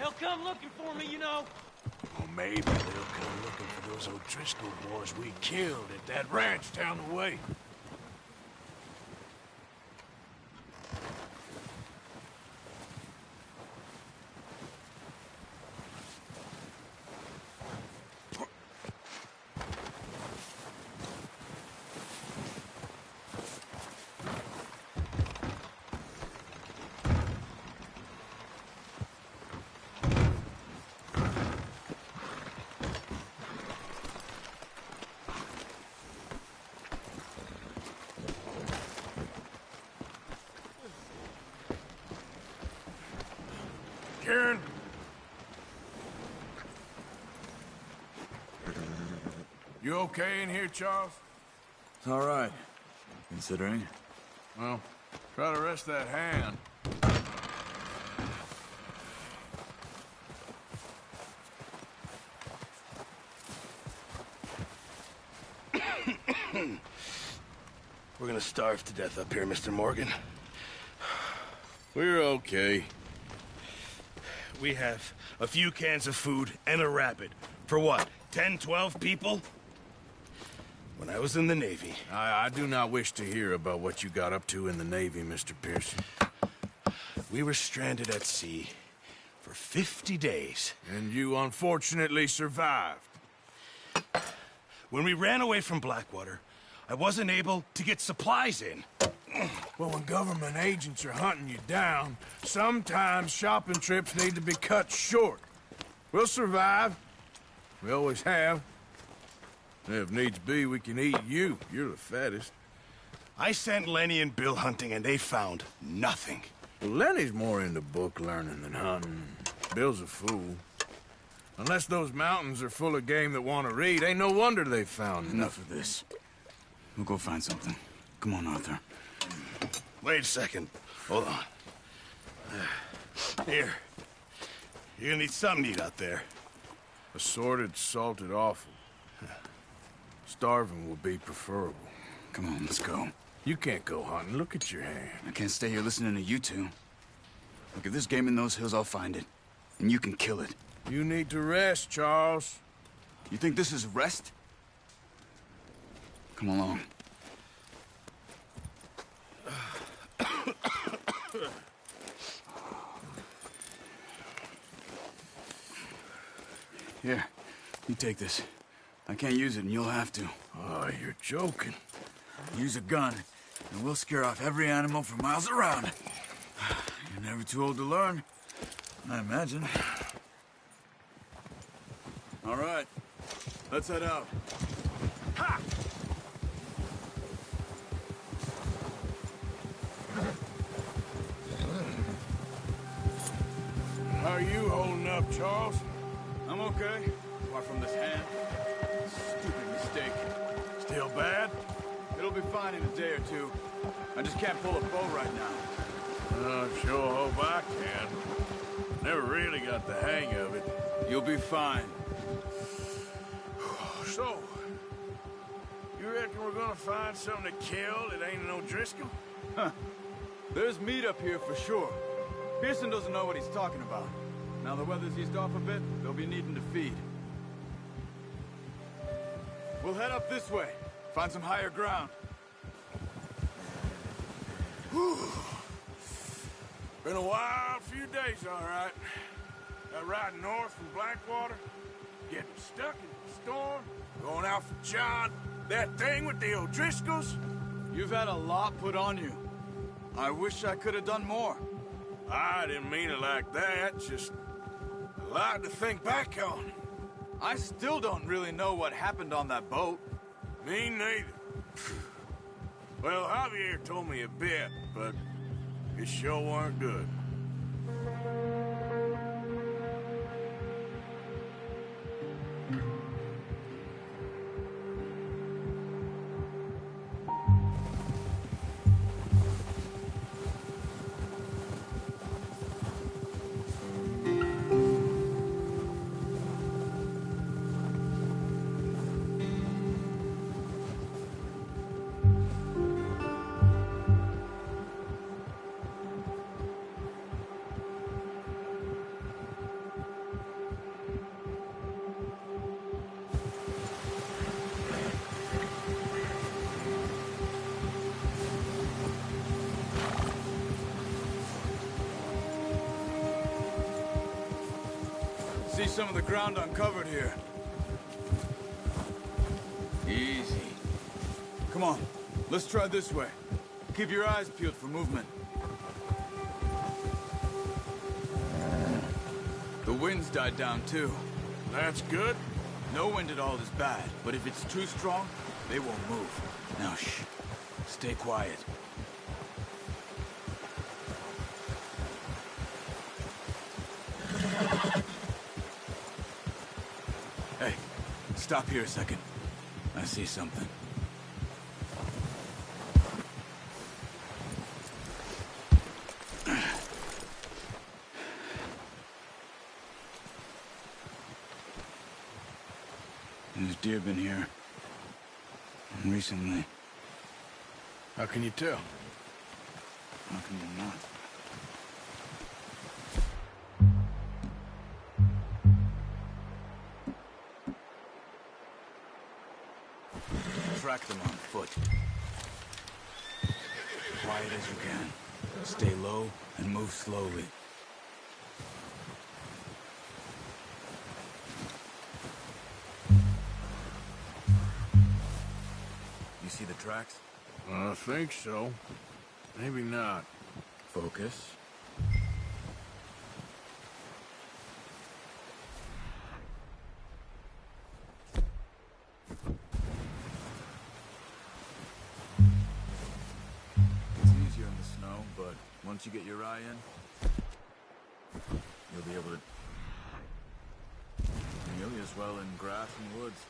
They'll come looking for me, you know. Well, maybe they'll come looking for those O'Driscoll boys we killed at that ranch down the way. Karen? You okay in here, Charles? It's all right, considering. Well, try to rest that hand. We're gonna starve to death up here, Mr. Morgan. We're okay. We have a few cans of food and a rabbit. For what, 10, 12 people? When I was in the Navy... I do not wish to hear about what you got up to in the Navy, Mr. Pearson. We were stranded at sea for 50 days. And you unfortunately survived. When we ran away from Blackwater, I wasn't able to get supplies in. Well, when government agents are hunting you down, sometimes shopping trips need to be cut short. We'll survive. We always have. If needs be, we can eat you. You're the fattest. I sent Lenny and Bill hunting, and they found nothing. Well, Lenny's more into book learning than hunting. Bill's a fool. Unless those mountains are full of game that want to read, ain't no wonder they found Enough of this. We'll go find something. Come on, Arthur. Wait a second. Hold on. Here. You're gonna need something to eat out there. Assorted, salted offal. Starving will be preferable. Come on, let's go. You can't go hunting. Look at your hand. I can't stay here listening to you two. Look, if there's game in those hills, I'll find it. And you can kill it. You need to rest, Charles. You think this is rest? Come along. Here, you take this. I can't use it, and you'll have to. Oh, you're joking. Use a gun, and we'll scare off every animal for miles around. You're never too old to learn, I imagine. All right, let's head out. Ha! How are you holding up, Charles? I'm okay, apart from this hand. Stupid mistake. Still bad? It'll be fine in a day or two. I just can't pull a bow right now. Sure hope I can. Never really got the hang of it. You'll be fine. So, you reckon we're gonna find something to kill that ain't no Driscoll? Huh. There's meat up here for sure. Pearson doesn't know what he's talking about. Now the weather's eased off a bit, they'll be needing to feed. We'll head up this way. Find some higher ground. Whew. Been a wild few days, all right. That ride north from Blackwater, getting stuck in the storm, going out for John, that thing with the O'Driscolls. You've had a lot put on you. I wish I could have done more. I didn't mean it like that, just a lot to think back on. I still don't really know what happened on that boat. Me neither. Well, Javier told me a bit, but it sure weren't good. See some of the ground uncovered here. Easy. Come on, let's try this way. Keep your eyes peeled for movement. The wind's died down too. That's good. No wind at all is bad, but if it's too strong, they won't move. Now shh, stay quiet. Hey, stop here a second. I see something. There's deer been here. Recently. How can you tell? How can you not? Track them on foot. Quiet as you can. Stay low and move slowly. You see the tracks? I think so. Maybe not. Focus. It's easier in the snow, but once you get your eye in, you'll be able to nearly as well in grass and woods.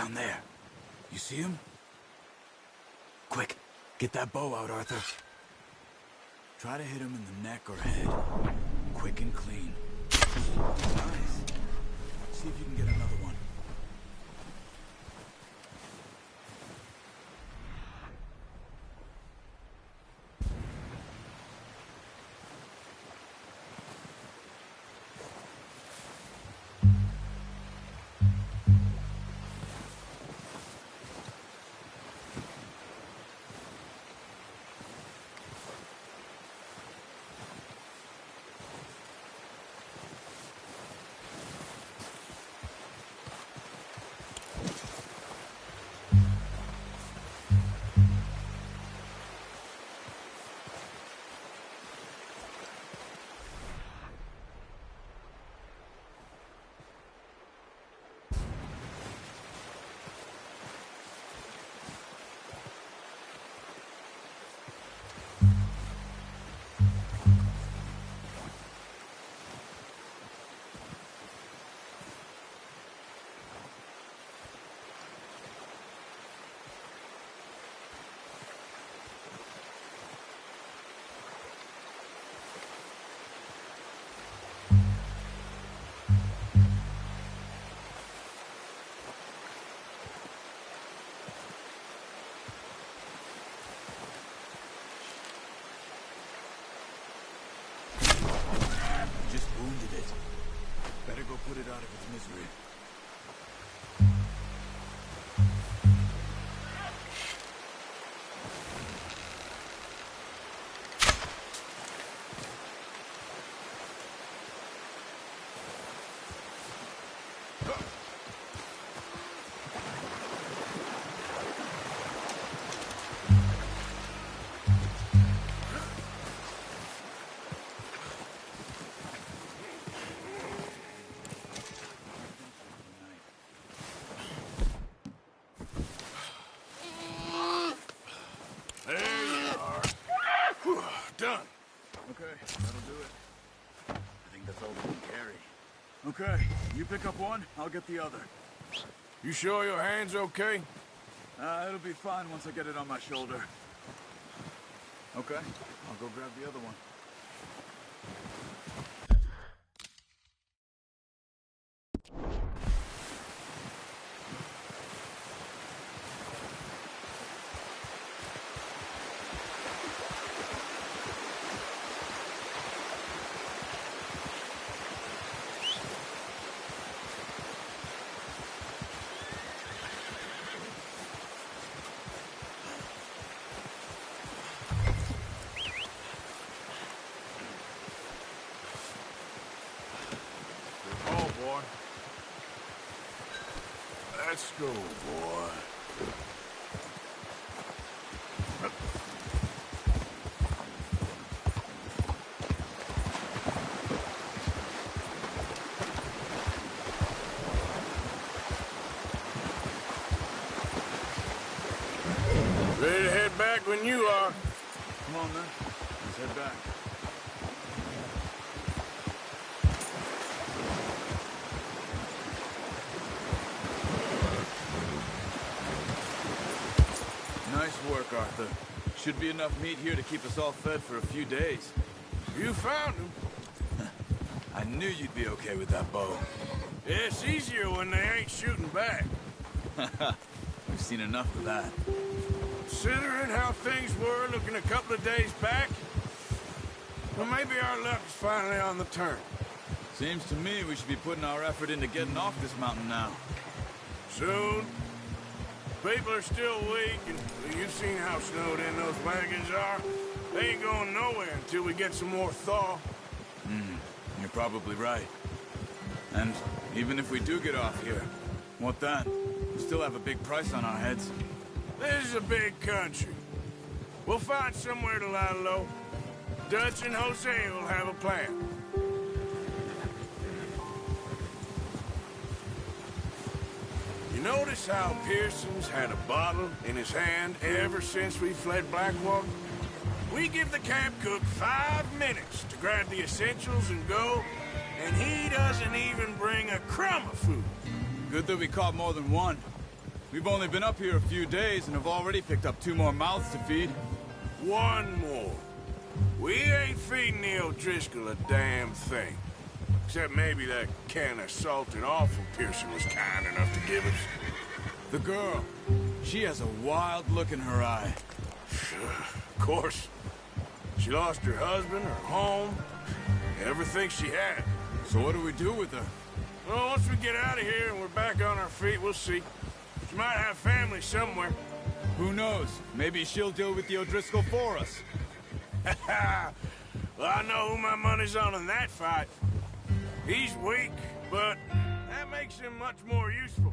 Down there. You see him? Quick, get that bow out, Arthur. Try to hit him in the neck or head. Quick and clean. Nice. See if you can get another one. Put it out of its misery. Done. Okay, that'll do it. I think that's all we can carry. Okay, you pick up one, I'll get the other. You sure your hand's okay? It'll be fine once I get it on my shoulder. Okay, I'll go grab the other one. Let's go, boy. Ready to head back when you are. Come on, then. Let's head back. Nice work, Arthur. Should be enough meat here to keep us all fed for a few days. You found him. I knew you'd be okay with that bow. Yeah, it's easier when they ain't shooting back. We've seen enough of that. Considering how things were looking a couple of days back, well, maybe our luck's finally on the turn. Seems to me we should be putting our effort into getting off this mountain now. Soon. People are still weak, and you've seen how snowed in those wagons are. They ain't going nowhere until we get some more thaw. You're probably right. And even if we do get off here, what then? We still have a big price on our heads. This is a big country. We'll find somewhere to lie low. Dutch and Jose will have a plan. You notice how Pearson's had a bottle in his hand ever since we fled Blackwater? We give the camp cook 5 minutes to grab the essentials and go, and he doesn't even bring a crumb of food. Good that we caught more than one. We've only been up here a few days and have already picked up 2 more mouths to feed. One more. We ain't feeding the O'Driscoll a damn thing. Except maybe that can of salted offal Pearson was kind enough to give us. The girl, she has a wild look in her eye. Of course. She lost her husband, her home, everything she had. So what do we do with her? Well, once we get out of here and we're back on our feet, we'll see. She might have family somewhere. Who knows? Maybe she'll deal with the O'Driscoll for us. Well, I know who my money's on in that fight. He's weak, but that makes him much more useful.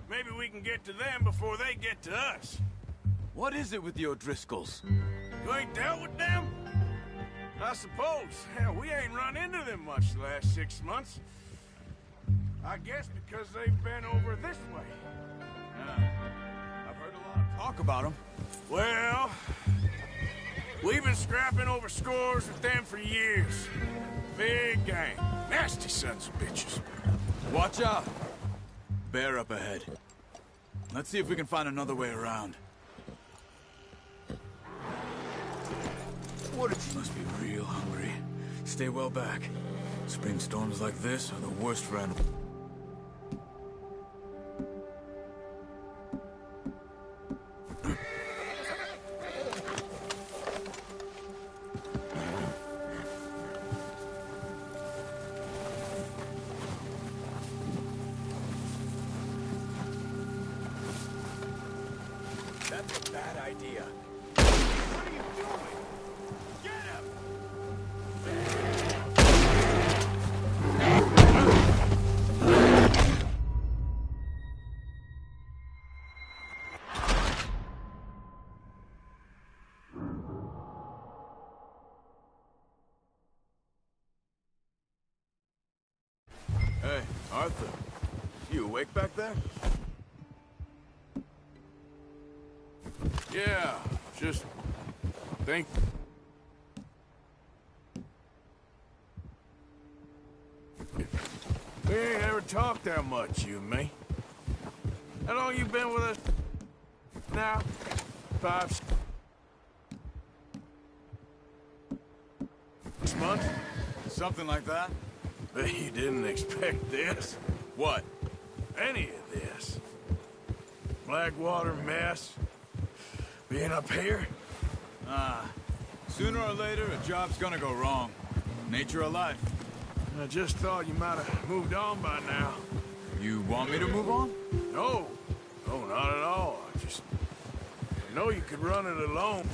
Maybe we can get to them before they get to us. What is it with the O'Driscolls? You ain't dealt with them? I suppose. Hell, we ain't run into them much the last 6 months. I guess because they've been over this way. I've heard a lot of talk about them. Well, we've been scrapping over scores with them for years. Big gang. Nasty sons of bitches. Watch out! Bear up ahead. Let's see if we can find another way around. What if you must be real hungry? Stay well back. Spring storms like this are the worst friend. That's a bad idea. What are you doing? Get him! Hey, Arthur. You awake back there? Yeah, just think. We ain't ever talked that much, you and me. How long you been with us now? 5, 6 months? Something like that? Bet you didn't expect this. What? Any of this. Blackwater mess. Being up here? Sooner or later, a job's gonna go wrong. Nature of life. I just thought you might have moved on by now. You want me to move on? No. No, not at all. I just know you could run it alone.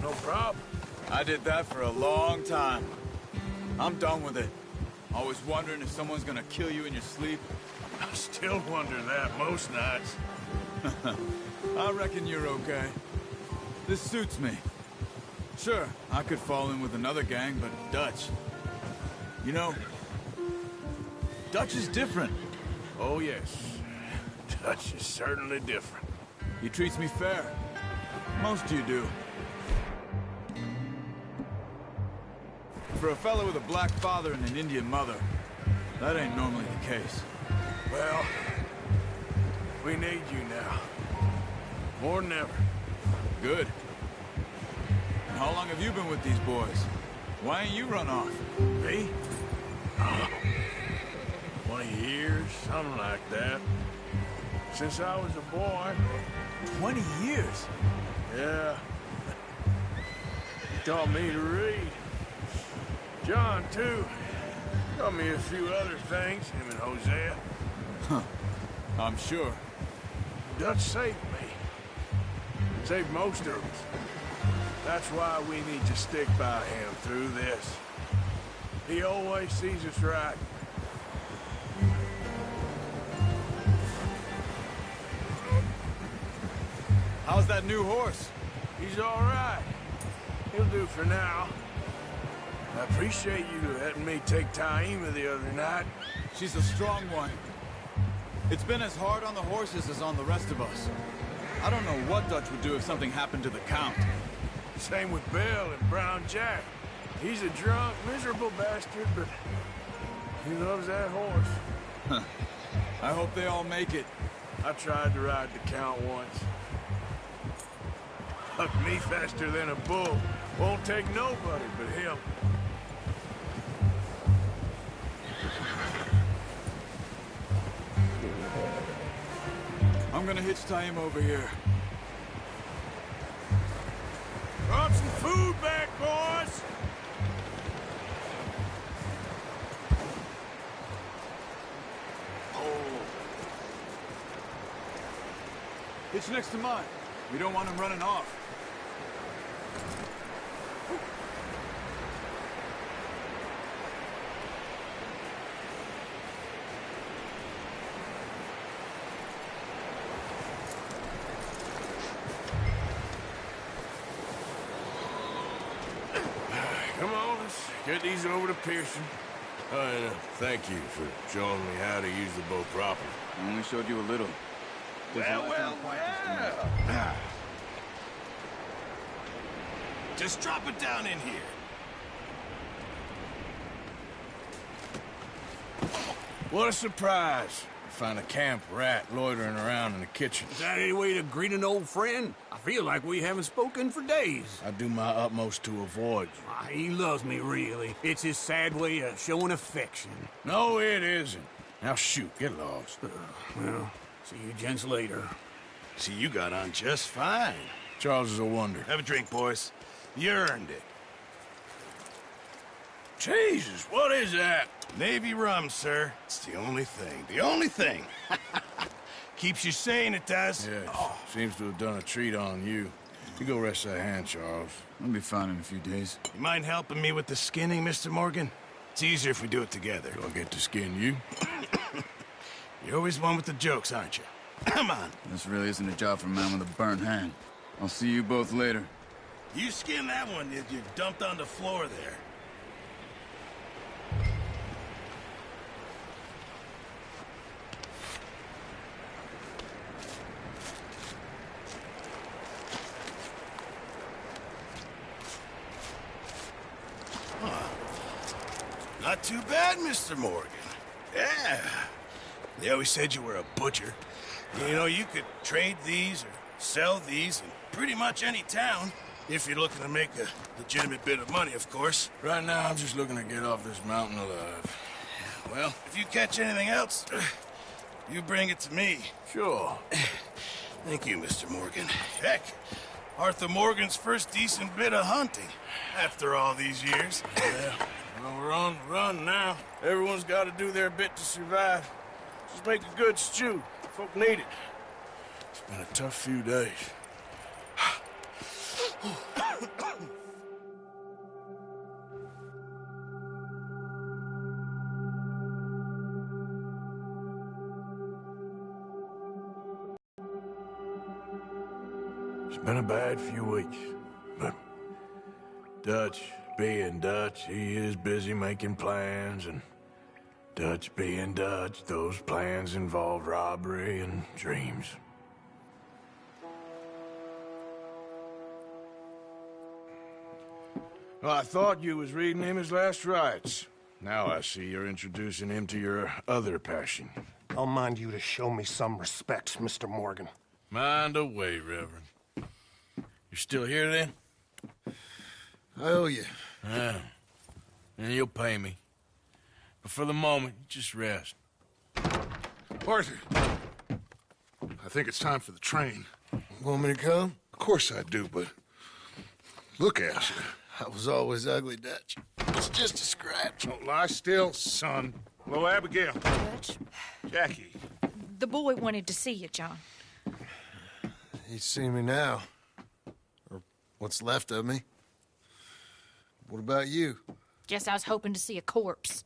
No problem. I did that for a long time. I'm done with it. Always wondering if someone's gonna kill you in your sleep. I still wonder that most nights. I reckon you're okay. This suits me. Sure, I could fall in with another gang, but Dutch... You know, Dutch is different. Oh, yes. Dutch is certainly different. He treats me fair. Most of you do. For a fellow with a black father and an Indian mother, that ain't normally the case. Well, we need you now. More than ever. Good. And how long have you been with these boys? Why ain't you run off? Me? 20 years, something like that. Since I was a boy. 20 years? Yeah. He taught me to read. John, too. Taught me a few other things, him and Hosea. Huh. I'm sure. Dutch saved me. Saved most of us. That's why we need to stick by him through this. He always sees us right. How's that new horse? He's all right. He'll do for now. I appreciate you letting me take Taima the other night. She's a strong one. It's been as hard on the horses as on the rest of us. I don't know what Dutch would do if something happened to the Count. Same with Bill and Brown Jack. He's a drunk, miserable bastard, but he loves that horse. I hope they all make it. I tried to ride the Count once. Huck me faster than a bull. Won't take nobody but him. I'm gonna hitch tie him over here. Brought some food back, boys! Hitch next to mine. We don't want him running off. Come on, let's get these over to Pearson. And thank you for showing me how to use the boat properly. I only showed you a little. Well. Just drop it down in here. What a surprise. Find a camp rat loitering around in the kitchen. Is that any way to greet an old friend? I feel like we haven't spoken for days. I do my utmost to avoid you. He loves me, really. It's his sad way of showing affection. No, it isn't. Now shoot, get lost. Well, see you gents later. See, you got on just fine. Charles is a wonder. Have a drink, boys. You earned it. Jesus, what is that? Navy rum, sir. It's the only thing. The only thing. Keeps you sane, it does. Yes, seems to have done a treat on you. You go rest that hand, Charles. I'll be fine in a few days. You mind helping me with the skinning, Mr. Morgan? It's easier if we do it together. Do I get to skin you? You're always one with the jokes, aren't you? Come on. This really isn't a job for a man with a burnt hand. I'll see you both later. You skin that one that you dumped on the floor there. Not too bad, Mr. Morgan. Yeah. They always said you were a butcher. You know, you could trade these or sell these in pretty much any town. If you're looking to make a legitimate bit of money, of course. Right now, I'm just looking to get off this mountain alive. Well, if you catch anything else, you bring it to me. Sure. Thank you, Mr. Morgan. Heck, Arthur Morgan's first decent bit of hunting after all these years. Yeah. Well, we're on the run now. Everyone's got to do their bit to survive. Just make a good stew. Folk need it. It's been a tough few days. It's been a bad few weeks, but Dutch being Dutch, he is busy making plans, and Dutch being Dutch, those plans involve robbery and dreams. Well, I thought you was reading him his last rites. Now I see you're introducing him to your other passion. I'll mind you to show me some respect, Mr. Morgan. Mind away, Reverend. You're still here, then? I owe you. Yeah. And you'll pay me. But for the moment, just rest. Arthur, I think it's time for the train. Want me to come? Of course I do, but look at you. I was always ugly, Dutch. It's just a scratch. Don't lie still, son. Hello, Abigail. Dutch, Jackie. the boy wanted to see you, John. He's seen me now. Or what's left of me. What about you? Guess I was hoping to see a corpse.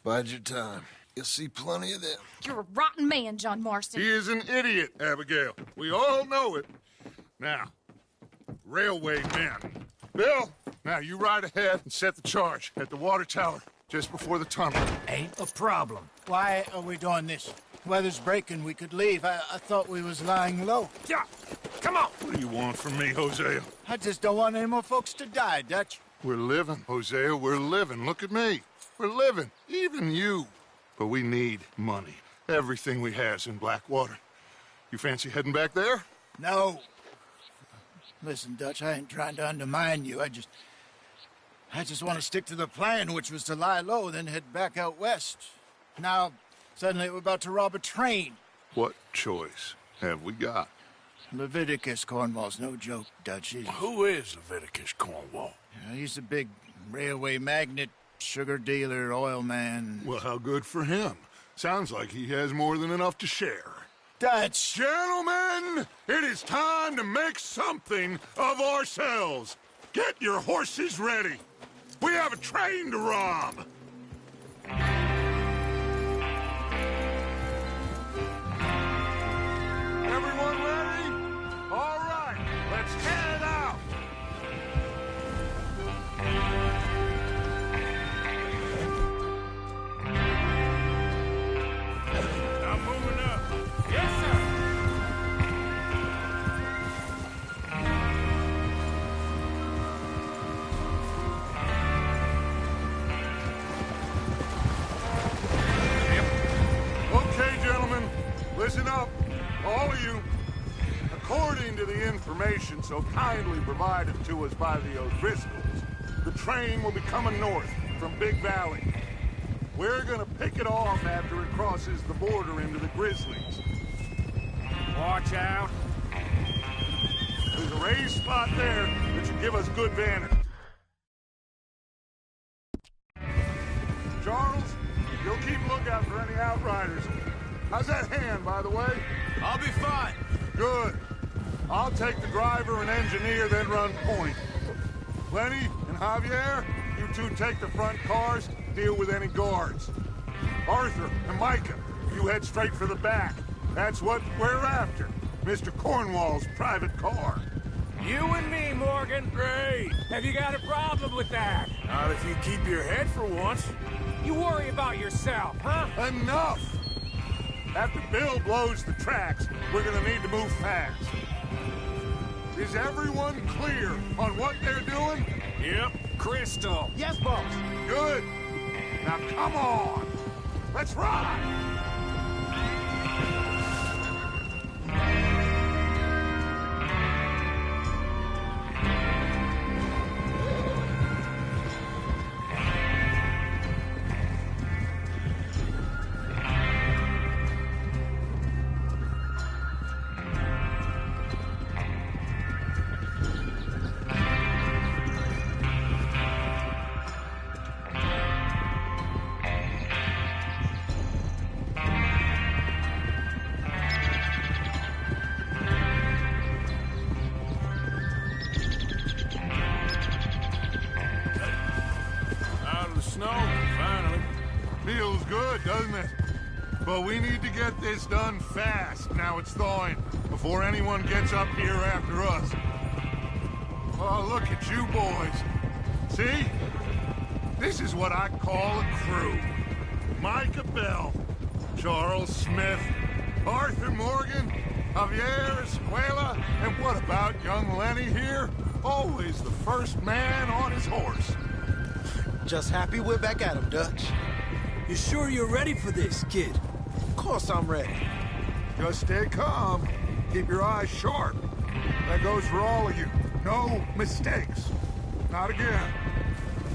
Bide your time. You'll see plenty of them. You're a rotten man, John Marston. He is an idiot, Abigail. We all know it. Now, railway men. Bill, now you ride ahead and set the charge at the water tower just before the tunnel. Ain't a problem. Why are we doing this? Weather's breaking. We could leave. I thought we was lying low. Yeah, come on. What do you want from me, Hosea? I just don't want any more folks to die, Dutch. We're living, Hosea. We're living. Look at me. We're living. Even you. But we need money. Everything we has in Blackwater. You fancy heading back there? No. Listen, Dutch, I ain't trying to undermine you. I just want to stick to the plan, which was to lie low, then head back out west. Now, suddenly we're about to rob a train. What choice have we got? Leviticus Cornwall's no joke, Dutch. Who is Leviticus Cornwall? He's a big railway magnate, sugar dealer, oil man. Well, how good for him. Sounds like he has more than enough to share. Dutch! Gentlemen, it is time to make something of ourselves. Get your horses ready. We have a train to rob. Everyone ready? All right, let's head out. I'm moving up. Yes, sir. Okay, gentlemen, listen up, all of you. According to the information so kindly provided to us by the O'Driscolls, the train will be coming north from Big Valley. We're gonna pick it off after it crosses the border into the Grizzlies. Watch out. There's a raised spot there that should give us good vantage. Charles, you'll keep lookout for any outriders. How's that hand, by the way? I'll be fine. Good. I'll take the driver and engineer, then run point. Lenny and Javier, you two take the front cars, deal with any guards. Arthur and Micah, you head straight for the back. That's what we're after. Mr. Cornwall's private car. You and me, Morgan. Great. Have you got a problem with that? Not if you keep your head for once. You worry about yourself, huh? Enough! After Bill blows the tracks, we're gonna need to move fast. Is everyone clear on what they're doing? Yep. Crystal. Yes, boss. Good. Now come on. Let's ride. Feels good, doesn't it? But we need to get this done fast, now it's thawing, before anyone gets up here after us. Oh, look at you boys. See? This is what I call a crew. Micah Bell, Charles Smith, Arthur Morgan, Javier Escuela, and what about young Lenny here? Always the first man on his horse. Just happy we're back at him, Dutch. You sure you're ready for this, kid? Of course I'm ready. Just stay calm. Keep your eyes sharp. That goes for all of you. No mistakes. Not again.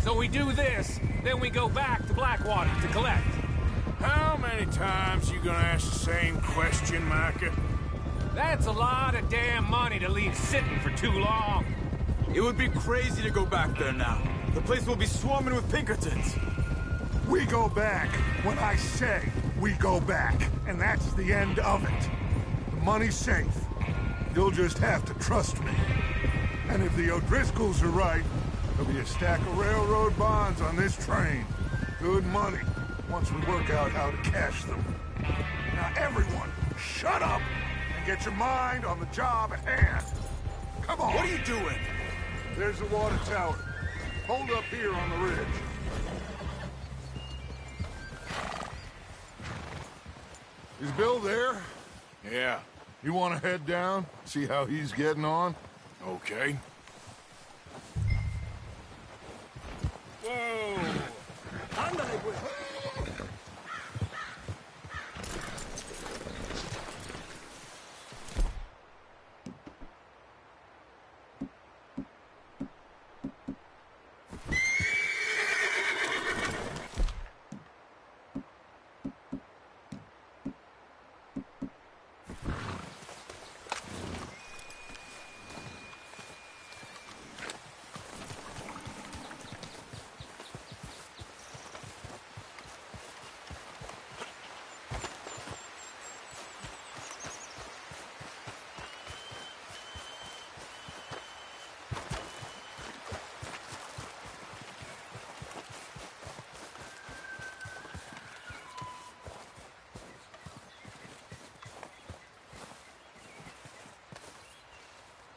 So we do this, then we go back to Blackwater to collect. How many times you gonna ask the same question, Micah? That's a lot of damn money to leave sitting for too long. It would be crazy to go back there now. The place will be swarming with Pinkertons. We go back when I say we go back, and that's the end of it. The money's safe. You'll just have to trust me. And if the O'Driscolls are right, there'll be a stack of railroad bonds on this train. Good money, once we work out how to cash them. Now everyone, shut up and get your mind on the job at hand. Come on. What are you doing? There's the water tower. Hold up here on the ridge. Is Bill there? Yeah. You want to head down, see how he's getting on? Okay. Whoa!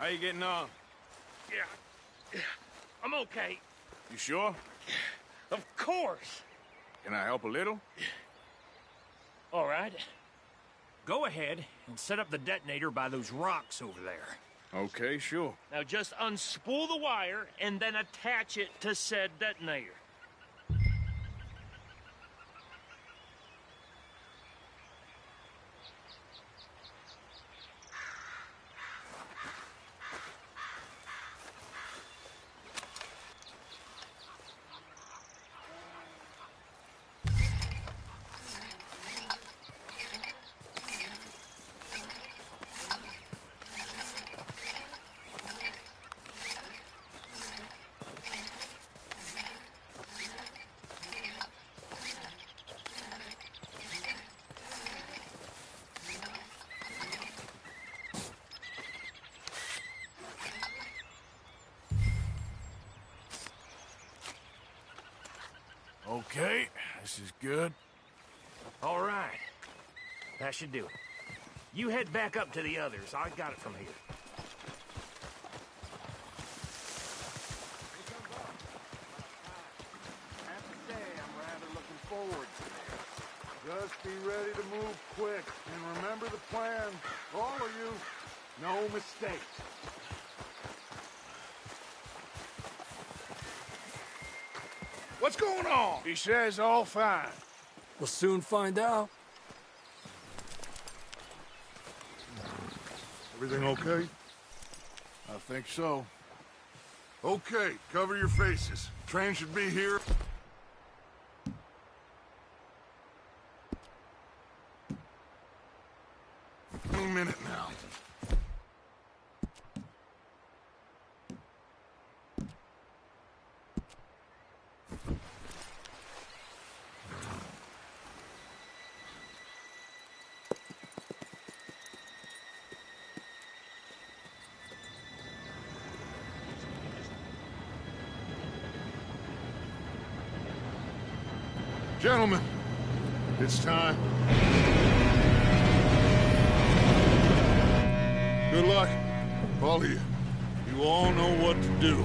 How you getting on? Yeah, I'm okay. You sure? Of course. Can I help a little? All right. Go ahead and set up the detonator by those rocks over there. Okay, sure. Now just unspool the wire and then attach it to said detonator. Okay, this is good. All right. That should do it. You head back up to the others. I got it from here. I have to say, I'm rather looking forward to this. Just be ready to move quick, and remember the plan. All of you, no mistakes. What's going on? He says all fine. We'll soon find out. Everything okay? I think so. Okay, cover your faces. Train should be here. Any minute now. Gentlemen, it's time. Good luck, all of you. You all know what to do.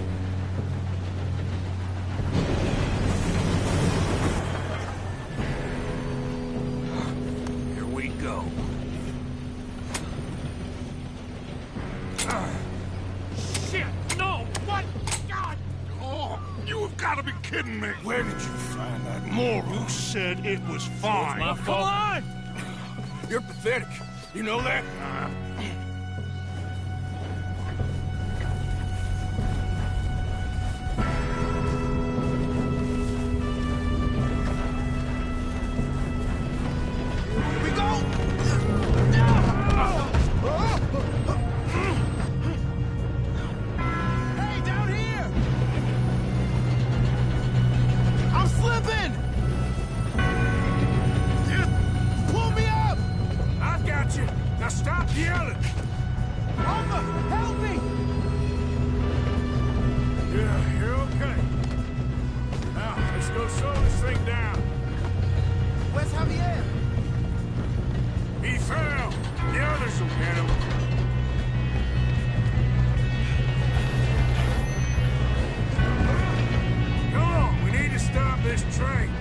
Here we go. Shit! No! What? God! Oh, you have got to be kidding me. Where did you find that moron? You said it was fine. My Come fault. on! You're pathetic. You know that? Now stop yelling! Arthur, help me! Yeah, you're okay. Now, let's go slow this thing down. Where's Javier? He fell. The others will get him. Come on, we need to stop this train.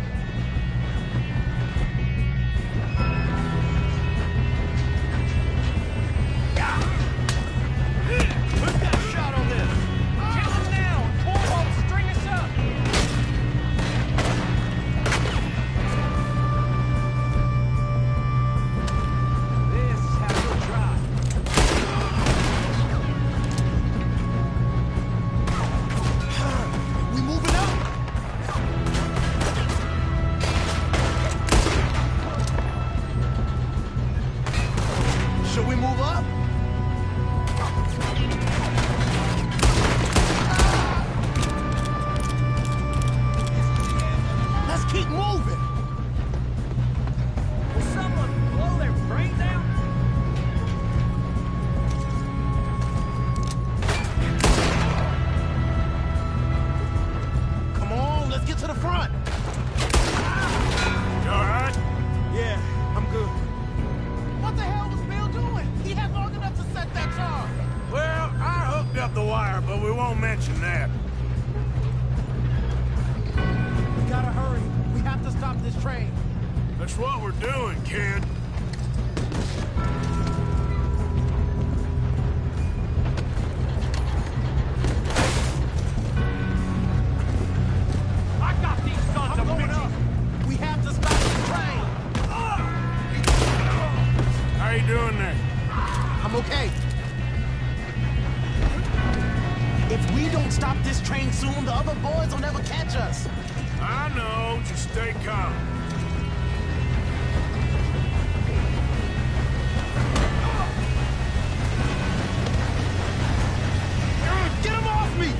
Should we move up? Let's keep moving. Will someone blow their brains out? Come on, let's get to the front. You all right? Yeah, I'm good. What the hell was Bill doing? He had long enough. don't mention that. We gotta hurry. We have to stop this train. That's what we're doing, kid. I got these sons of bitches! We have to stop this train. How you doing there? I'm okay. If we don't stop this train soon, the other boys will never catch us. I know, just stay calm. Get him off me!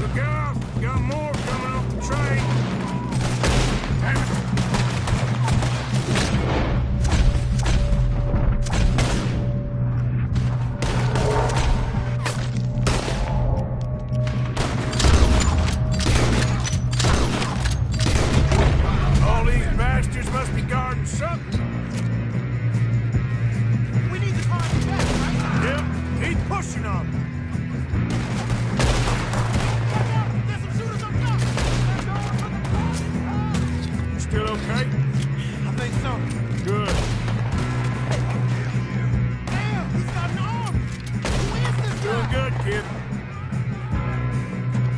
Look out! Got more coming off the train! Damn it! All these bastards must be guarding something. We need the car to check, right? Yep, keep pushing on them. There's some shooters up top! You still okay? I think so. Good. Damn, he's got an arm! Who is this Doing guy? good, kid.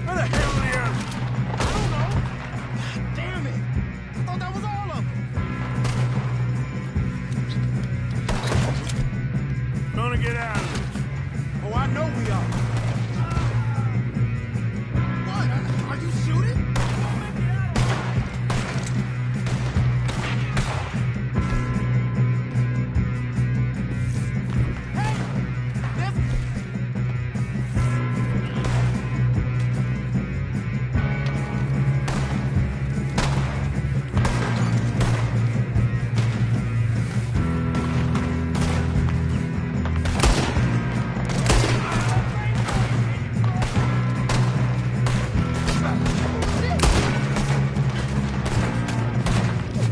Where the hell are the others? I don't know. Damn it! I thought that was all of them. Gonna get out of this. Oh, I know we are. What? Are you shooting? Hey! There's...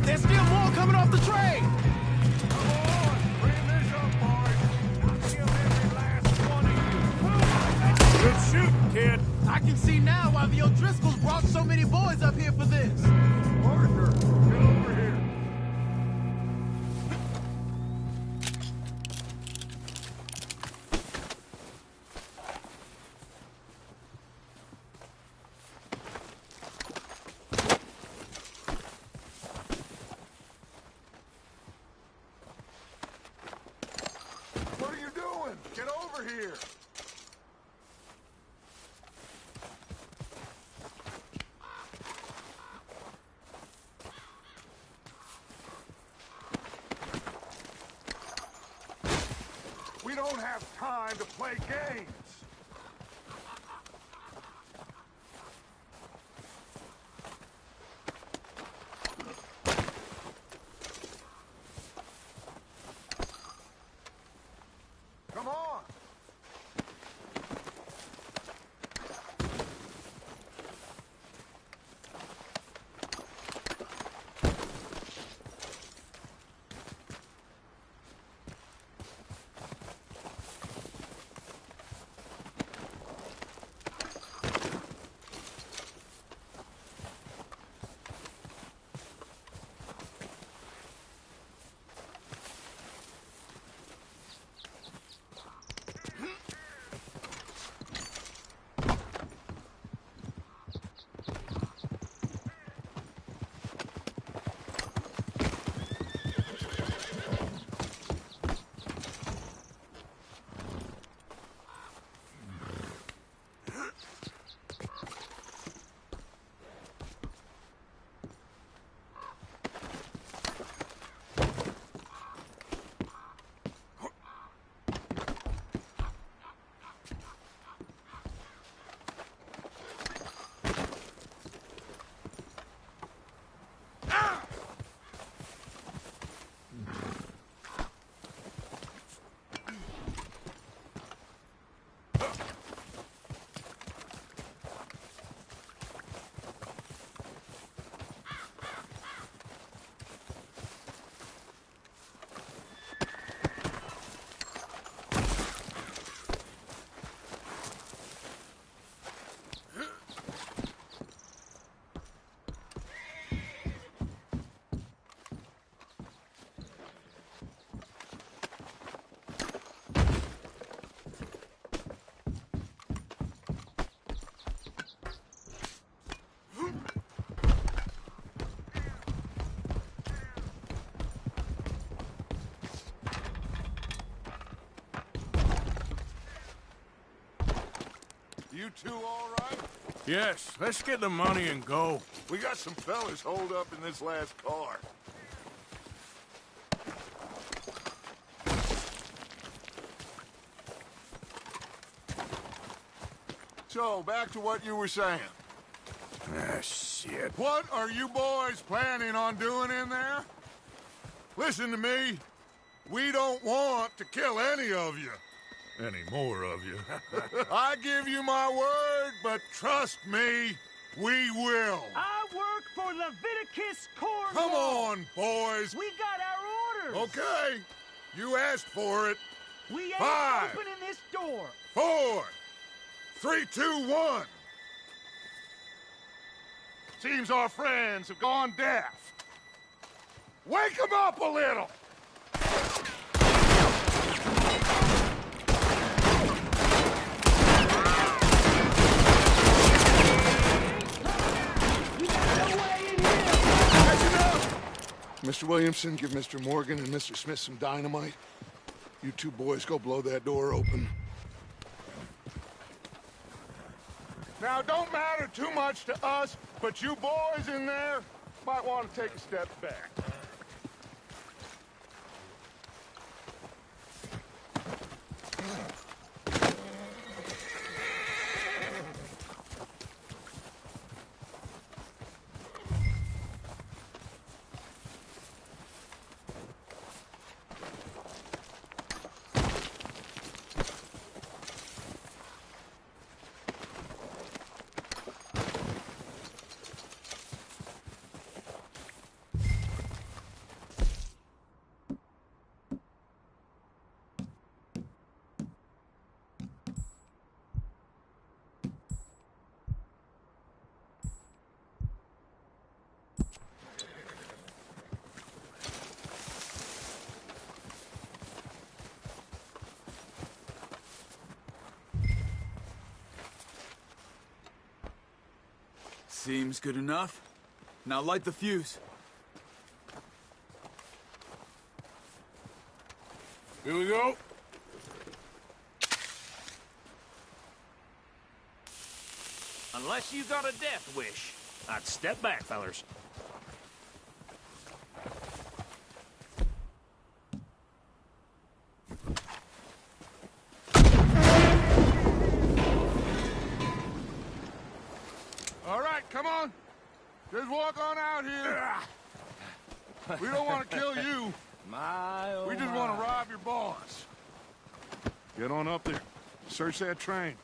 There's still more coming off the train! Come on, bring this up, boys. I'll kill every last one of you. Good shooting, kid. I can see now why the O'Driscolls brought so many boys up here for this. Arthur, get over here. What are you doing? Get over here. We don't have time to play games. Come on. You two all right? Yes, let's get the money and go. We got some fellas holed up in this last car. So, back to what you were saying. Ah, shit. What are you boys planning on doing in there? Listen to me. We don't want to kill any of you. Any more of you. I give you my word, but trust me, we will. I work for Leviticus Corps. Come on, boys. We got our orders. Okay. You asked for it. We ain't 5, opening this door. 4, 3, 2, 1. Seems our friends have gone deaf. Wake them up a little. Mr. Williamson, give Mr. Morgan and Mr. Smith some dynamite. You two boys go blow that door open. Now, don't matter too much to us, but you boys in there might want to take a step back. Seems good enough. Now light the fuse. Here we go. Unless you got a death wish, I'd step back, fellers. All right, come on. Just walk on out here. We don't want to kill you. We just want to rob your boss. Get on up there. Search that train.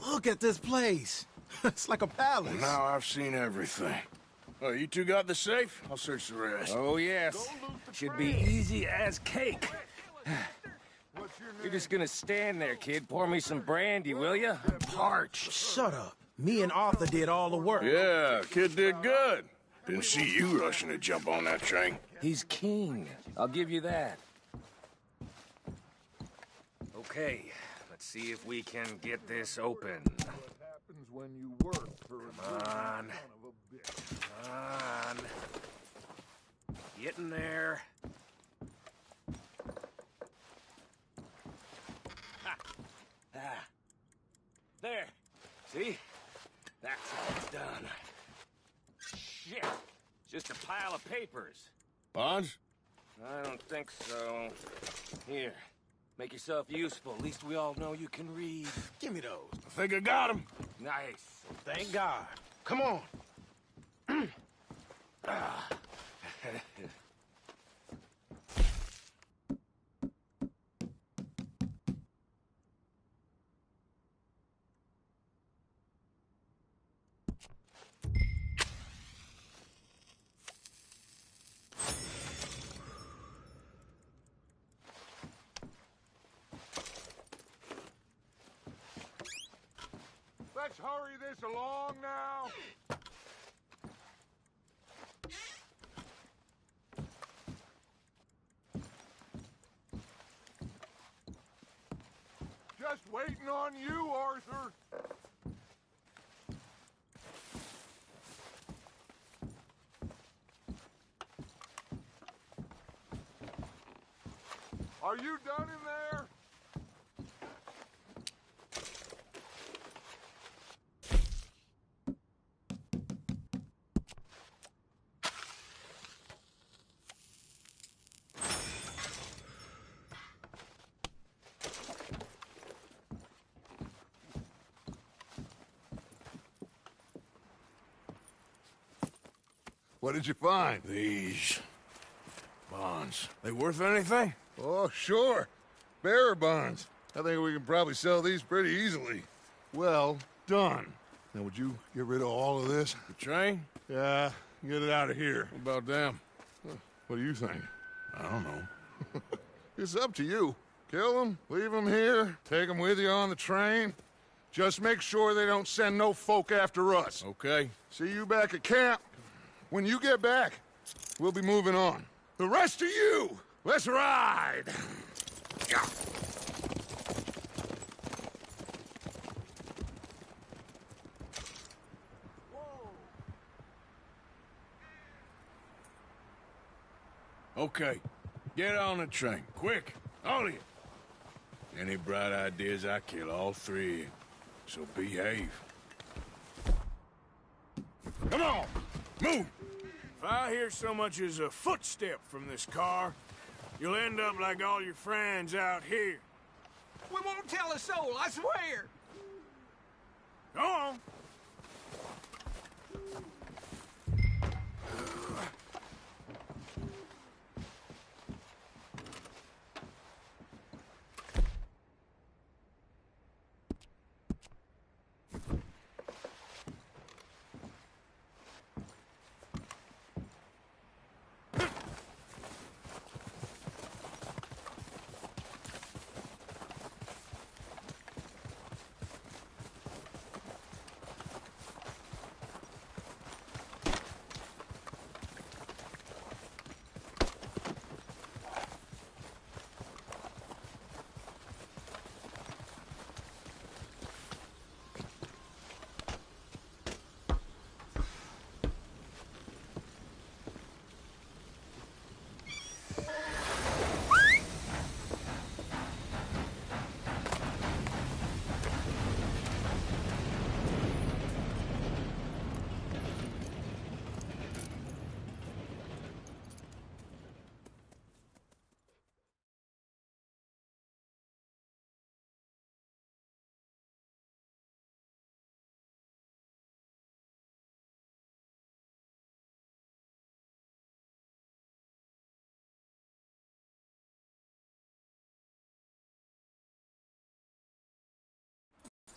Look at this place. It's like a palace. Now I've seen everything. Oh, you two got the safe? I'll search the rest. Oh, yes. Should be easy as cake. You're just gonna stand there, kid. Pour me some brandy, will you? I'm parched. Shut up. Me and Arthur did all the work. Yeah, kid did good. Didn't see you rushing to jump on that train. He's king. I'll give you that. Okay, let's see if we can get this open. When you work for Come on. Come on. Get in there. Ha. Ah. There. See? That's how it's done. Shit. Just a pile of papers. Bonds? I don't think so. Here. Make yourself useful. At least we all know you can read. Give me those. I think I got him. Nice. Thank God. Come on. Let's hurry this along now. just waiting on you, Arthur. Are you done in there? What did you find? These bonds. They worth anything? Oh, sure. Bearer bonds. I think we can probably sell these pretty easily. Well done. Now, would you get rid of all of this? The train? Yeah, get it out of here. What about them? What do you think? I don't know. It's up to you. Kill them, leave them here, take them with you on the train. Just make sure they don't send no folk after us. Okay. See you back at camp. When you get back, we'll be moving on. The rest of you, let's ride! Yeah. Okay. Get on the train. Quick. All of you. Any bright ideas, I kill all three of you. So behave. Come on! Move! If I hear so much as a footstep from this car, you'll end up like all your friends out here. We won't tell a soul, I swear. Go on.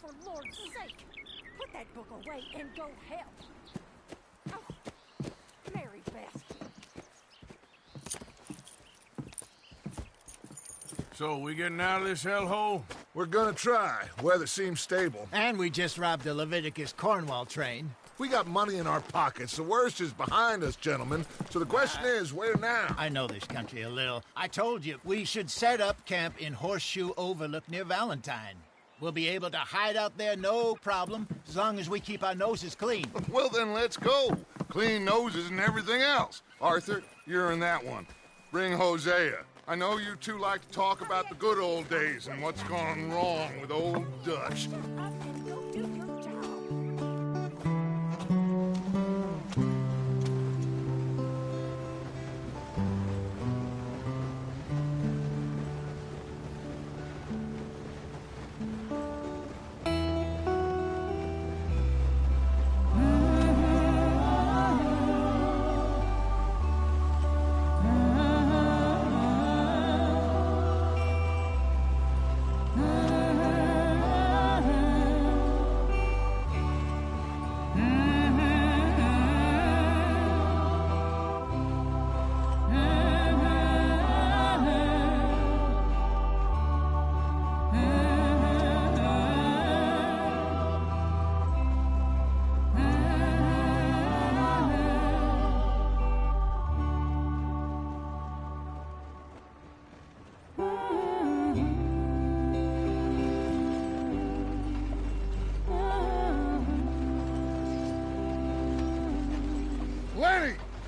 For Lord's sake, put that book away and go help. Oh, Mary Beth. So, we getting out of this hellhole? We're gonna try. Weather seems stable. And we just robbed the Leviticus Cornwall train. We got money in our pockets. The worst is behind us, gentlemen. So the question is, where now? I know this country a little. I told you, we should set up camp in Horseshoe Overlook near Valentine. We'll be able to hide out there no problem, as long as we keep our noses clean. Well, then let's go. Clean noses and everything else. Arthur, you're in that one. Bring Hosea. I know you two like to talk about the good old days and what's gone wrong with old Dutch.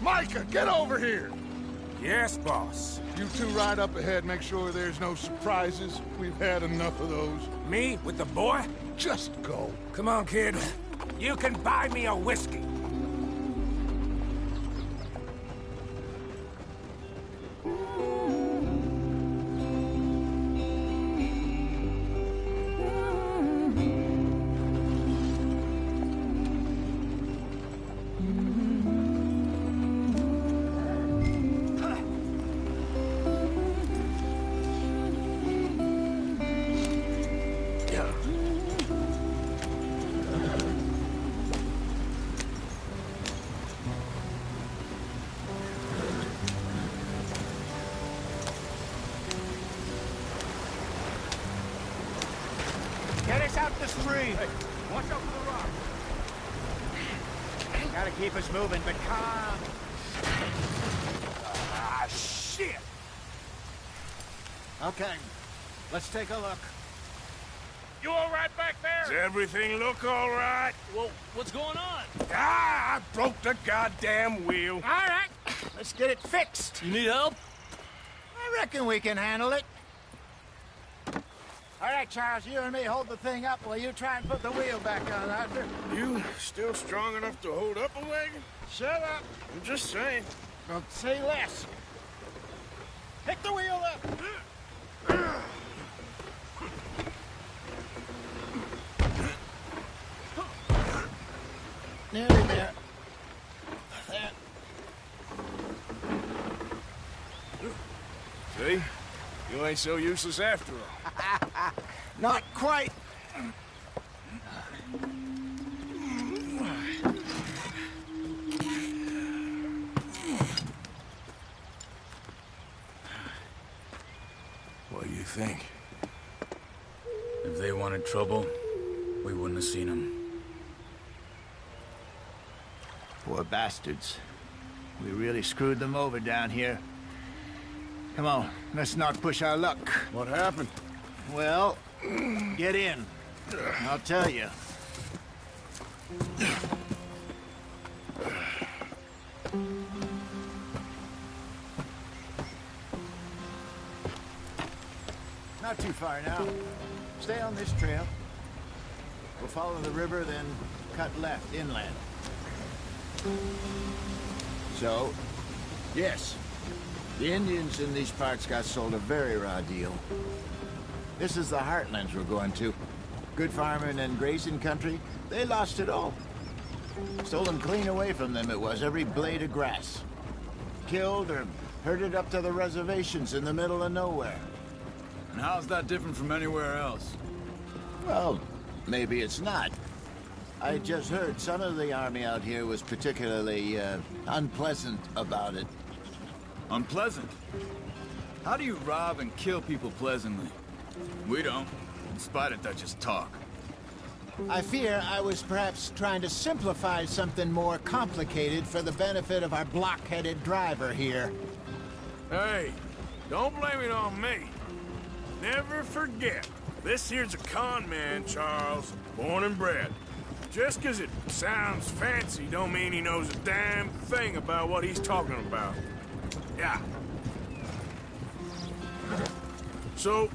Micah, get over here! Yes, boss. You two ride up ahead, make sure there's no surprises. We've had enough of those. Me with the boy? Just go. Come on, kid. You can buy me a whiskey. Get us out the stream. Hey, watch out for the rock. Gotta keep us moving, but calm. Ah, shit! Okay, let's take a look. You all right back there? Does everything look all right? Well, what's going on? Ah, I broke the goddamn wheel. All right, let's get it fixed. You need help? I reckon we can handle it. All right, Charles, you and me hold the thing up while you try and put the wheel back on, Arthur. You still strong enough to hold up a wagon? Shut up. I'm just saying. Don't say less. Pick the wheel up. Nearly there. There. See? You ain't so useless after all. Not quite. What do you think? If they wanted trouble, we wouldn't have seen them. Poor bastards. We really screwed them over down here. Come on, let's not push our luck. What happened? Well, get in. I'll tell you. Not too far now. Stay on this trail. We'll follow the river, then cut left inland. So, yes, the Indians in these parts got sold a very raw deal. This is the heartlands we're going to. Good farming and grazing country, they lost it all. Stolen clean away from them it was, every blade of grass. Killed or herded up to the reservations in the middle of nowhere. And how's that different from anywhere else? Well, maybe it's not. I just heard some of the army out here was particularly, unpleasant about it. Unpleasant? How do you rob and kill people pleasantly? We don't, in spite of Dutch's talk. I fear I was perhaps trying to simplify something more complicated for the benefit of our block-headed driver here. Hey, don't blame it on me. Never forget, this here's a con man, Charles, born and bred. Just 'cause it sounds fancy don't mean he knows a damn thing about what he's talking about. Yeah. So,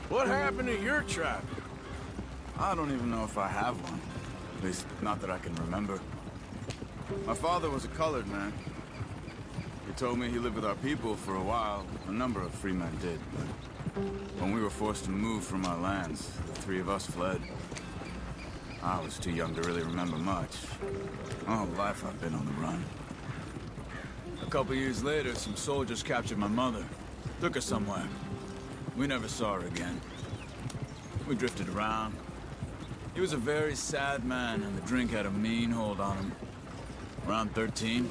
what happened to your tribe? I don't even know if I have one. At least, not that I can remember. My father was a colored man. He told me he lived with our people for a while. A number of free men did, but when we were forced to move from our lands, the three of us fled. I was too young to really remember much. My whole life I've been on the run. A couple years later, some soldiers captured my mother. Took her somewhere. We never saw her again. We drifted around. He was a very sad man, and the drink had a mean hold on him. Around 13,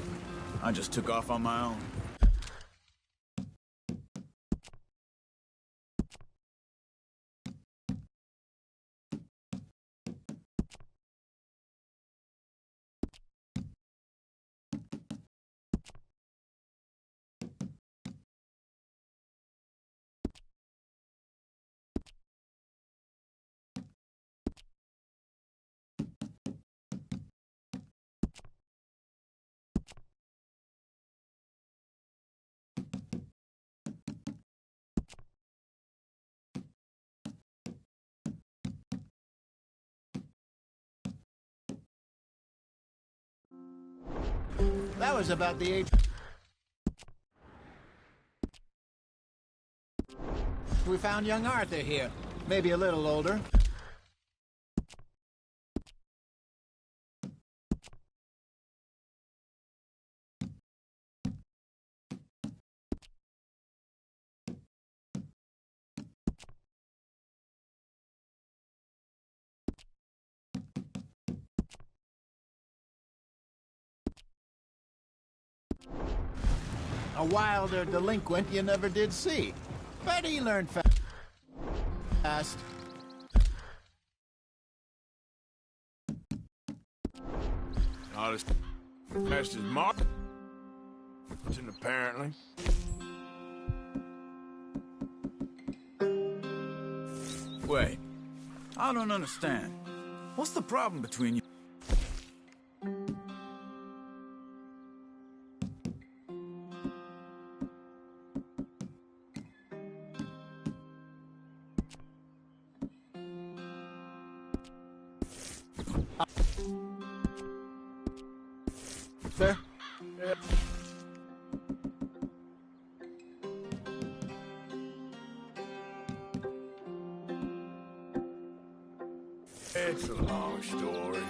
I just took off on my own. That was about the age we found young Arthur here. Maybe a little older. A wilder delinquent you never did see. But he learned fast. Not as fast as Mark, apparently. Wait, I don't understand. What's the problem between you? Sir? It's a long story.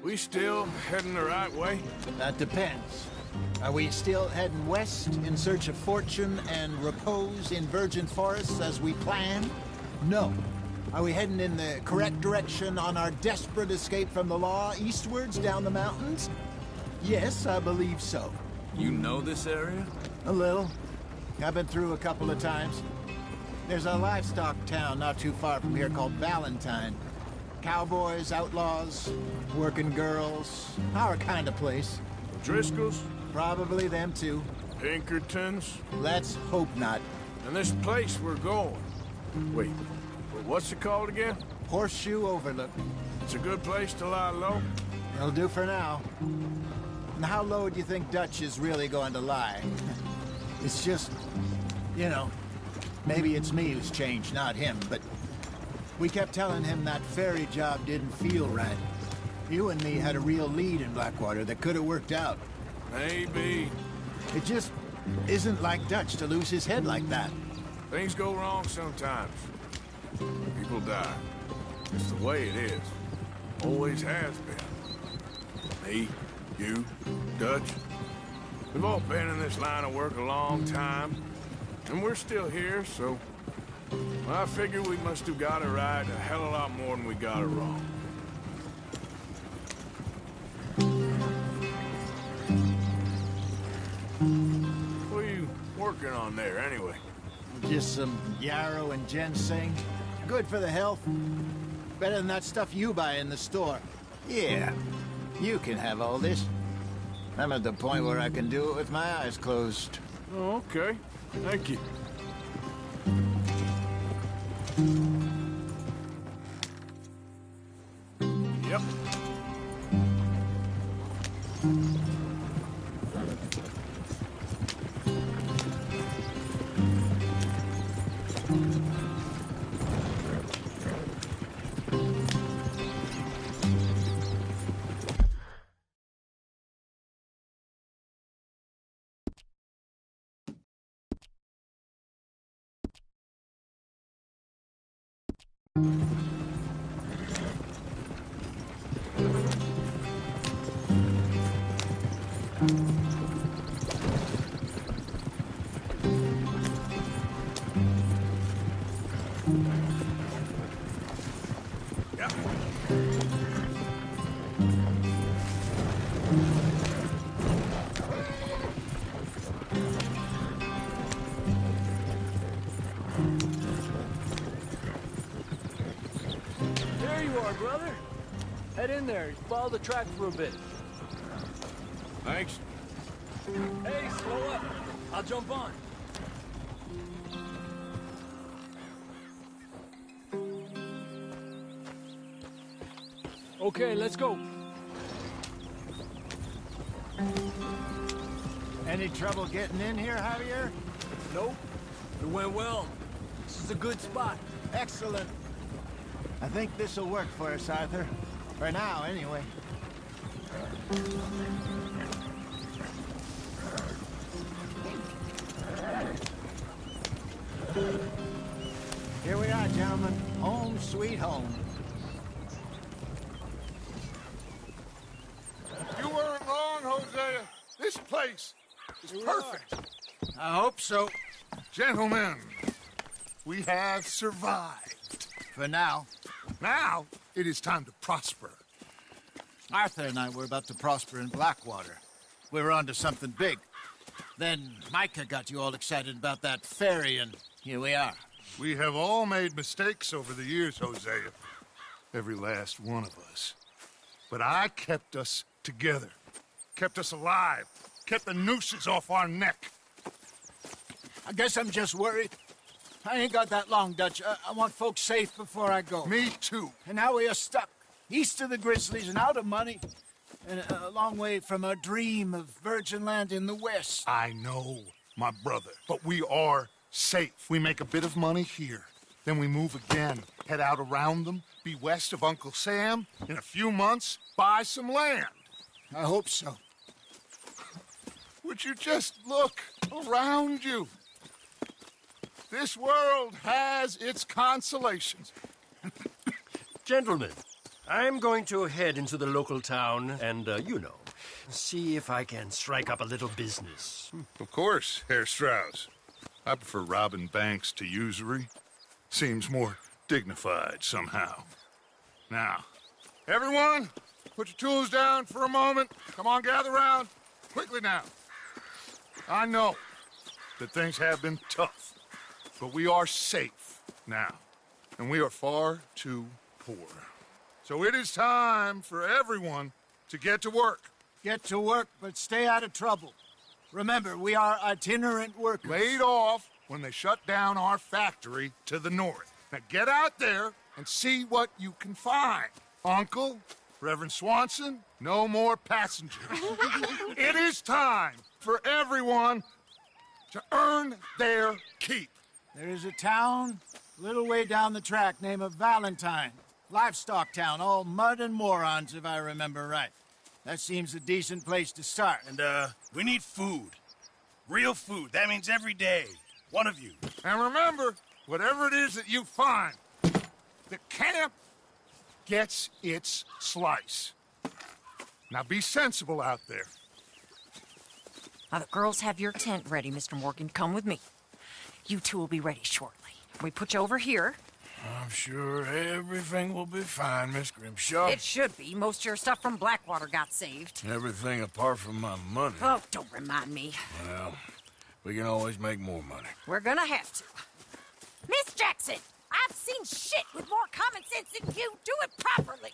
We still heading the right way? That depends. Are we still heading west in search of fortune and repose in virgin forests as we planned? No. Are we heading in the correct direction on our desperate escape from the law eastwards down the mountains? Yes, I believe so. You know this area? A little. I've been through a couple of times. There's a livestock town not too far from here called Valentine. Cowboys, outlaws, working girls, our kind of place. Driscoll's? Probably them too. Pinkertons? Let's hope not. And this place we're going. Wait, what's it called again? Horseshoe Overlook. It's a good place to lie low? It'll do for now. And how low do you think Dutch is really going to lie? It's just, you know, maybe it's me who's changed, not him, but we kept telling him that ferry job didn't feel right. You and me had a real lead in Blackwater that could have worked out. Maybe. It just isn't like Dutch to lose his head like that. Things go wrong sometimes. People die. It's the way it is. Always has been. Me, you, Dutch. We've all been in this line of work a long time. And we're still here, so... well, I figure we must have got it right a hell of a lot more than we got it wrong. What are you working on there, anyway? Just some yarrow and ginseng. Good for the health. Better than that stuff you buy in the store. Yeah, you can have all this. I'm at the point where I can do it with my eyes closed. Oh, okay. Thank you. Yep. There you are, brother. Head in there. Follow the track for a bit. Thanks. Hey, slow up. I'll jump on. Okay, let's go. Any trouble getting in here, Javier? Nope. It went well. This is a good spot. Excellent. I think this'll work for us, Arthur. For now, anyway. Here we are, gentlemen. Home sweet home. You weren't wrong, Hosea. This place is perfect. I hope so. Gentlemen, we have survived. For now. Now, it is time to prosper. Arthur and I were about to prosper in Blackwater. We were onto something big. Then Micah got you all excited about that ferry, and here we are. We have all made mistakes over the years, Hosea. Every last one of us. But I kept us together. Kept us alive. Kept the nooses off our neck. I guess I'm just worried. I ain't got that long, Dutch. I want folks safe before I go. Me too. And now we are stuck. East of the Grizzlies and out of money. And a long way from our dream of virgin land in the west. I know, my brother. But we are safe. We make a bit of money here. Then we move again. Head out around them. Be west of Uncle Sam. In a few months, buy some land. I hope so. Would you just look around you? This world has its consolations. Gentlemen, I'm going to head into the local town and, see if I can strike up a little business. Of course, Herr Strauss. I prefer robbing banks to usury. Seems more dignified somehow. Now, everyone, put your tools down for a moment. Come on, gather round. Quickly now. I know that things have been tough, but we are safe now, and we are far too poor. So it is time for everyone to get to work. Get to work, but stay out of trouble. Remember, we are itinerant workers. Laid off when they shut down our factory to the north. Now get out there and see what you can find. Uncle, Reverend Swanson, no more passengers. It is time for everyone to earn their keep. There is a town a little way down the track named Valentine. Livestock town, all mud and morons, if I remember right. That seems a decent place to start. And, we need food. Real food. That means every day. One of you. And remember, whatever it is that you find, the camp gets its slice. Now be sensible out there. Now, the girls have your tent ready, Mr. Morgan. Come with me. You two will be ready shortly. We put you over here. I'm sure everything will be fine, Miss Grimshaw. It should be. Most of your stuff from Blackwater got saved. Everything apart from my money. Oh, don't remind me. Well, we can always make more money. We're gonna have to. Miss Jackson, I've seen shit with more common sense than you. Do it properly.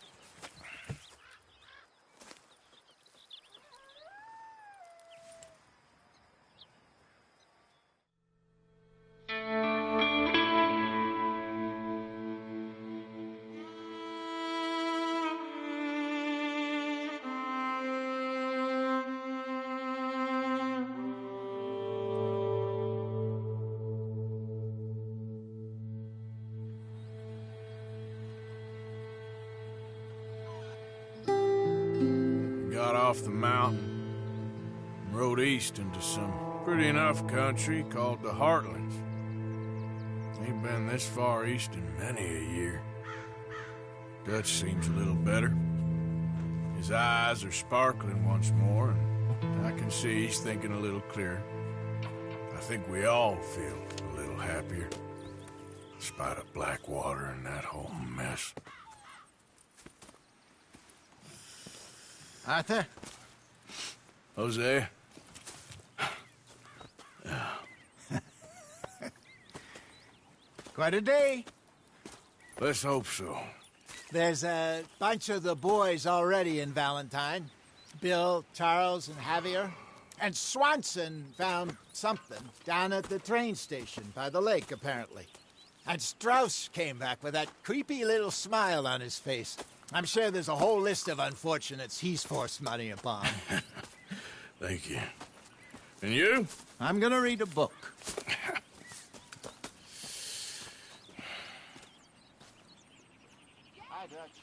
Got off the mountain and rode east into some pretty enough country called the Heartlands. Ain't been this far east in many a year. Dutch seems a little better. His eyes are sparkling once more, and I can see he's thinking a little clearer. I think we all feel a little happier, in spite of Blackwater and that whole mess. Arthur? Jose? Quite a day. Let's hope so. There's a bunch of the boys already in Valentine. Bill, Charles, and Javier. And Swanson found something down at the train station by the lake, apparently. And Strauss came back with that creepy little smile on his face. I'm sure there's a whole list of unfortunates he's forced money upon. Thank you. And you? I'm gonna read a book. Hi, Dutch.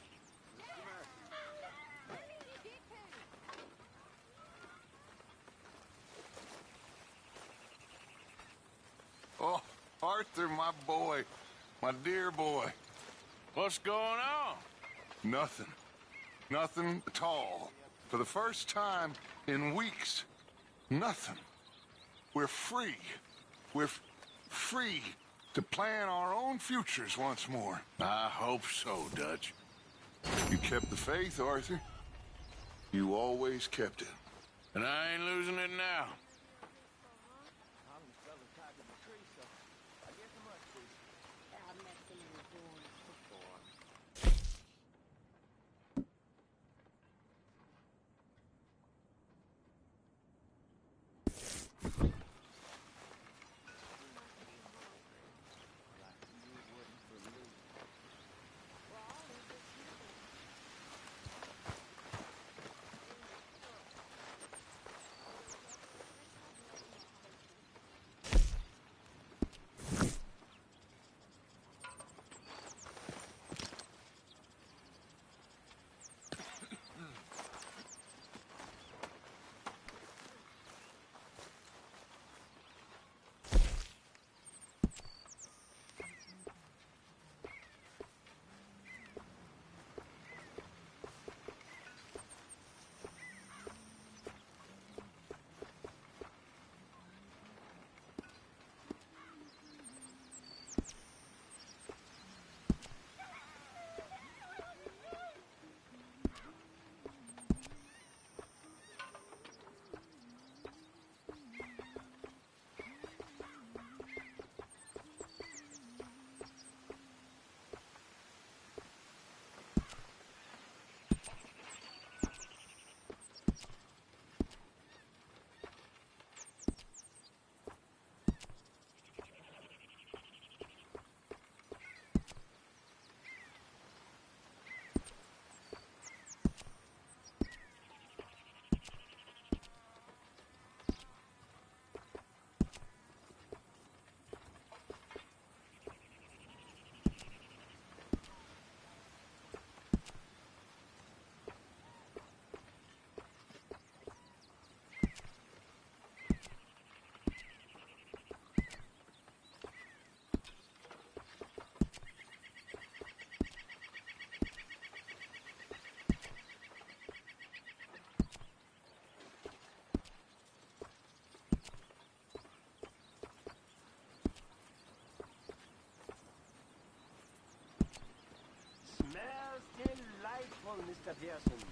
Arthur, my boy. My dear boy. What's going on? Nothing. Nothing at all. For the first time in weeks, nothing. We're free. We're free to plan our own futures once more. I hope so, Dutch. You kept the faith, Arthur. You always kept it. And I ain't losing it now. Smells delightful, Mr. Pearson.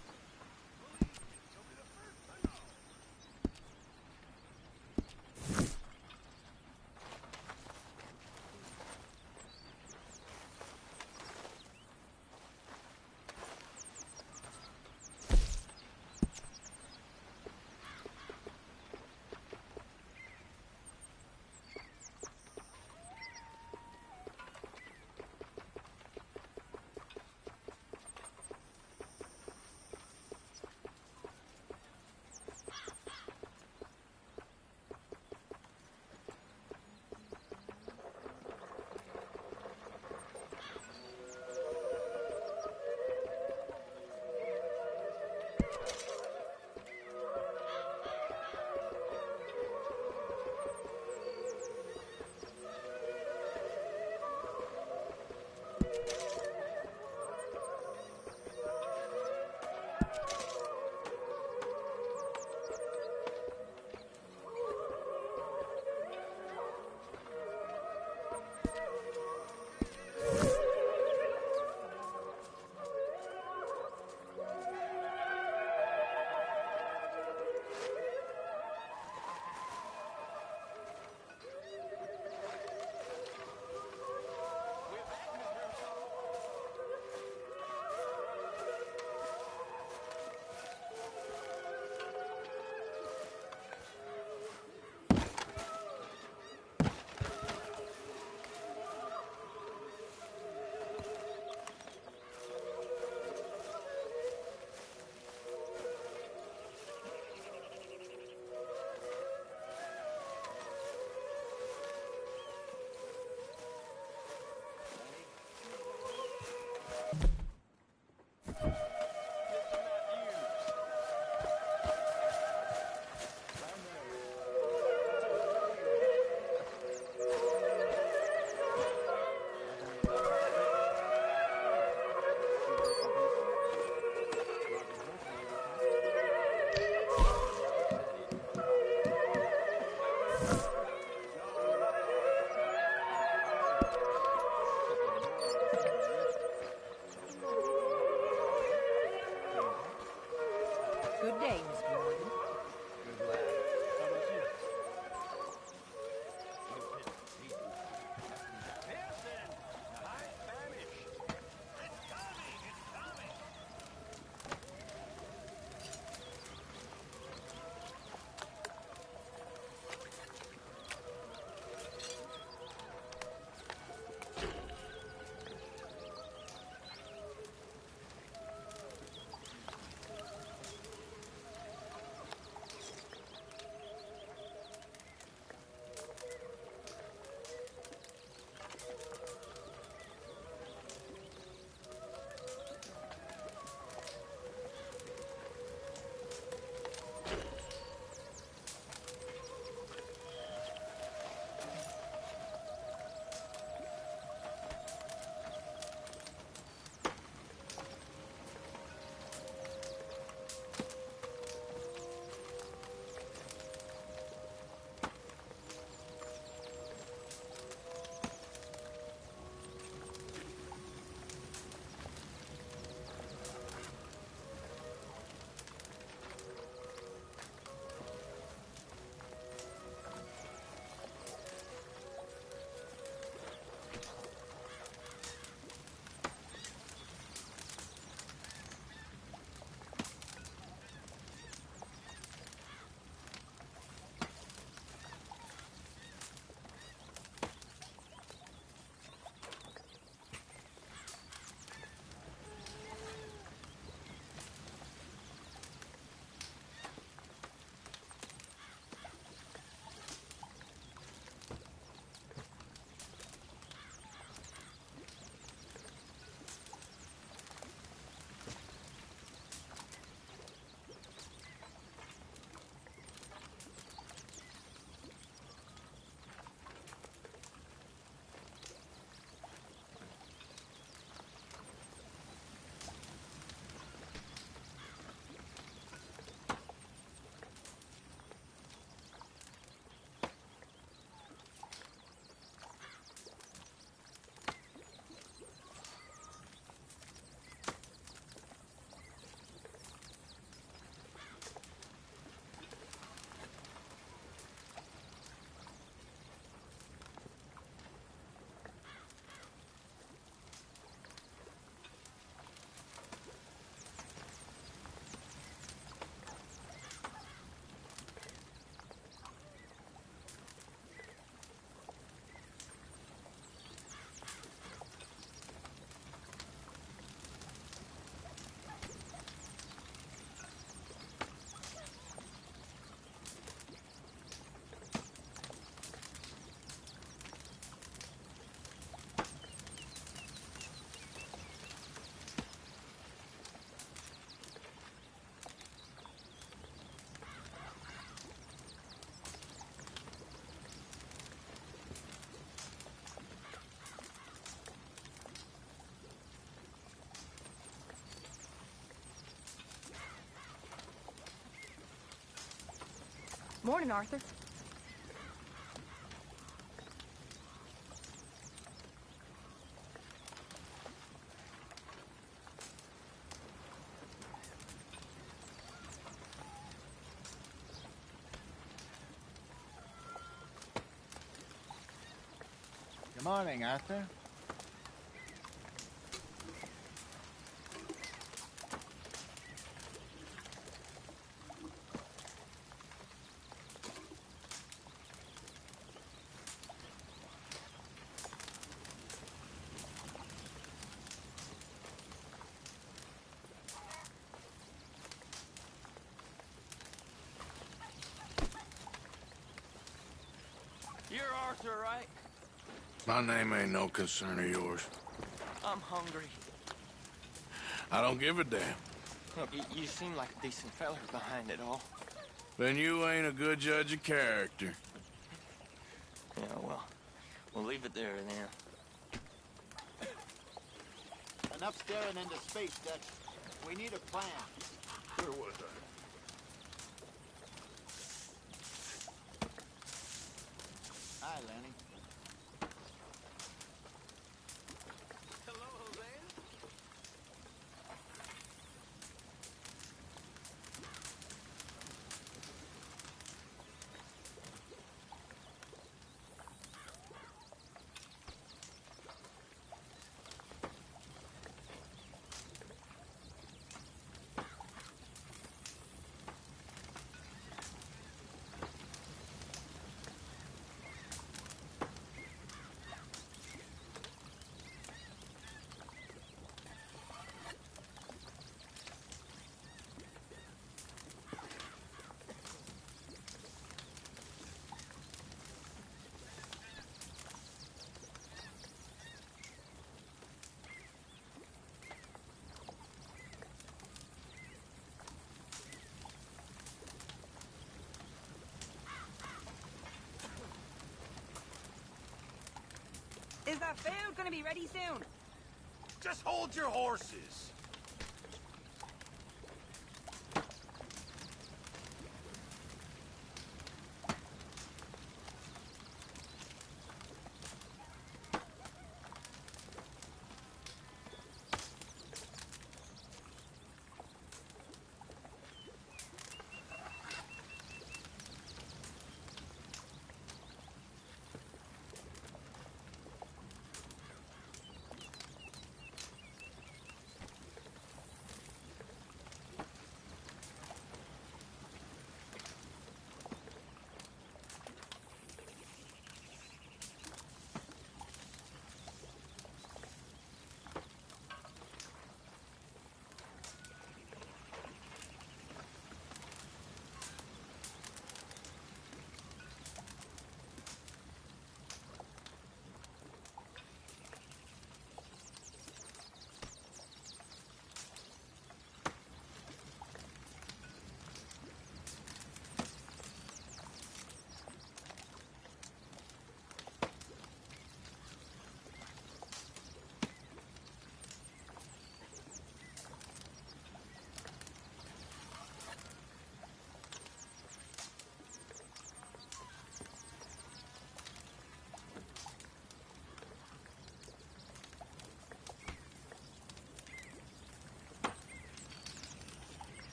Morning, Arthur. Good morning, Arthur. You're Arthur, right? My name ain't no concern of yours. I'm hungry. I don't give a damn. Look, you seem like a decent fella behind it all. Then you ain't a good judge of character. Yeah, well, we'll leave it there then. Enough staring into space, Dutch. We need a plan. Where was I? Hi, Lenny. Hello, Jose. Is the food gonna be ready soon? Just hold your horses.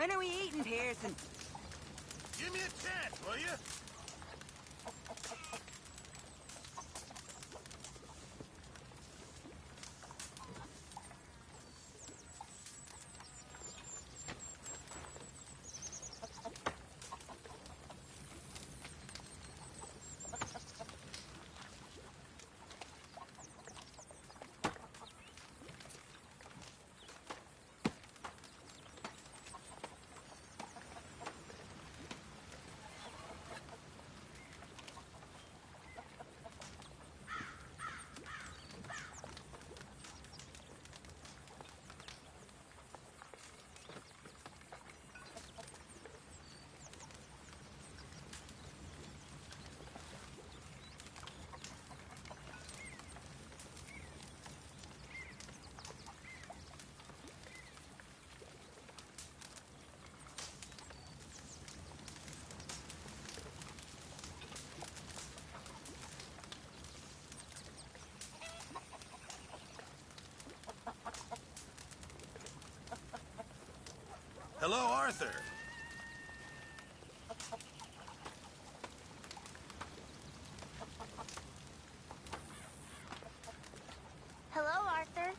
When are we eating, Pearson? Give me a chance, will you? Hello, Arthur. Hello, Arthur.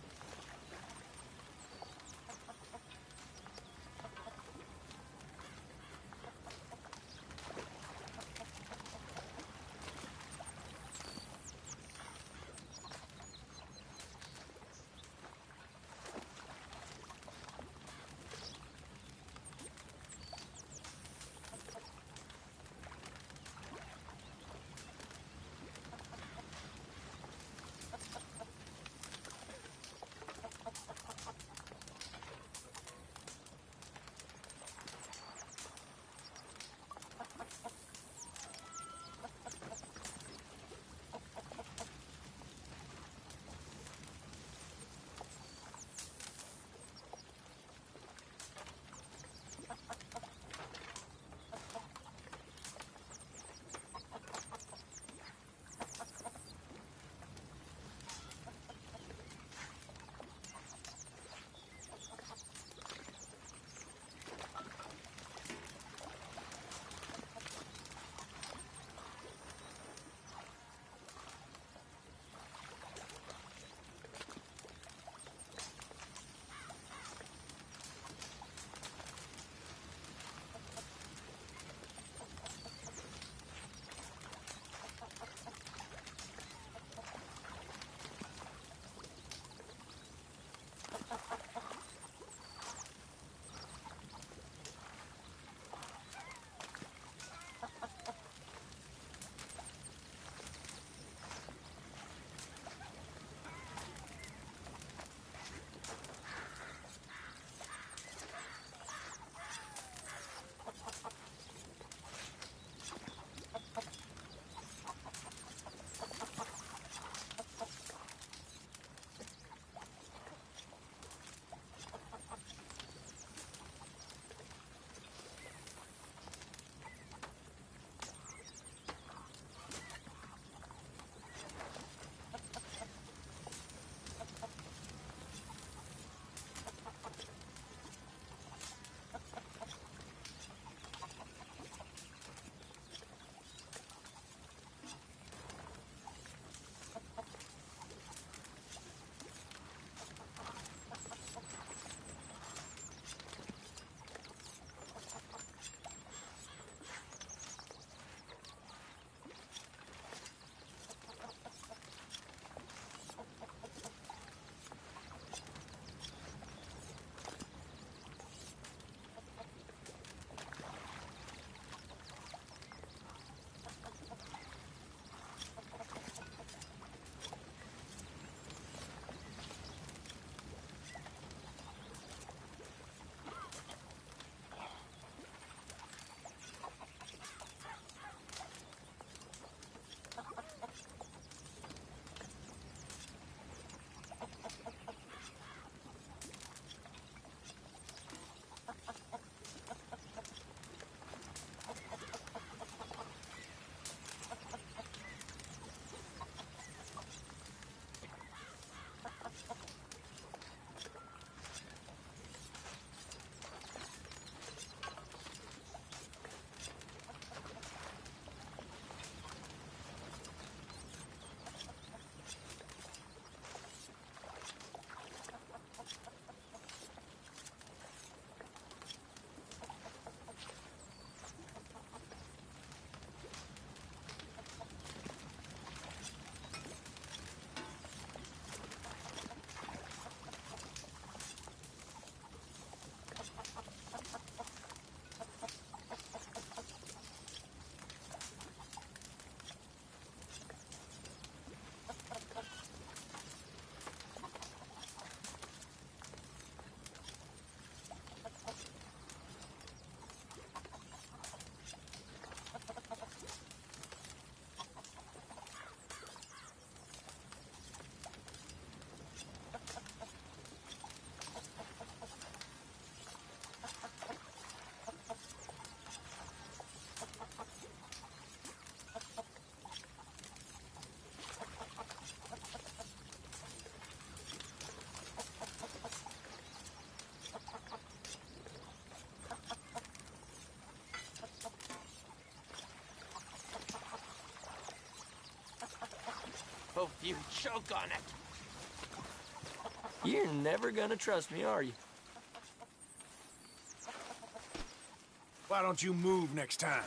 hope you choke on it. You're never gonna trust me, are you? Why don't you move next time?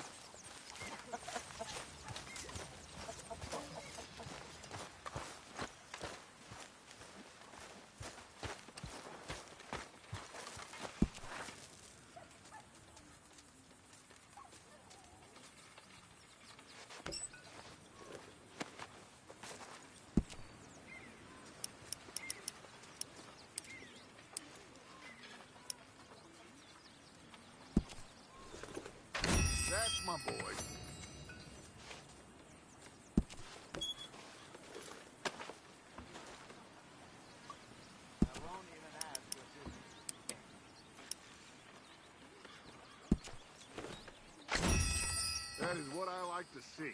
That's my boy. That is what I like to see.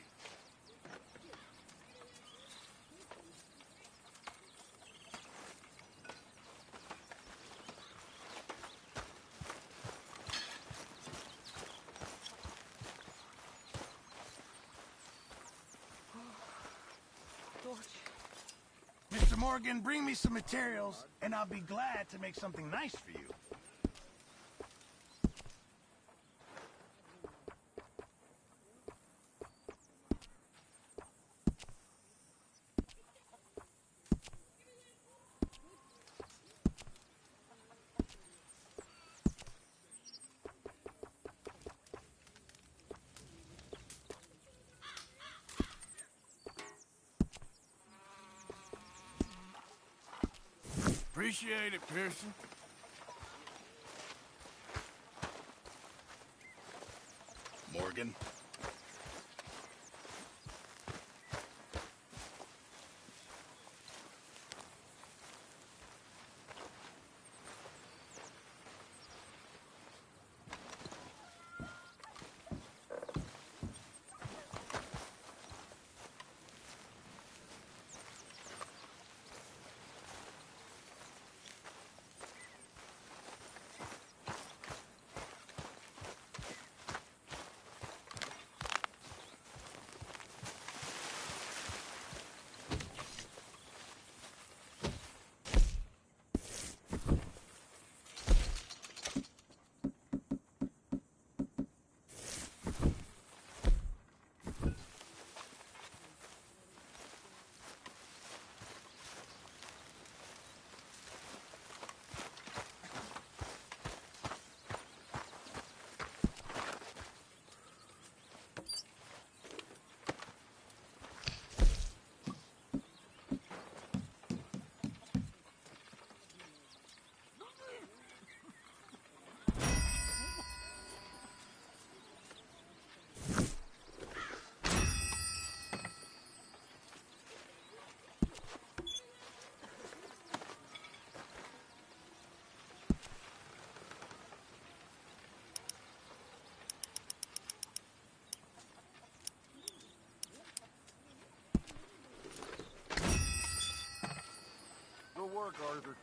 Mr. Morgan, bring me some materials, and I'll be glad to make something nice for you. Appreciate it, Pearson. Morgan. Good work, Arthur.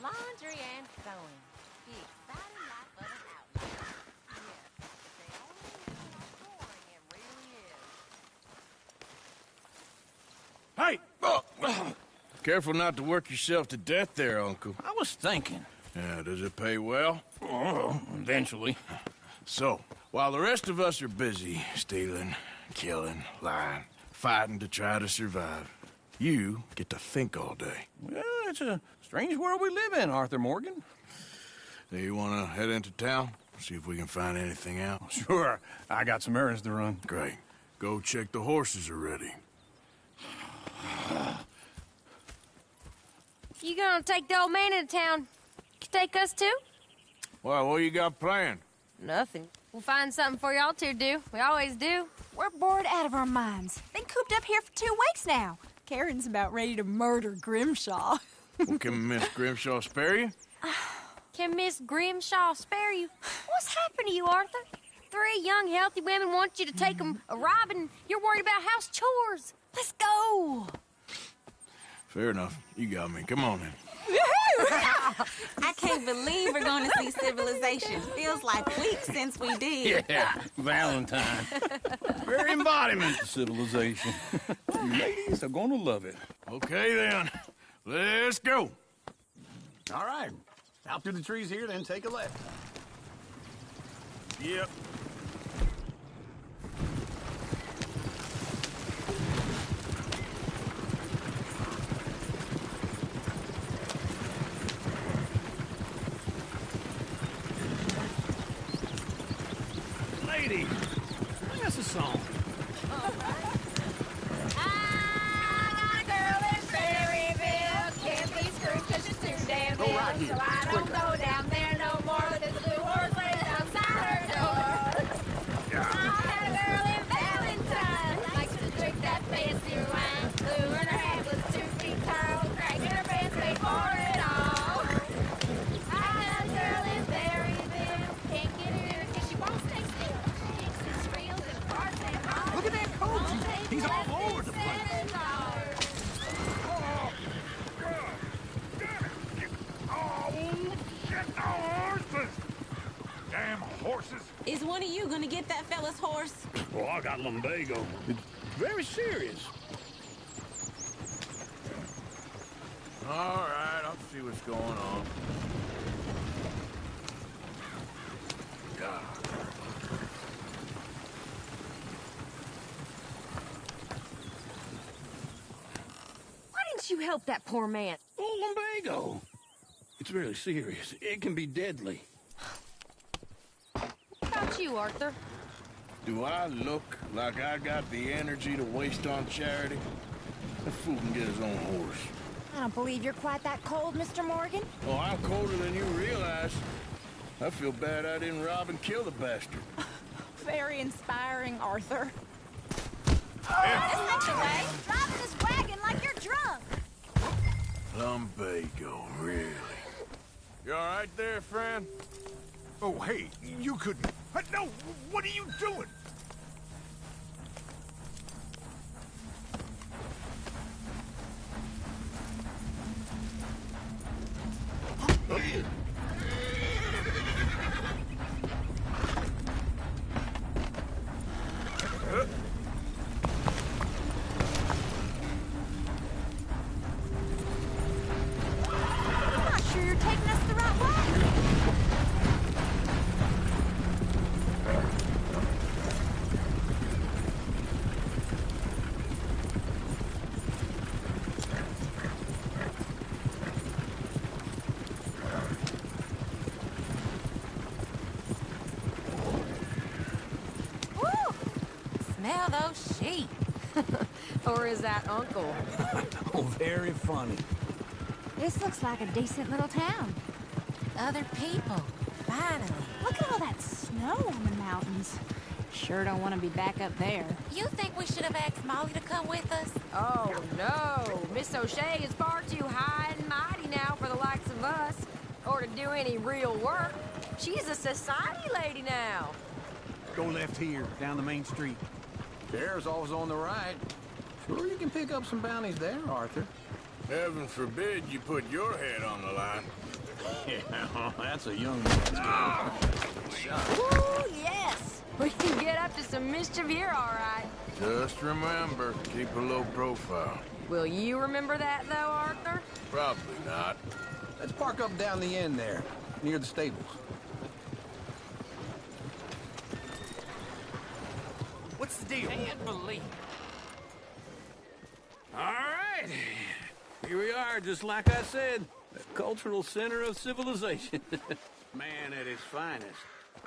Laundry and sewing. The exciting life of an outlaw. Careful not to work yourself to death there, Uncle. I was thinking. Yeah, does it pay well? Oh, eventually. So, while the rest of us are busy stealing, killing, lying, fighting to try to survive, you get to think all day. Well, it's a strange world we live in, Arthur Morgan. Do you want to head into town? See if we can find anything out? Sure. I got some errands to run. Great. Go check the horses are ready. You gonna take the old man into town? You take us too? Well, what you got planned? Nothing. We'll find something for y'all to do. We always do. We're bored out of our minds. Been cooped up here for 2 weeks now. Karen's about ready to murder Grimshaw. Well, can Miss Grimshaw spare you? Can Miss Grimshaw spare you? What's happened to you, Arthur? 3 young, healthy women want you to take them a robbing. You're worried about house chores. Let's go. Fair enough. You got me. Come on then. I can't believe we're going to see civilization. Feels like weeks since we did. Yeah, Valentine. Very embodiment of civilization. You ladies are going to love it. Okay, then. Let's go. All right. Out through the trees here, then take a left. Yep. Lady, sing us a song. Go right here. So I don't go down there no more with this blue horse laid outside her door. I had a girl in Valentine, likes to drink that fancy wine. Blue in her head was 2 feet tall, crack in her pants paid for it all. I had a girl in Berryville, can't get her in because she won't stay still. She kicks and squeals and farts and hollers. Look at that coach. He's all over the place. Damn horses! Is one of you going to get that fella's horse? Oh, I got lumbago. It's very serious. All right, I'll see what's going on. God. Why didn't you help that poor man? Oh, lumbago. It's really serious. It can be deadly. What about you, Arthur? Do I look like I got the energy to waste on charity? That fool can get his own horse. I don't believe you're quite that cold, Mr. Morgan. Oh, I'm colder than you realize. I feel bad I didn't rob and kill the bastard. Very inspiring, Arthur. This ain't the way. Driving this wagon like you're drunk. Lumbago, really? You all right there, friend? Oh, hey, you couldn't. No, what are you doing? I'm not sure you're taking us the right way. Smell those sheep. Or is that Uncle? Oh, very funny. This looks like a decent little town. Other people. Finally. Look at all that snow on the mountains. Sure don't want to be back up there. You think we should have asked Molly to come with us? Oh, no. Miss O'Shea is far too high and mighty now for the likes of us. Or to do any real work. She's a society lady now. Go left here, down the main street. There's always on the right. Sure you can pick up some bounties there, Arthur. Heaven forbid you put your head on the line. Yeah, that's a young man's game. Ooh, yes. We can get up to some mischief here, all right. Just remember, keep a low profile. Will you remember that, though, Arthur? Probably not. Let's park up down the end there, near the stables. What's the deal? Can't believe. All right. Here we are, just like I said. The cultural center of civilization. Man at his finest.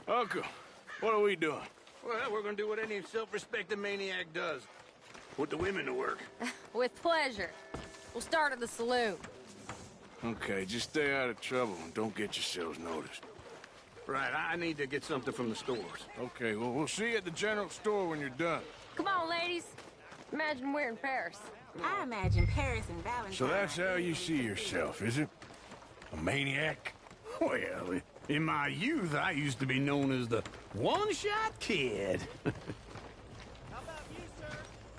Uncle, what are we doing? Well, we're gonna do what any self-respecting maniac does. Put the women to work. With pleasure. We'll start at the saloon. Okay, just stay out of trouble and don't get yourselves noticed. Right, I need to get something from the stores. Okay, well, we'll see you at the general store when you're done. Come on, ladies. Imagine we're in Paris. I imagine Paris and Valentine. So that's how you see yourself, is it? A maniac? Well, in my youth, I used to be known as the one-shot kid.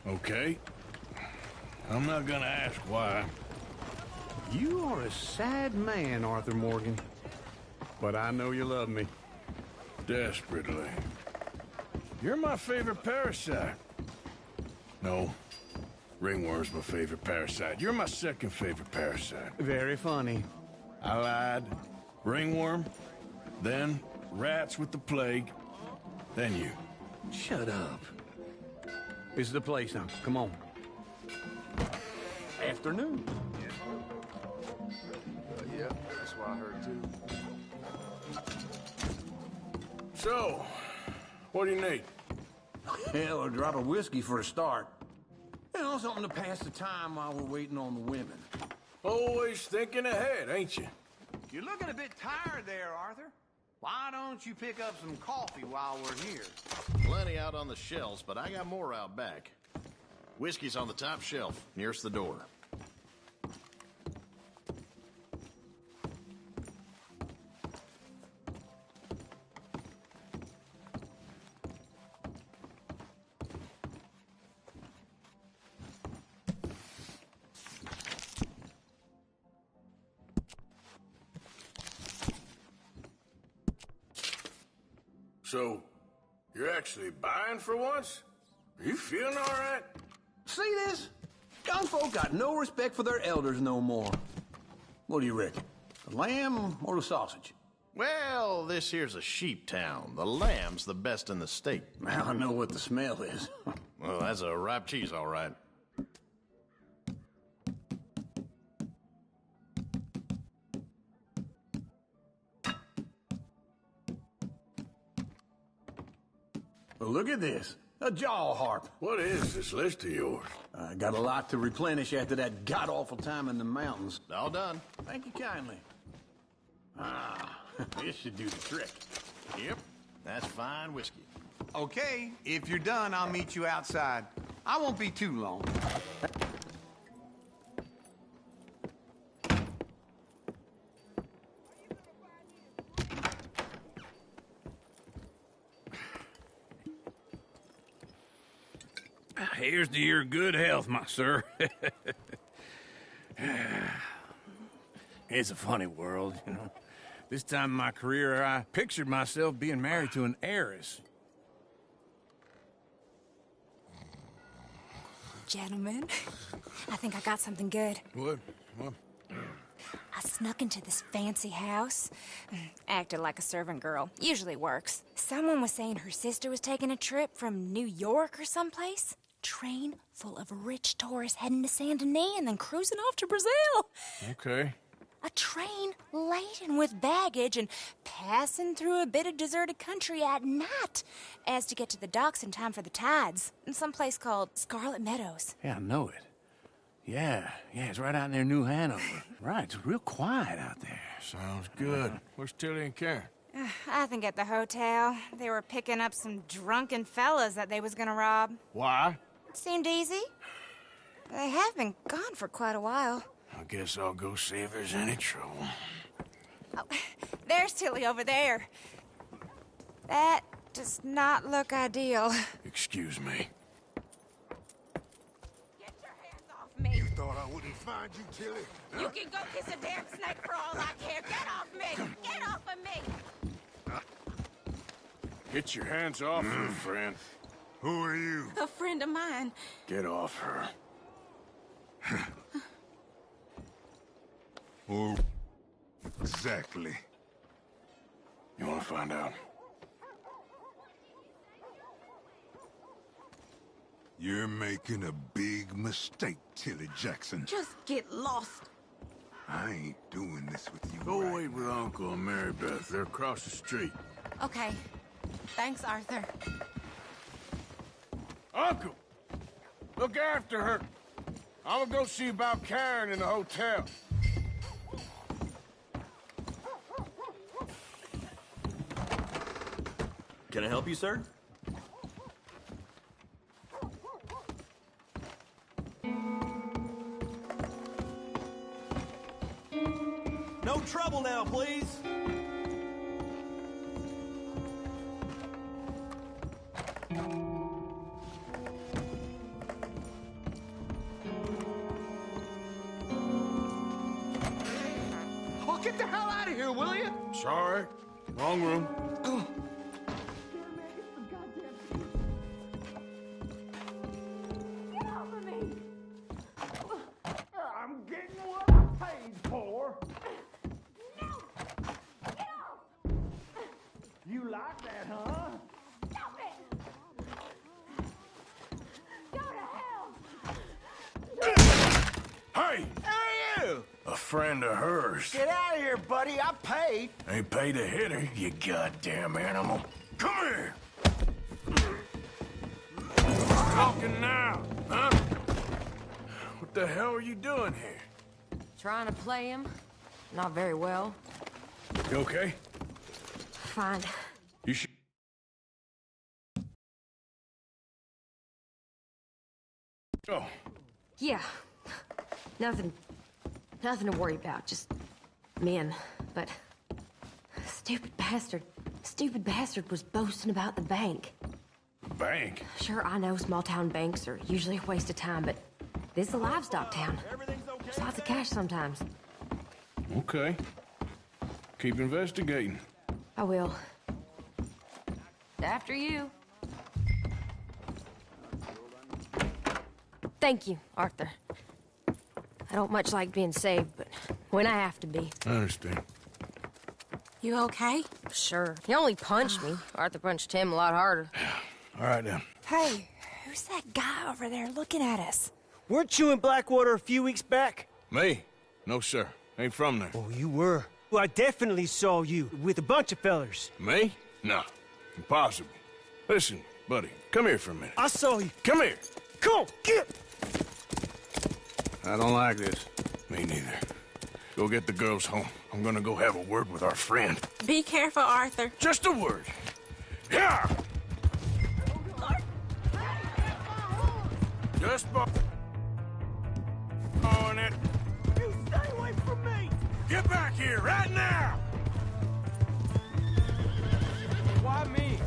Okay. I'm not gonna ask why. You are a sad man, Arthur Morgan. But I know you love me. Desperately. You're my favorite parasite. No. Ringworm's my favorite parasite. You're my second favorite parasite. Very funny. I lied. Ringworm. Then rats with the plague. Then you. Shut up. This is the place now. Come on. Afternoon. Yeah, that's what I heard too. So, what do you need? Hell, a drop of whiskey for a start. You know, something to pass the time while we're waiting on the women. Always thinking ahead, ain't you? You're looking a bit tired there, Arthur. Why don't you pick up some coffee while we're here? Plenty out on the shelves, but I got more out back. Whiskey's on the top shelf, nearest the door. So, you're actually buying for once? Are you feeling all right? See this? Young folk got no respect for their elders no more. What do you reckon? The lamb or the sausage? Well, this here's a sheep town. The lamb's the best in the state. I know what the smell is. Well, that's a ripe cheese, all right. Well, look at this. A jaw harp. What is this list of yours? I got a lot to replenish after that god-awful time in the mountains. All done. Thank you kindly. Ah, this should do the trick. Yep, that's fine whiskey. Okay, if you're done, I'll meet you outside. I won't be too long. Here's to your good health, my sir. It's a funny world, you know. This time in my career, I pictured myself being married to an heiress. Gentlemen, I think I got something good. What? I snuck into this fancy house. Acted like a servant girl. Usually works. Someone was saying her sister was taking a trip from New York or someplace. Train full of rich tourists heading to Saint Denis and then cruising off to Brazil. Okay. A train laden with baggage and passing through a bit of deserted country at night as to get to the docks in time for the tides in some place called Scarlet Meadows. Yeah, I know it. Yeah, it's right out near New Hanover. Right, it's real quiet out there. Sounds good. Where's Tilly and Karen? I think at the hotel. They were picking up some drunken fellas that they was gonna rob. Why? It seemed easy. They have been gone for quite a while. I guess I'll go see if there's any trouble. Oh, there's Tilly over there. That does not look ideal. Excuse me. Get your hands off me. You thought I wouldn't find you, Tilly? You can go kiss a damn snake for all I care. Get off me! Get off of me! Get your hands off her, friend. Who are you? A friend of mine. Get off her. Or exactly? You want to find out? You're making a big mistake, Tilly Jackson. Just get lost. I ain't doing this with you. Go wait with Uncle and Mary Beth. They're across the street. Okay. Thanks, Arthur. Uncle! Look after her. I'm gonna go see about Karen in the hotel. Can I help you, sir? No trouble now, please. Oh, get the hell out of here, will you? Sorry. Wrong room. I'm getting what I paid for. You like that, huh? Stop it! Go to hell! Hey! Hey, you! A friend of hers. Get out of here, buddy. I paid. Ain't paid to hit her, you goddamn animal. Come here! Talking now, huh? What the hell are you doing here? Trying to play him. Not very well. You okay? Fine. You should... Oh. Yeah. Nothing to worry about. Just men. But stupid bastard was boasting about the bank. Bank? Sure, I know small town banks are usually a waste of time, but this is a livestock town. There's lots of cash sometimes. Okay. Keep investigating. I will. After you. Thank you, Arthur. I don't much like being saved, but when I have to be. I understand. You okay? Sure. He only punched me. Arthur punched him a lot harder. All right, then. Hey, who's that guy over there looking at us? Weren't you in Blackwater a few weeks back? Me? No, sir. Ain't from there. Oh, you were. Well, I definitely saw you with a bunch of fellers. Me? No. Impossible. Listen, buddy, come here for a minute. I saw you. Come here. Come on, get! I don't like this. Me neither. Go get the girls home. I'm gonna go have a word with our friend. Be careful, Arthur. Just a word. Yeah! Just on it. You stay away from me! Get back here right now! Why me?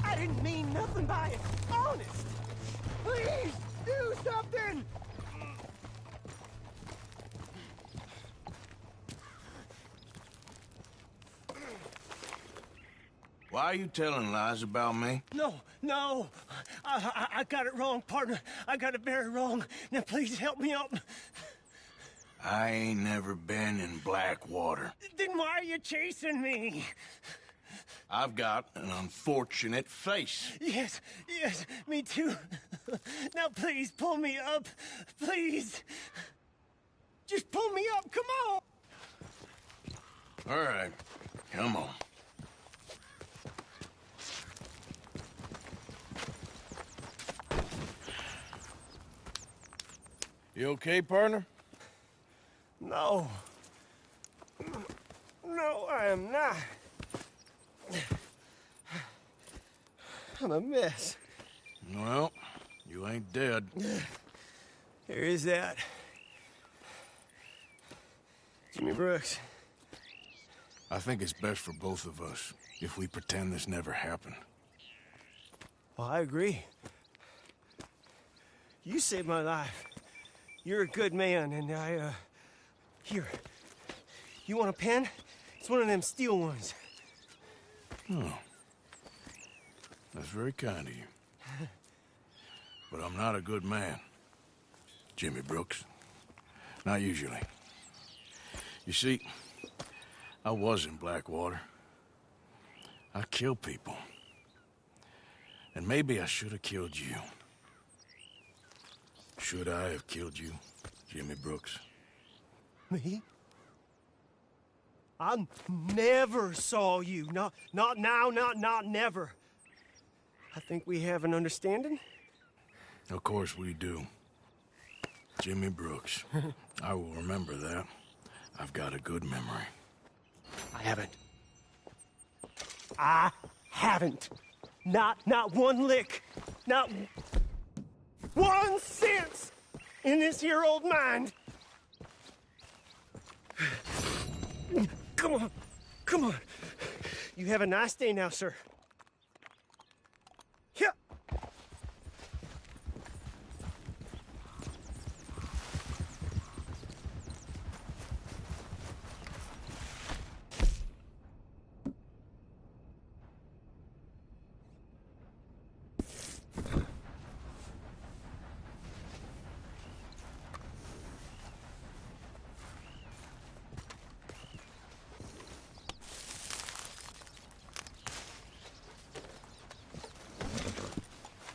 I didn't mean nothing by it. Honest. Please, do something. Why are you telling lies about me? No. I got it wrong, partner. I got it very wrong. Now, please help me up. I ain't never been in Blackwater. Then why are you chasing me? I've got an unfortunate face. Yes, me too. Now, please, pull me up. Please. Just pull me up, come on. All right, come on. You okay, partner? No, I am not. I'm a mess. Well, you ain't dead. There is that. Jimmy Brooks. I think it's best for both of us if we pretend this never happened. Well, I agree. You saved my life. You're a good man, and Here. You want a pen? It's one of them steel ones. Oh. That's very kind of you. But I'm not a good man, Jimmy Brooks. Not usually. You see, I was in Blackwater. I killed people. And maybe I should have killed you. Should I have killed you, Jimmy Brooks? Me? I never saw you. Not now, not never. I think we have an understanding. Of course we do. Jimmy Brooks. I will remember that. I've got a good memory. I haven't. Not one lick. Not 1 cent in this here old mind. Come on. You have a nice day now, sir. Here.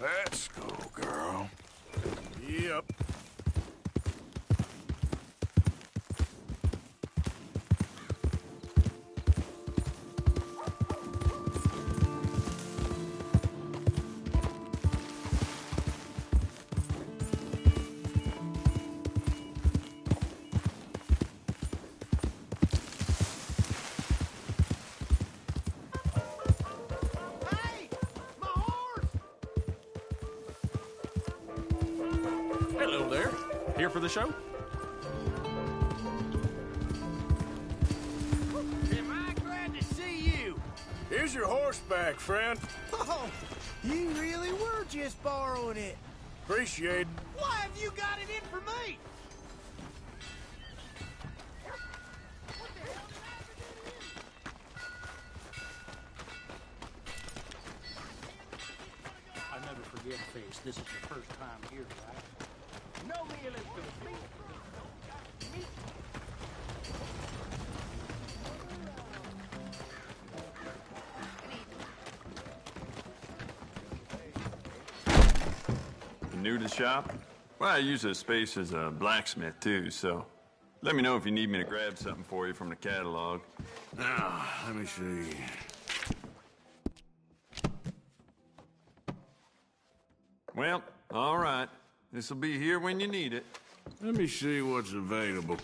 Let's go, girl. Yep. Hello there. Here for the show? Am I glad to see you? Here's your horseback, friend. Oh, you really were just borrowing it. Appreciate it. Why have you got it in for me? I never forget a face. This is your first time here, right? No meal is complete. New to the shop? Well, I use this space as a blacksmith, too, so let me know if you need me to grab something for you from the catalog. Now, let me see. Well, all right. This'll be here when you need it. Let me see what's available.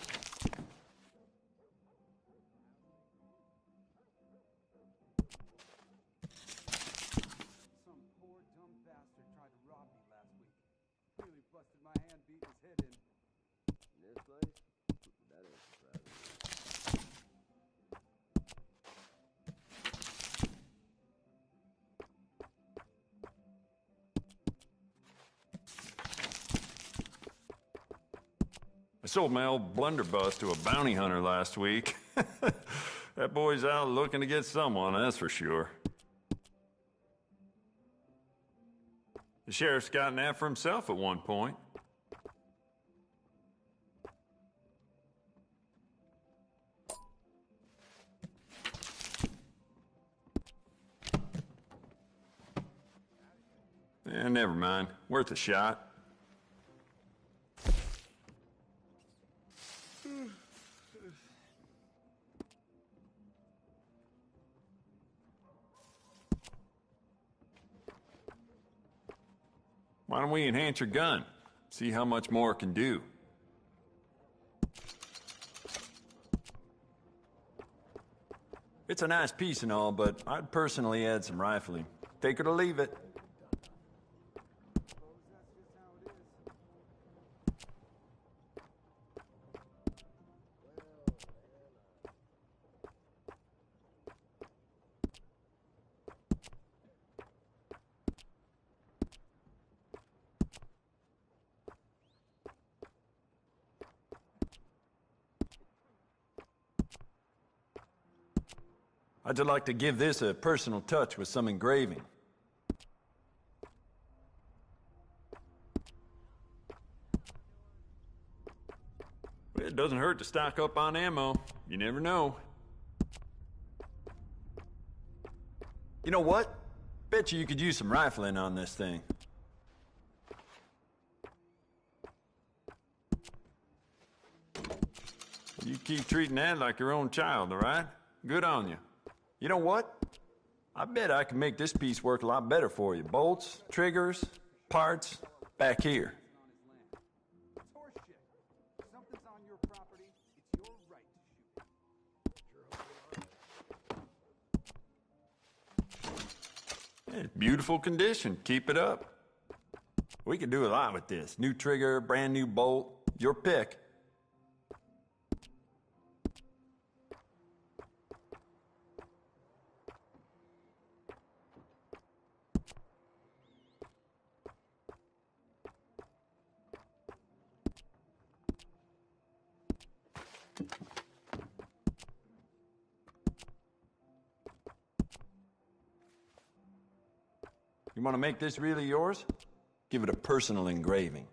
I sold my old blunderbuss to a bounty hunter last week. That boy's out looking to get someone, that's for sure. The sheriff's gotten after himself at one point. Never mind. Worth a shot. Why don't we enhance your gun? See how much more it can do. It's a nice piece and all, but I'd personally add some rifling. Take it or leave it. I'd just like to give this a personal touch with some engraving. Well, it doesn't hurt to stock up on ammo. You never know. You know what? Bet you could use some rifling on this thing. You keep treating that like your own child, all right? Good on you. You know what? I bet I can make this piece work a lot better for you. Bolts, triggers, parts, back here. It's beautiful condition. Keep it up. We can do a lot with this. New trigger, brand new bolt, your pick. You want to make this really yours? Give it a personal engraving.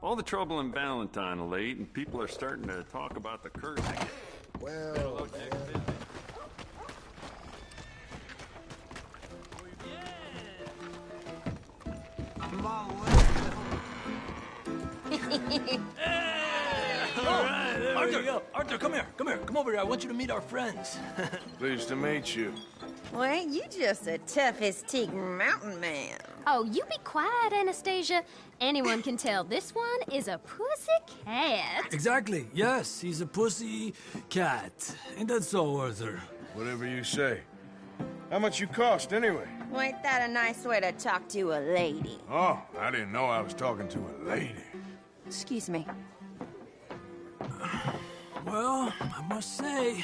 All the trouble in Valentine are late, and people are starting to talk about the curse. Well, Arthur, come here. Come over here. I want you to meet our friends. Pleased to meet you. Well, ain't you just the toughest teak mountain man? Oh, you be quiet, Anastasia. Anyone can tell this one is a pussy cat. Exactly. Yes, he's a pussy cat. Ain't that so, Arthur? Whatever you say. How much you cost, anyway? Well, ain't that a nice way to talk to a lady? Oh, I didn't know I was talking to a lady. Excuse me. Well, I must say,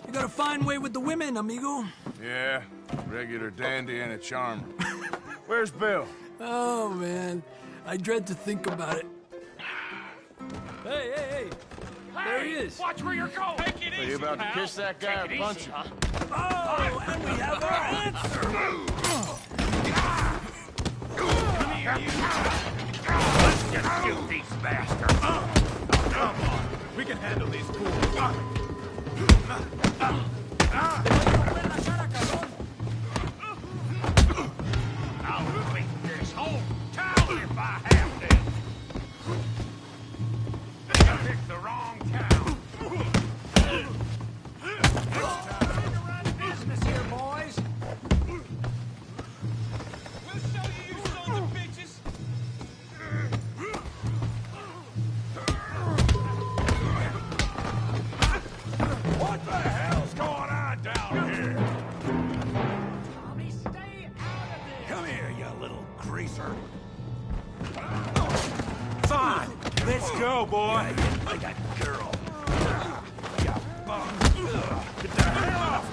you got a fine way with the women, amigo. Yeah, regular dandy and a charmer. Where's Bill? Oh, man. I dread to think about it. Hey! There he is. Watch where you're going. Take it easy. Are you about to pal. kiss that guy or punch him? Oh, and we have our answer. Come here, you. Let's just shoot these bastards. Come on. We can handle these fools. I'll ruin this whole town if I have to. You picked the wrong town. Business here, boys. We'll show you, you sons of bitches. What the hell's going on down here? Tommy, stay out of this. Come here, you little greaser. Fine. Let's go, boy. Like a girl. You bum. Get the hell off.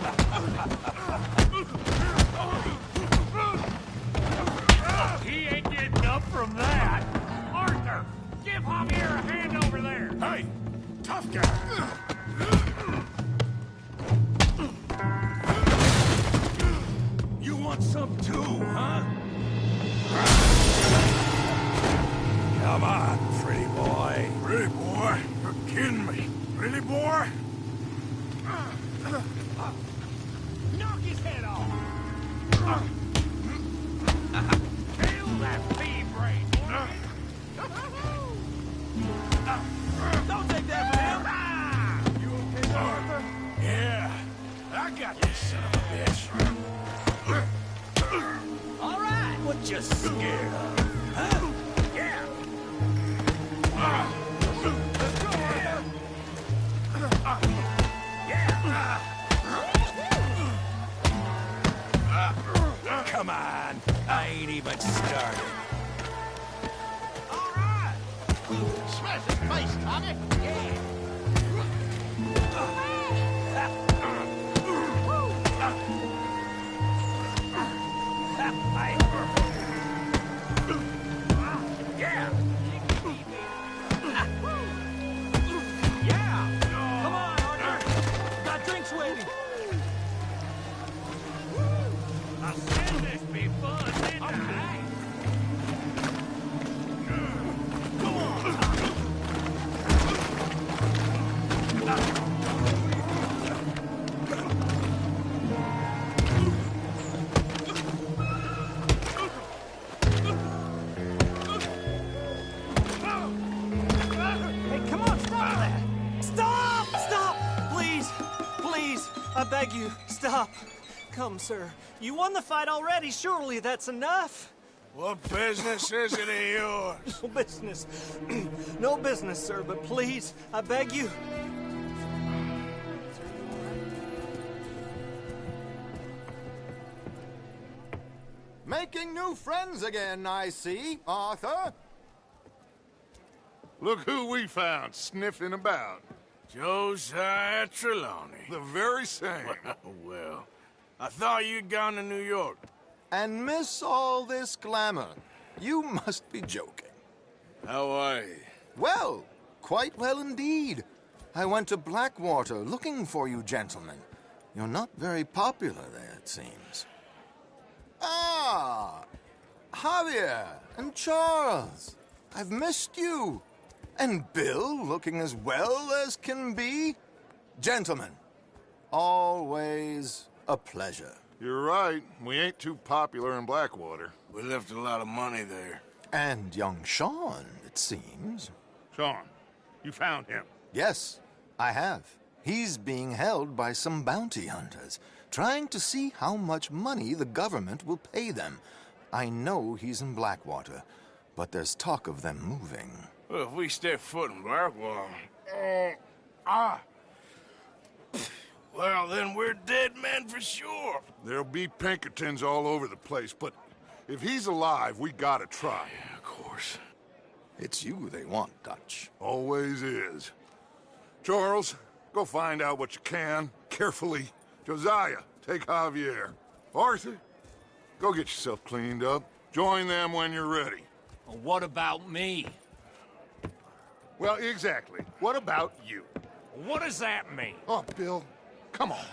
He ain't getting up from that. Arthur, give Javier a hand over there. Hey, tough guy. You want some too, huh? Come on, pretty boy. Pretty boy? You're kidding me. Pretty boy? Knock his head off. Kill that bee brain. Don't take that from him. You okay, Arthur? Yeah. I got this son of a bitch. All right. What you scared of? Huh? Yeah. Let's go, Arthur. Yeah. Come on. I ain't even started. Tommy? Yeah. Yeah! Yeah! Come on, Arthur! Got drinks waiting! I said this be fun, didn't I? Come on! Hey, come on, stop that! Stop! Stop! Please! Please! I beg you, stop. Come, sir. You won the fight already. Surely that's enough. What business is it of yours? No business. No business, sir, but please, I beg you. Making new friends again, I see, Arthur. Look who we found sniffing about. Josiah Trelawney. The very same. Well, I thought you'd gone to New York. And miss all this glamour. You must be joking. How are you? Well, quite well indeed. I went to Blackwater looking for you gentlemen. You're not very popular there, it seems. Ah, Javier and Charles. I've missed you. And Bill looking as well as can be. Gentlemen, always a pleasure. You're right. We ain't too popular in Blackwater. We left a lot of money there. And young Sean, it seems. Sean, you found him? Yes, I have. He's being held by some bounty hunters, trying to see how much money the government will pay them. I know he's in Blackwater, but there's talk of them moving. Well, if we step foot in Blackwater... Well, then we're dead men for sure. There'll be Pinkertons all over the place, but if he's alive, we gotta try. Yeah, of course. It's you they want, Dutch. Always is. Charles, go find out what you can, carefully. Josiah, take Javier. Arthur, go get yourself cleaned up. Join them when you're ready. Well, what about me? Well, exactly. What about you? What does that mean? Oh, Bill, come on.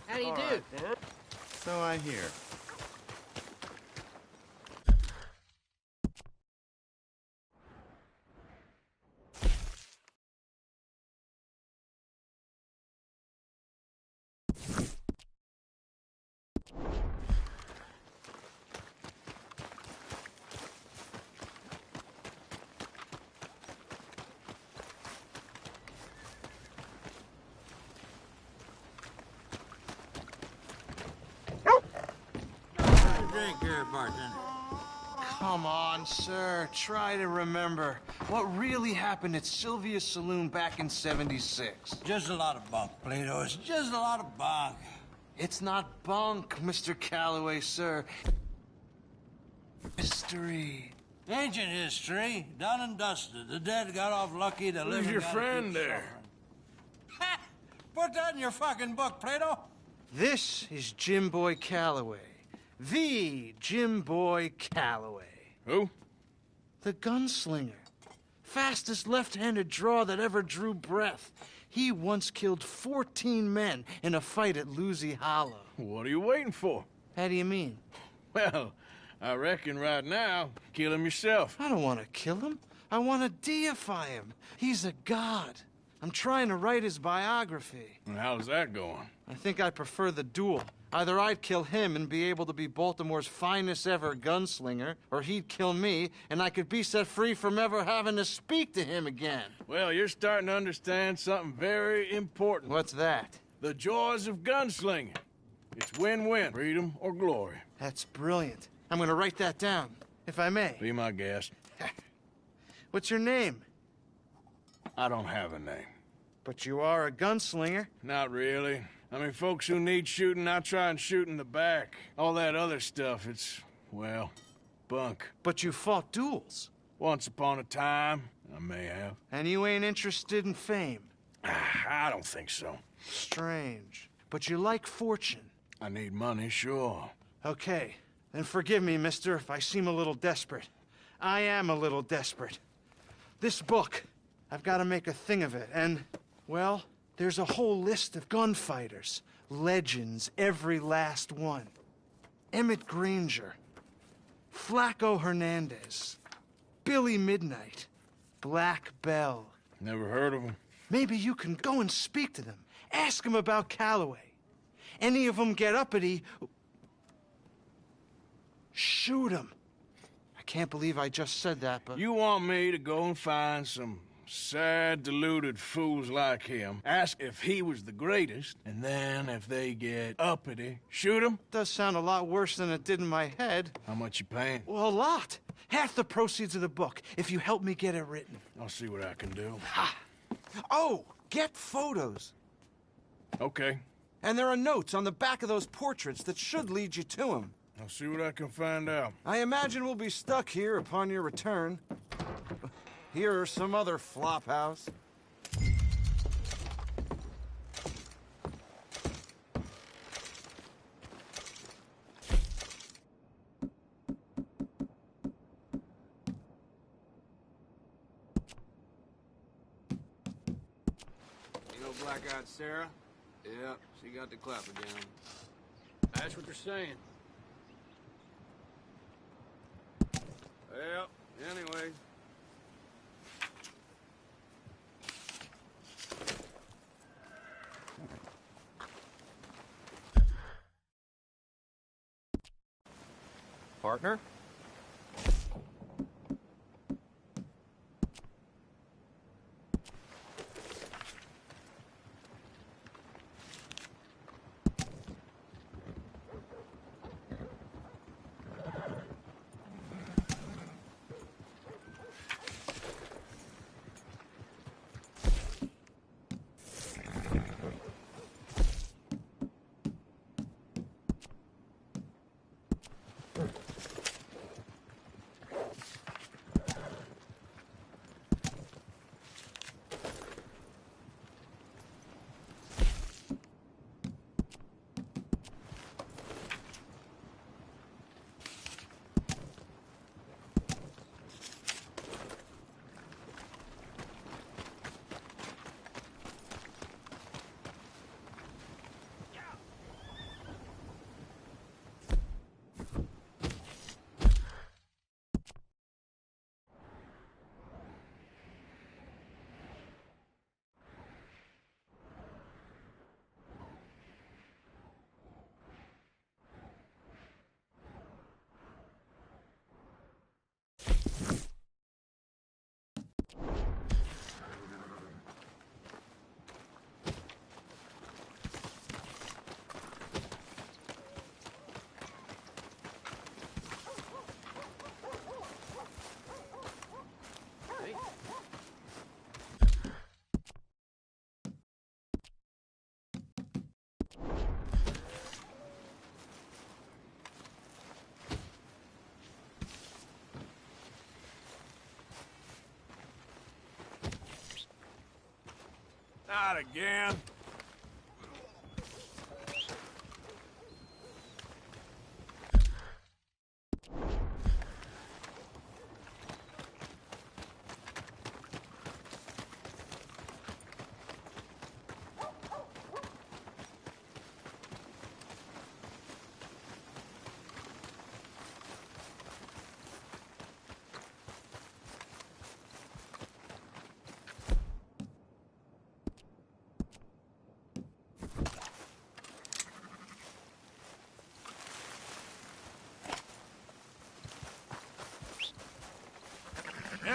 How do you do? So I hear. Drink here, bartender. Come on, sir. Try to remember what really happened at Sylvia's Saloon back in '76. Just a lot of bunk, Plato. It's just a lot of bunk. It's not bunk, Mr. Calloway, sir. History. Ancient history, done and dusted. The dead got off lucky, the living Who's your gotta friend keep there? suffering. Ha! Put that in your fucking book, Plato. This is Jim Boy Calloway. The Jim Boy Calloway. Who? The gunslinger. Fastest left-handed draw that ever drew breath. He once killed 14 men in a fight at Lucy Hollow. What are you waiting for? How do you mean? Well, I reckon right now, kill him yourself. I don't want to kill him. I want to deify him. He's a god. I'm trying to write his biography. And how's that going? I think I prefer the duel. Either I'd kill him and be able to be Baltimore's finest ever gunslinger, or he'd kill me and I could be set free from ever having to speak to him again. Well, you're starting to understand something very important. What's that? The joys of gunslinging. It's win-win, freedom or glory. That's brilliant. I'm going to write that down, if I may. Be my guest. What's your name? I don't have a name. But you are a gunslinger. Not really. I mean, folks who need shooting, I try and shoot in the back. All that other stuff, it's, well, bunk. But you fought duels. Once upon a time, I may have. And you ain't interested in fame. I don't think so. Strange. But you like fortune. I need money, sure. Okay. Then forgive me, mister, if I seem a little desperate. I am a little desperate. This book, I've got to make a thing of it, and, well, there's a whole list of gunfighters. Legends, every last one. Emmett Granger, Flaco Hernandez, Billy Midnight, Black Bell. Never heard of them. Maybe you can go and speak to them. Ask them about Calloway. Any of them get uppity, shoot them. I can't believe I just said that, but... You want me to go and find some sad, deluded fools like him, ask if he was the greatest, and then if they get uppity, shoot him? Does sound a lot worse than it did in my head. How much you paying? Well, a lot. Half the proceeds of the book, if you help me get it written. I'll see what I can do. Ha! Oh, get photos. Okay. And there are notes on the back of those portraits that should lead you to him. I'll see what I can find out. I imagine we'll be stuck here upon your return. Here or some other flop house. You know Black-Eyed Sarah? Yeah, she got the clapper down. That's what they're saying. Well, anyway. Partner? Not again.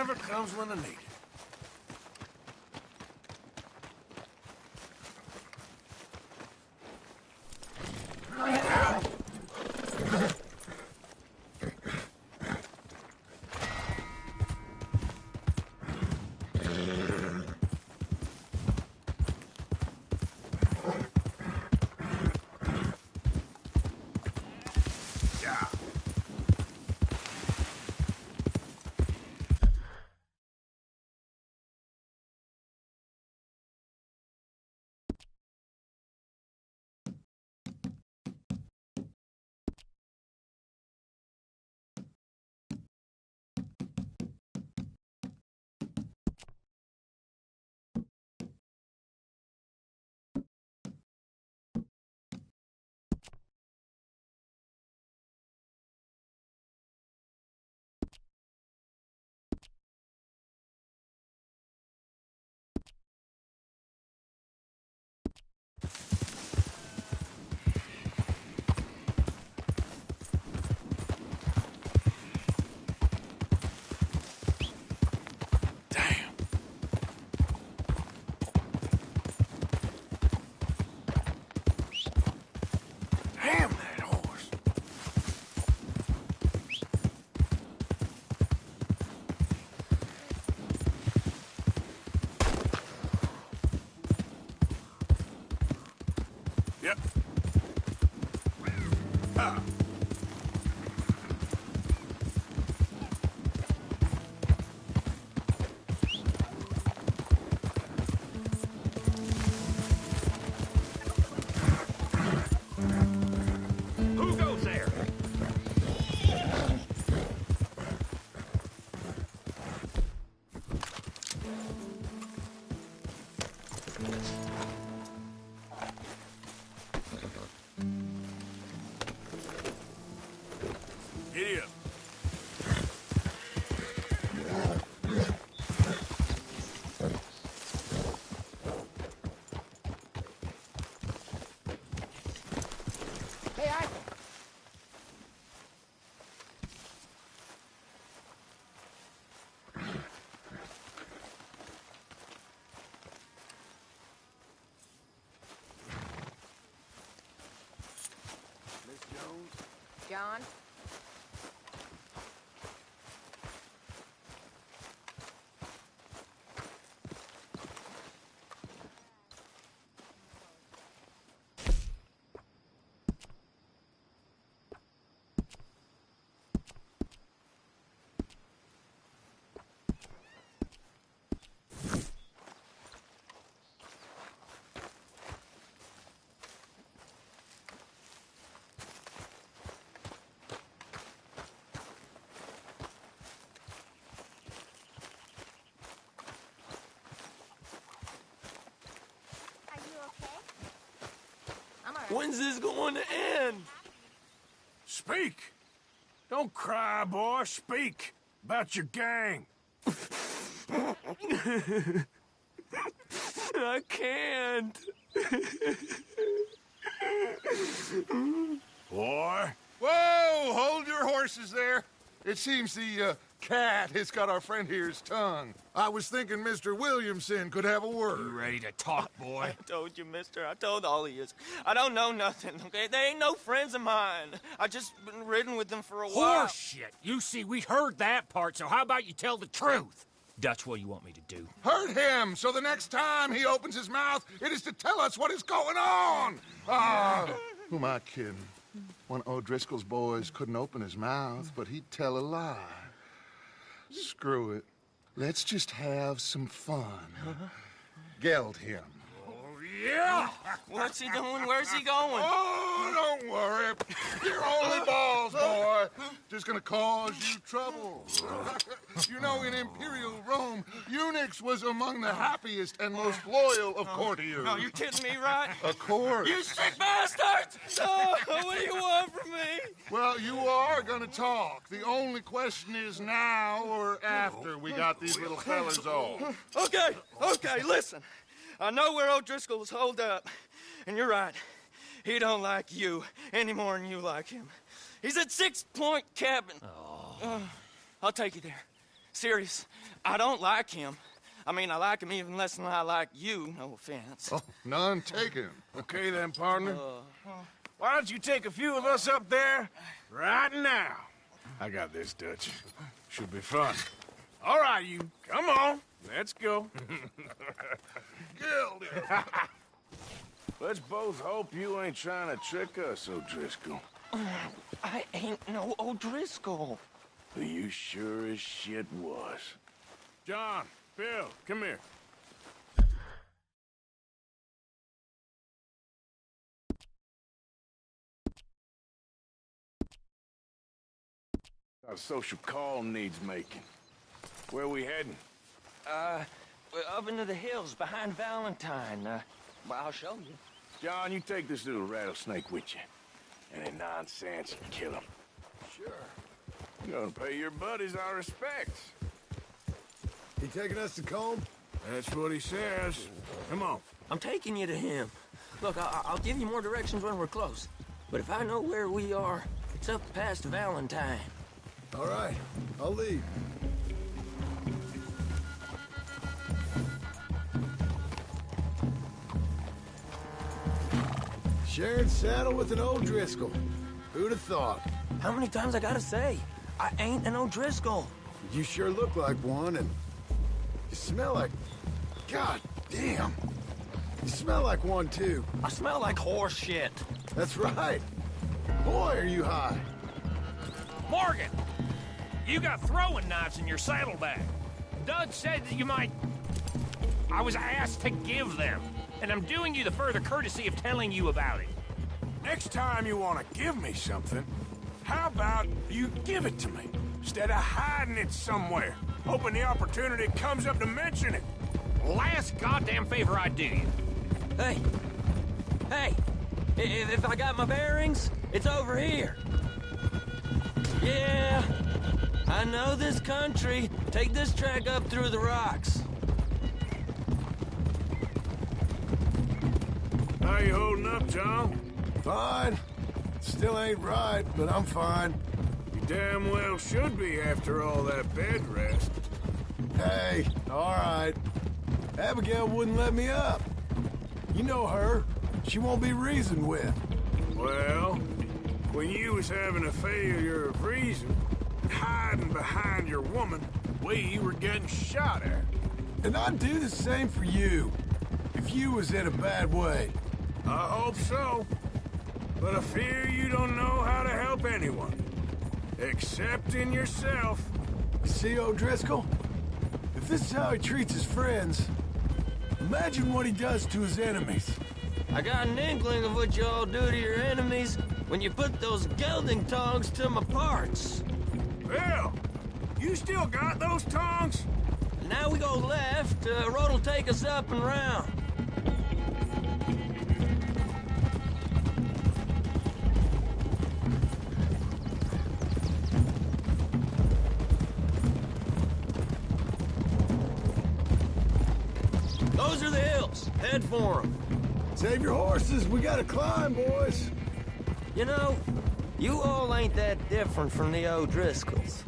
never comes when I need it. Damn that horse. Yep. Ah. Who goes there? Giddy up. Hey, I... Miss Jones? John? Are you okay? I'm alright. When's this going to end? Speak. Don't cry, boy. Speak about your gang. I can't. Boy. Whoa! Hold your horses there. It seems the cat has got our friend here's tongue. I was thinking Mr. Williamson could have a word. You ready to talk, boy? I told you, mister. I told all of you. I don't know nothing, okay? They ain't no friends of mine. I just been ridden with them for a while. Horse shit. You see, we heard that part, so how about you tell the truth? That's what you want me to do. Hurt him, so the next time he opens his mouth, it is to tell us what is going on. Ah, who am I kidding? One of O'Driscoll's boys couldn't open his mouth, but he'd tell a lie. Screw it. Let's just have some fun. Geld him. Yeah! What's he doing? Where's he going? Oh, don't worry. You're only balls, boy. Just gonna cause you trouble. You know, in Imperial Rome, eunuchs was among the happiest and most loyal of courtiers. No, you're kidding me, right? Of course. You sick bastards! Oh, what do you want from me? Well, you are gonna talk. The only question is now or after we got these little fellas off. Okay, listen. I know where O'Driscoll's holed up, and you're right. He don't like you any more than you like him. He's at 6 Point Cabin. I'll take you there. serious. I don't like him. I mean, I like him even less than I like you, no offense. Oh, none taken. Okay then, partner. Why don't you take a few of us up there right now? I got this, Dutch. Should be fun. All right, you. Come on. Let's go. Let's both hope you ain't trying to trick us, O'Driscoll. I ain't no O'Driscoll. You sure as shit was. John, Bill, come here. Our social call needs making. Where we heading? We're up into the hills behind Valentine. Well, I'll show you. John, you take this little rattlesnake with you. Any nonsense, you kill him. Sure. You're gonna pay your buddies our respects. He taking us to Combe? That's what he says. Come on. I'm taking you to him. Look, I'll give you more directions when we're close. But if I know where we are, it's up past Valentine. All right, I'll leave. Sharing saddle with an O'Driscoll. Who'd have thought? How many times I gotta say? I ain't an O'Driscoll. You sure look like one, and you smell like... God damn. You smell like one, too. I smell like horse shit. That's right. Boy, are you high. Morgan! You got throwing knives in your saddlebag. Dud said that you might... I was asked to give them, and I'm doing you the further courtesy of telling you about it. Next time you want to give me something, how about you give it to me, instead of hiding it somewhere, hoping the opportunity comes up to mention it? Last goddamn favor I do you. Hey! Hey! If I got my bearings, it's over here. Yeah, I know this country. Take this track up through the rocks. How you holding up, John? Fine. Still ain't right, but I'm fine. You damn well should be after all that bed rest. Hey, all right. Abigail wouldn't let me up. You know her. She won't be reasoned with. Well, when you was having a failure of reason, hiding behind your woman, we were getting shot at. And I'd do the same for you, if you was in a bad way. I hope so. But I fear you don't know how to help anyone. Except in yourself. You see, O'Driscoll? If this is how he treats his friends, imagine what he does to his enemies. I got an inkling of what y'all do to your enemies when you put those gelding tongs to my parts. Bill, you still got those tongs? Now we go left, road'll take us up and round. Those are the hills. Head for them. Save your horses. We gotta climb, boys. You know, you all ain't that different from the O'Driscolls.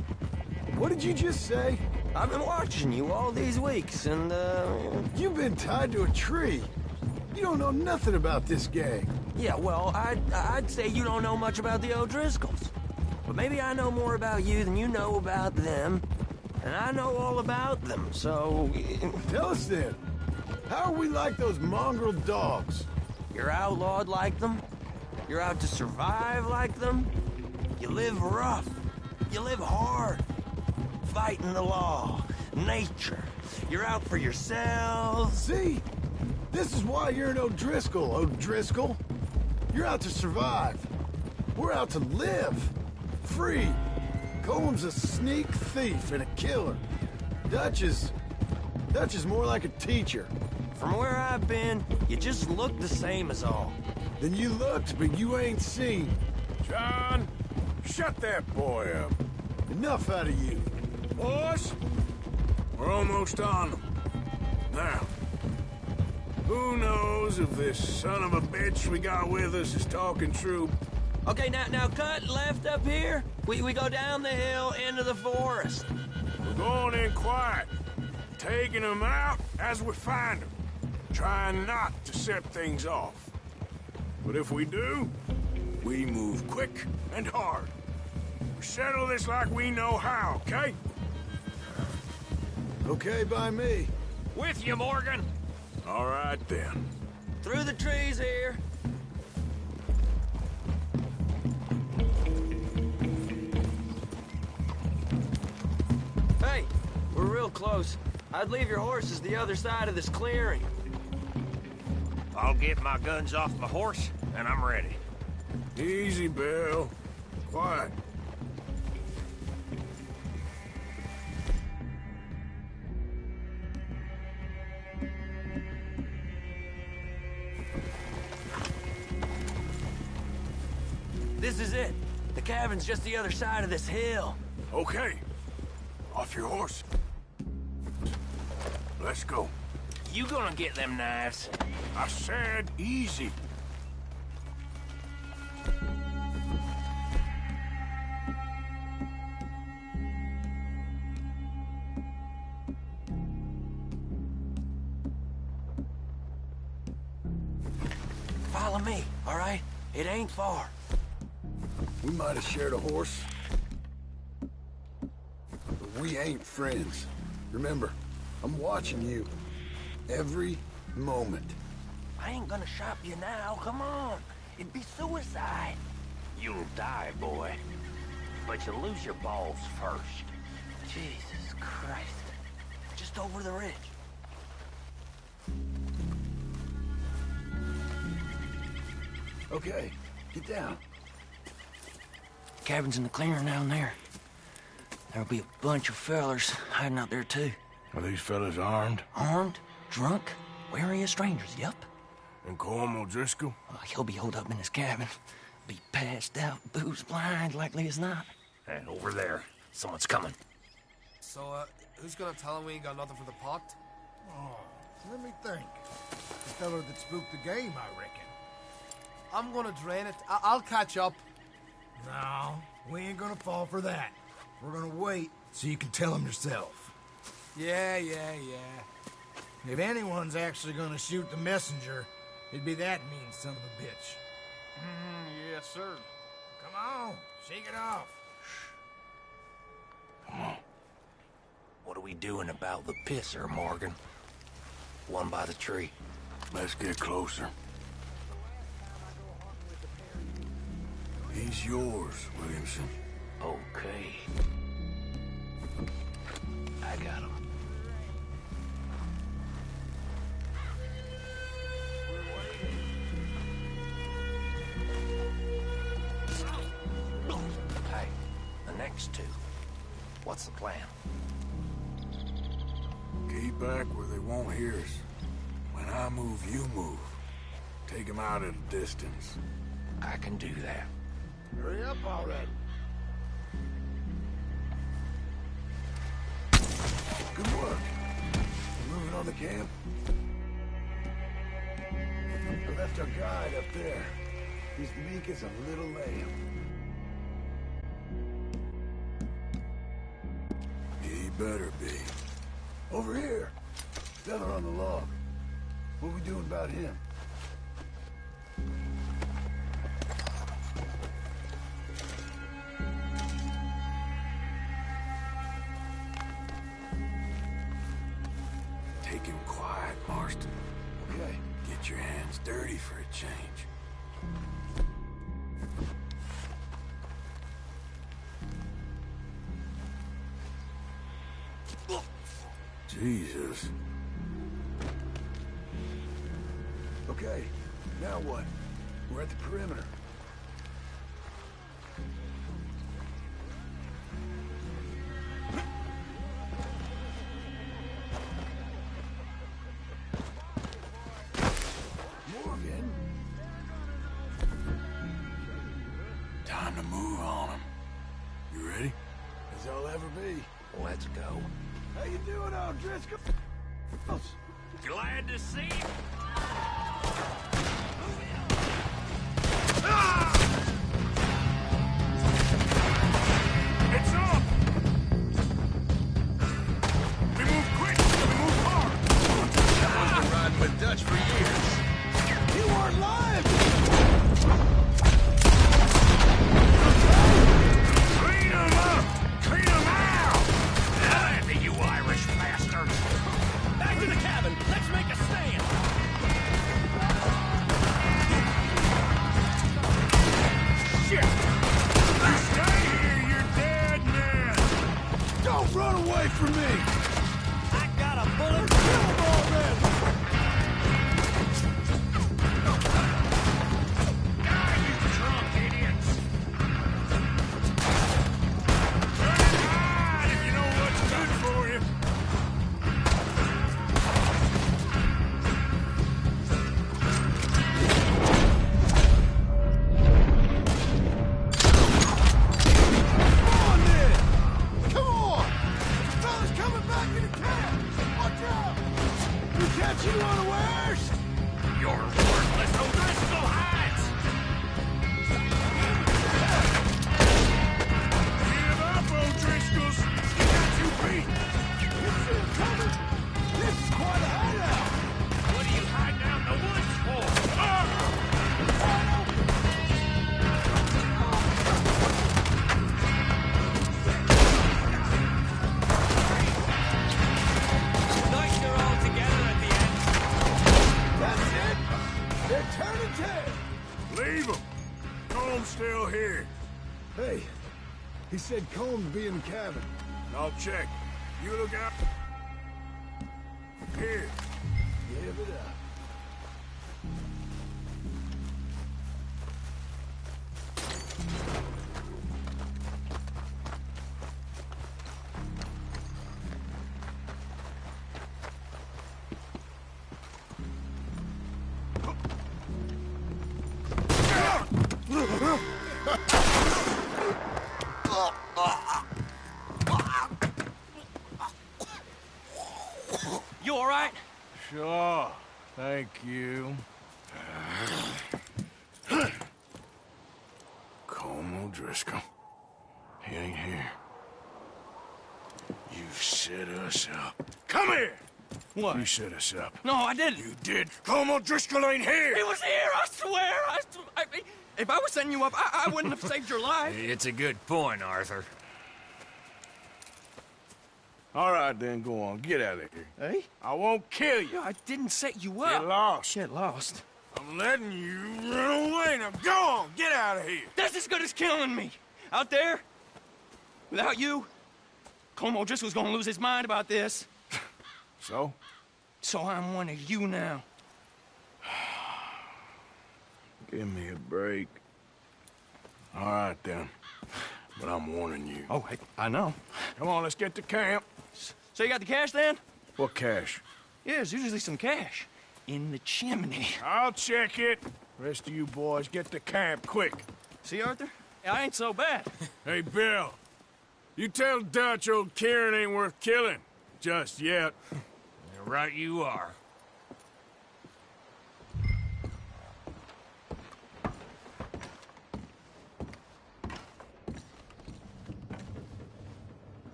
What did you just say? I've been watching you all these weeks, and, You've been tied to a tree. You don't know nothing about this gang. Yeah, well, I'd say you don't know much about the O'Driscolls. But maybe I know more about you than you know about them. And I know all about them, so... Tell us then. How are we like those mongrel dogs? You're outlawed like them. You're out to survive like them. You live rough. You live hard. Fighting the law. Nature. You're out for yourselves. See? This is why you're an O'Driscoll, O'Driscoll. You're out to survive. We're out to live. Free. Coleman's a sneak thief and a killer. Dutch is more like a teacher. From where I've been, you just look the same as all. Then you looked, but you ain't seen. John, shut that boy up. Enough out of you. Boys, we're almost on them. Now, who knows if this son of a bitch we got with us is talking true? Okay, now cut left up here. We go down the hill into the forest. We're going in quiet, taking them out as we find them, trying not to set things off. But if we do, we move quick and hard. We settle this like we know how, okay? Okay by me. With you, Morgan. All right, then. Through the trees here. Hey, we're real close. I'd leave your horses the other side of this clearing. I'll get my guns off my horse, and I'm ready. Easy, Bill. Quiet. This is it. The cabin's just the other side of this hill. Okay. Off your horse. Let's go. You gonna get them knives? I said easy. Follow me, all right? It ain't far. We might have shared a horse, but we ain't friends. Remember, I'm watching you. Every moment. I ain't gonna shop you now, come on. It'd be suicide. You'll die, boy. But you'll lose your balls first. Jesus Christ. Just over the ridge. Okay, get down. Cabin's in the clearing down there. There'll be a bunch of fellers hiding out there, too. Are these fellas armed? Armed? Drunk? Wary of strangers, yup. And Colm O'Driscoll? He'll be holed up in his cabin. Be passed out, booze blind, likely as not. And over there, someone's coming. So, who's gonna tell him we ain't got nothing for the pot? Oh, let me think. The fella that spooked the game, I reckon. I'm gonna drain it. I'll catch up. No, we ain't gonna fall for that. We're gonna wait so you can tell him yourself. Yeah. If anyone's actually gonna shoot the messenger, it'd be that mean son of a bitch. Yes, sir. Come on, shake it off. Come on. What are we doing about the pisser, Morgan? One by the tree. Let's get closer. He's yours, Williamson. Okay. I got him. Hey, the next two. What's the plan? Keep back where they won't hear us. When I move, you move. Take them out at a distance. I can do that. Hurry up already. Good work. Moving on the camp. I left our guide up there. He's meek as a little lamb. He better be. Over here. Feller on the log. What we doing about him? Take him quiet, Marston. Okay. Get your hands dirty for a change. Jesus. Okay, now what? We're at the perimeter. Morgan? Time to move on him. You ready? As I'll ever be. Let's go. How you doing, O'Driscoll? Glad to see you. It's up! away from me! I got a bullet. Kill them all then! Die, you drunk idiots! Turn and hide if you know what's good for you. Come on then! Come on! Fellas coming back into camp! Watch out! We catch you unawares! You're worthless O'Driscoll hides! Give up, O'Driscolls! You got you beat! You see them coming? This is quite a hideout! What are you hiding out in the woods for? Nice you're all together at the end. That's it! They're turning tail! Leave them. Comb's still here. Hey, he said Combs be in the cabin. I'll check. You look out. Here. Give it up. You all right? Sure. Thank you. Colm O'Driscoll. He ain't here. You set us up. Come here! What? You set us up. No, I didn't. You did. Colm O'Driscoll ain't here! He was here, I swear. If I was setting you up, I wouldn't have saved your life. It's a good point, Arthur. All right, then, go on. Get out of here. Hey? I won't kill you. I didn't set you up. Get lost. Get lost. I'm letting you run away. Now go on. Get out of here. That's as good as killing me. Out there, without you, Colm O'Driscoll's gonna lose his mind about this. So? So I'm one of you now. Give me a break. All right, then. But I'm warning you. Oh, hey, I know. Come on, let's get to camp. So you got the cash then? What cash? Yeah, there's usually some cash in the chimney. I'll check it. Rest of you boys, get to camp, quick. See, Arthur? I ain't so bad. Hey, Bill. You tell Dutch old Kieran ain't worth killing. Just yet. Right you are.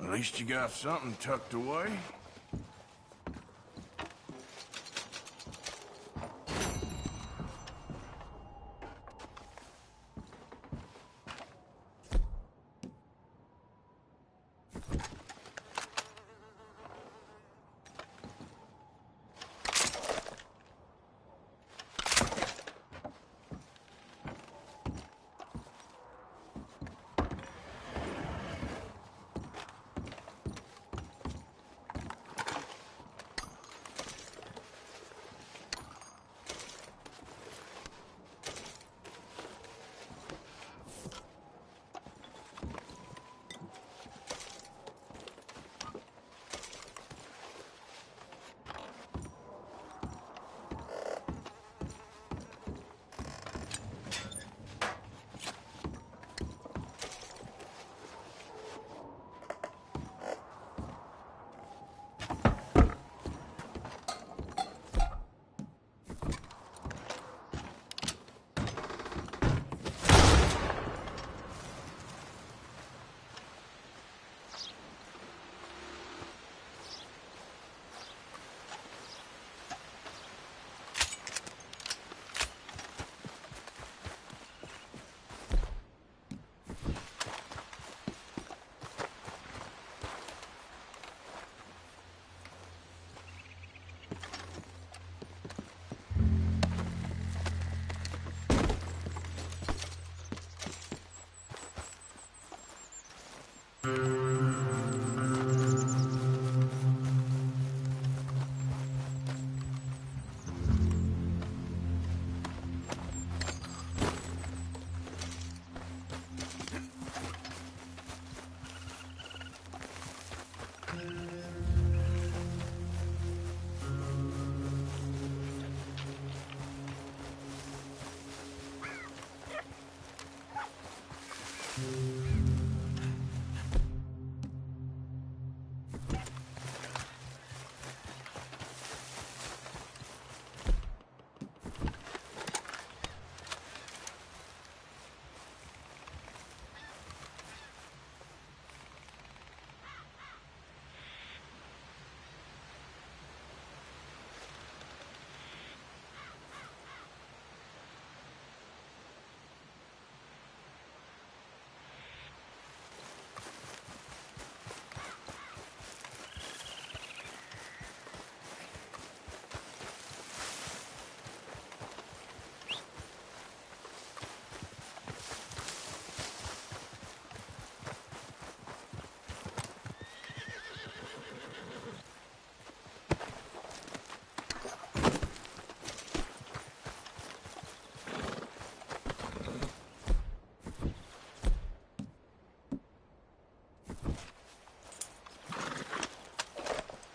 At least you got something tucked away.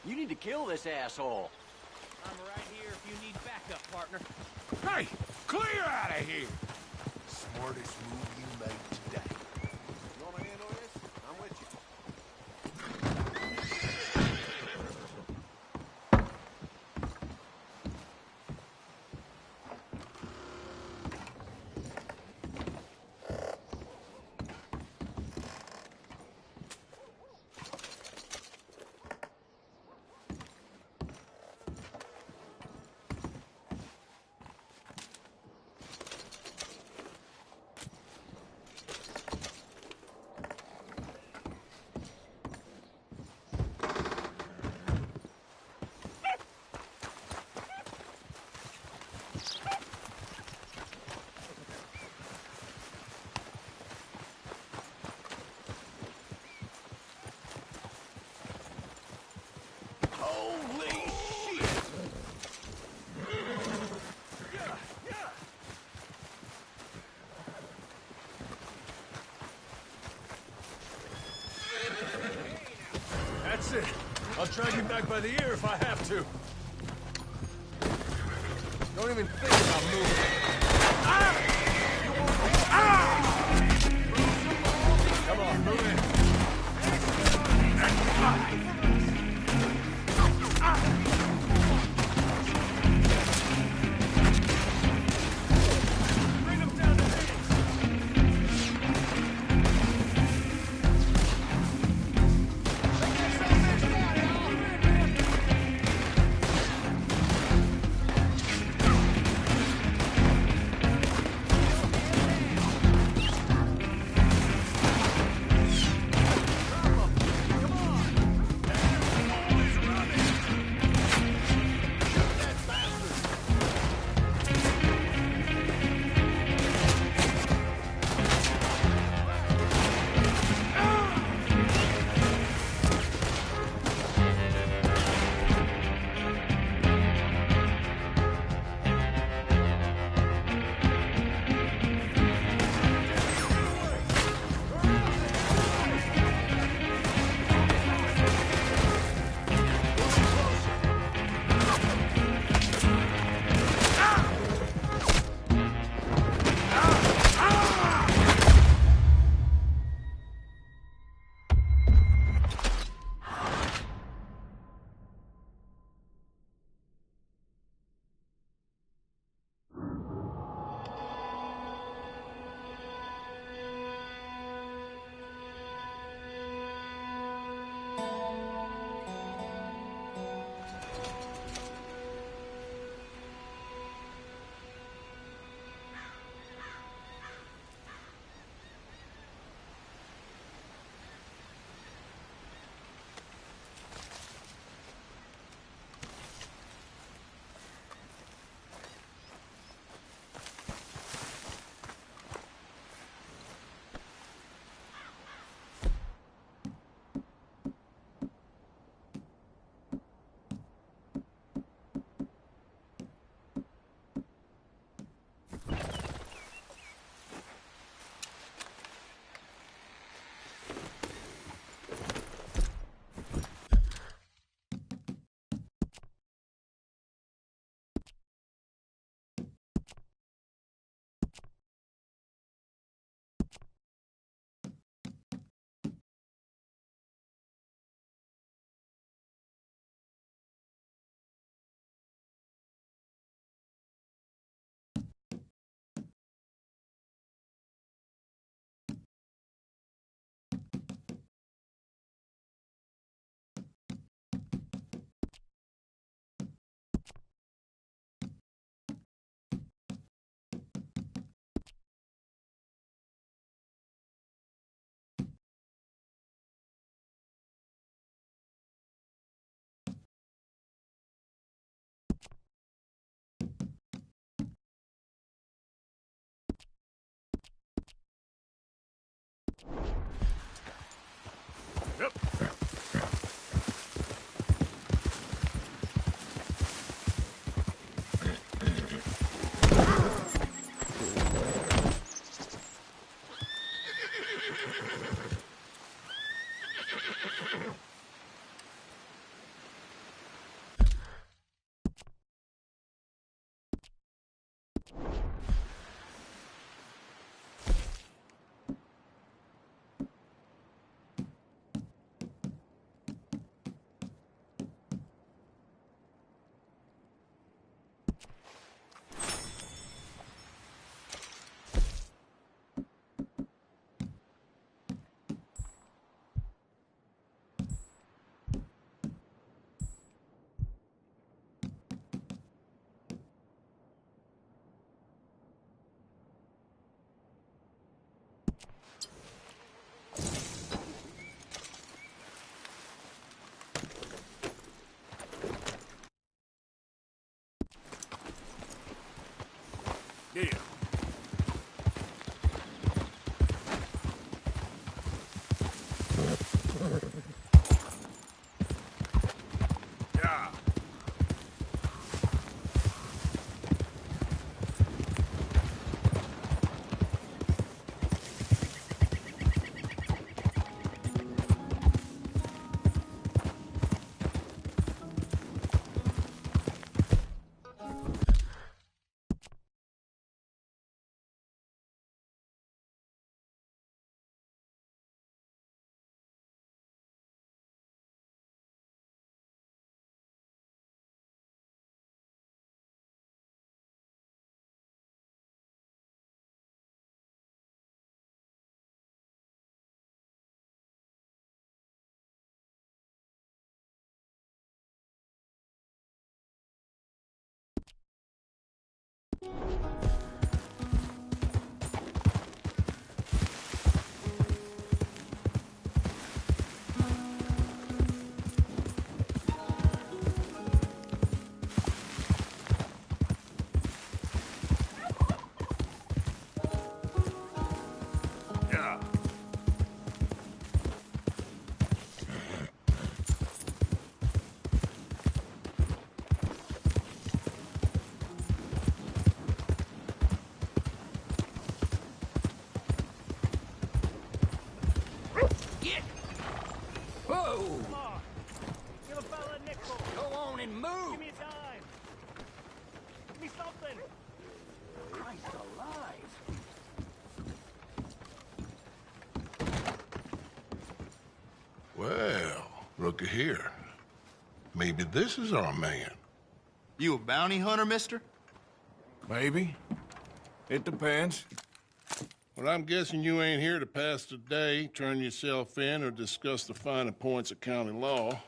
You need to kill this asshole. I'm right here if you need backup, partner. Hey, clear out of here! Smartest move you made today. You want a hand on this? I'm with you. Holy shit! That's it. I'll drag you back by the ear if I have to. Don't even think about moving. Come on, move in. Bring him down to this. and move! Give me time! Give me something! Christ alive! Well, looky here. Maybe this is our man. You a bounty hunter, mister? Maybe. It depends. Well, I'm guessing you ain't here to pass the day, turn yourself in, or discuss the finer points of county law.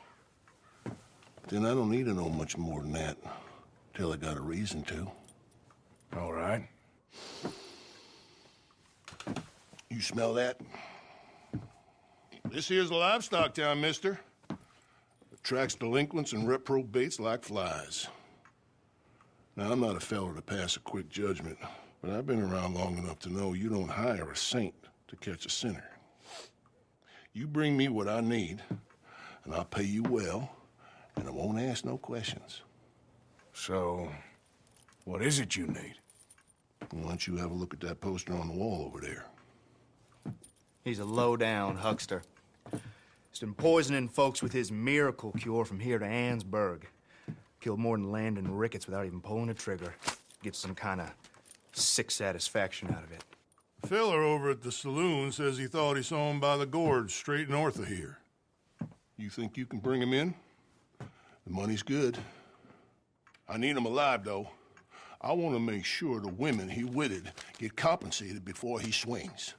Then I don't need to know much more than that, till I got a reason to. All right. You smell that? This here's a livestock town, mister. Attracts delinquents and reprobates like flies. Now, I'm not a fellow to pass a quick judgment, but I've been around long enough to know you don't hire a saint to catch a sinner. You bring me what I need, and I'll pay you well, and I won't ask no questions. So, what is it you need? Why don't you have a look at that poster on the wall over there? He's a low-down huckster. He's been poisoning folks with his miracle cure from here to Annesburg. Killed more than Landon Ricketts without even pulling a trigger. Gets some kind of sick satisfaction out of it. The fella over at the saloon says he thought he saw him by the gorge straight north of here. You think you can bring him in? The money's good. I need him alive, though. I want to make sure the women he witted get compensated before he swings.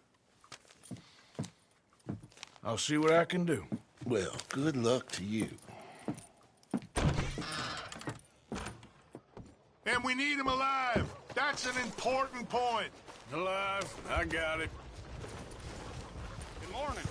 I'll see what I can do. Well, good luck to you. And we need him alive. That's an important point. Alive, I got it. Good morning.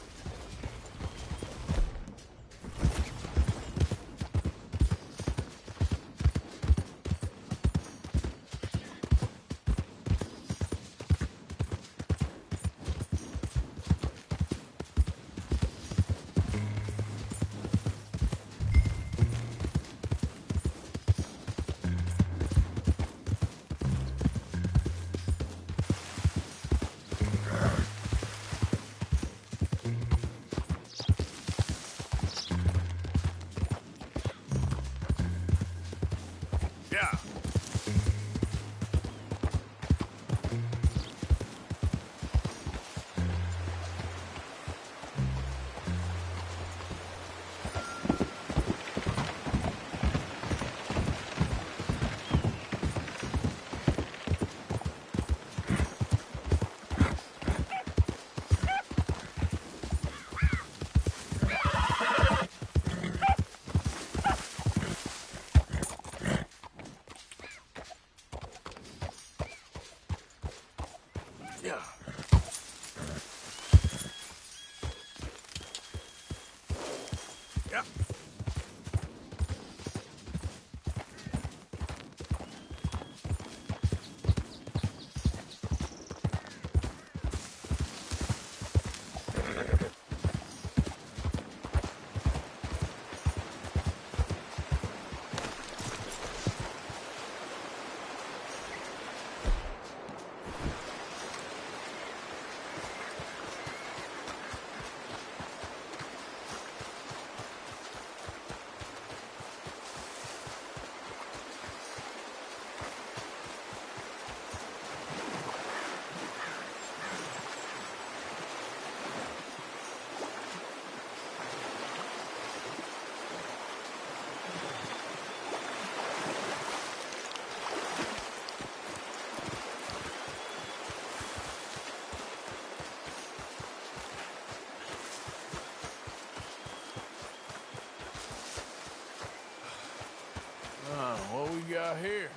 What we got here?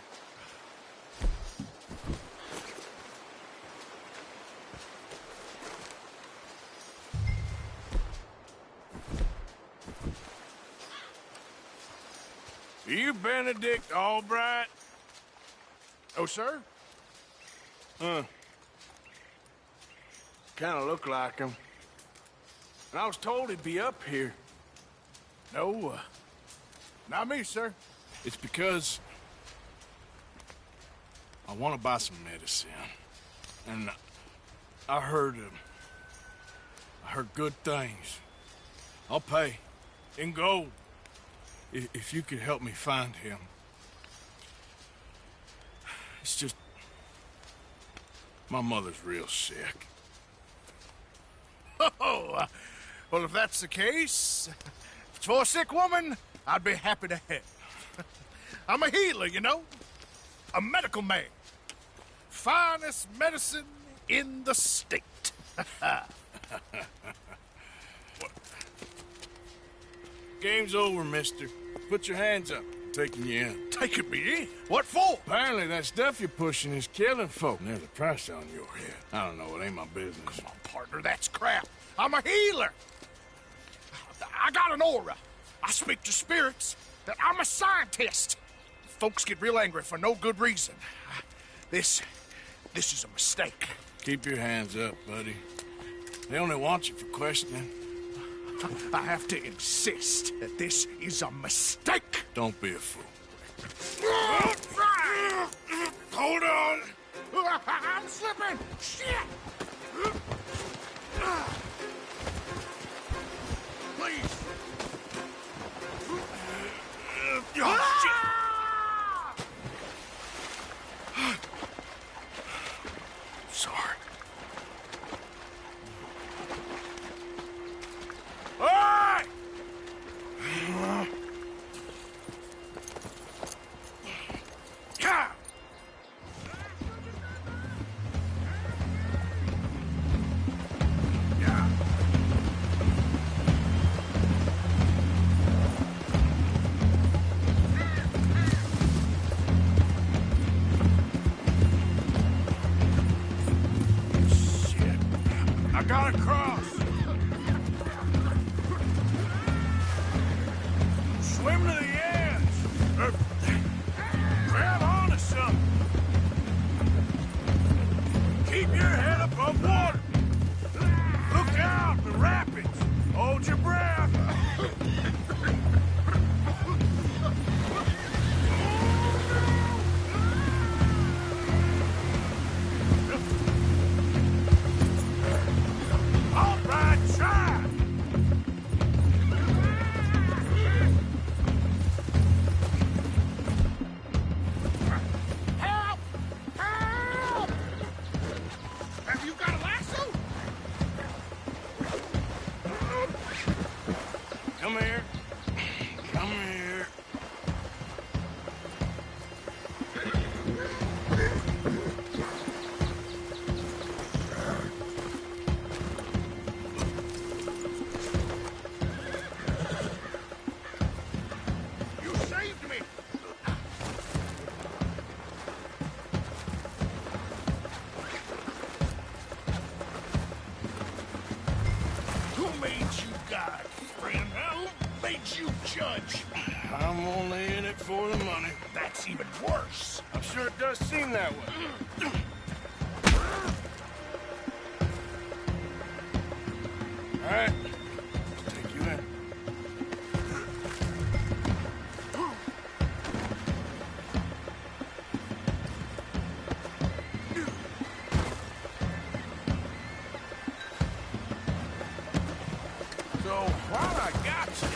Are you Benedict Albright? Oh, sir? Kind of look like him. And I was told he'd be up here. No, not me, sir. It's because I want to buy some medicine. And I heard good things. I'll pay in gold. if you could help me find him. It's just... my mother's real sick. Oh, well, if that's the case, if it's for a sick woman, I'd be happy to help. I'm a healer, you know? A medical man. Finest medicine in the state. Game's over, mister. Put your hands up. I'm taking you in. Taking me in? What for? Apparently that stuff you're pushing is killing folk. And there's a price on your head. I don't know, it ain't my business. Come on, partner, that's crap. I'm a healer. I got an aura. I speak to spirits. I'm a scientist. Folks get real angry for no good reason. This is a mistake. Keep your hands up, buddy. They only want you for questioning. I have to insist that this is a mistake. Don't be a fool. Hold on. I'm slipping. Shit. Please. Oh, shit. Sorry. All right. Come. I gotta cross. Swim to the edge. Grab onto something. Keep your head above water. Look out, the rapids. Hold your breath. All right, try. Help! Help! Have you got a lasso? Come here. Come here. You saved me. Who made you God, friend? Who made you judge? I'm only in it for the money. That's even worse. I'm sure it does seem that way. All right. Take you in. So, while I got you...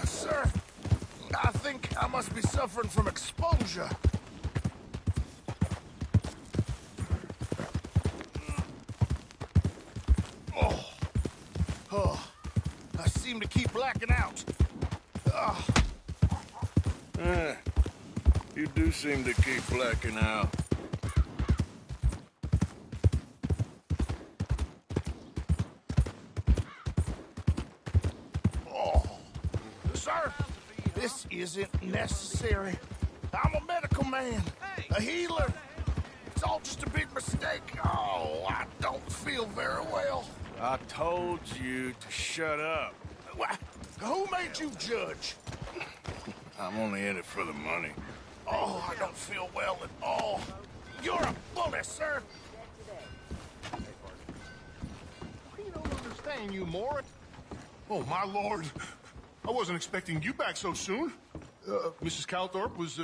Sir, I think I must be suffering from exposure. seem to keep blacking out. You do seem to keep blacking out. Sir, this isn't necessary. I'm a medical man, a healer. It's all just a big mistake. Oh, I don't feel very well. I told you to shut up. Who made you judge? I'm only in it for the money. Oh, I don't feel well at all. You're a bully, sir. We don't understand you, Mort. Oh, my lord. I wasn't expecting you back so soon. Mrs. Calthorpe was,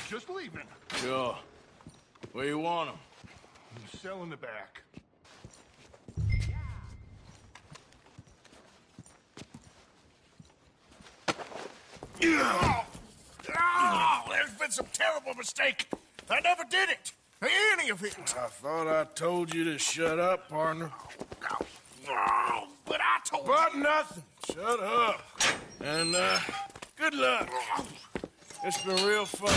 just leaving. Sure. Where you want him? The cell in the back. There's been some terrible mistake. I never did it. Any of it. I thought I told you to shut up, partner. But I told you. But nothing. Shut up. And, good luck. It's been real fun.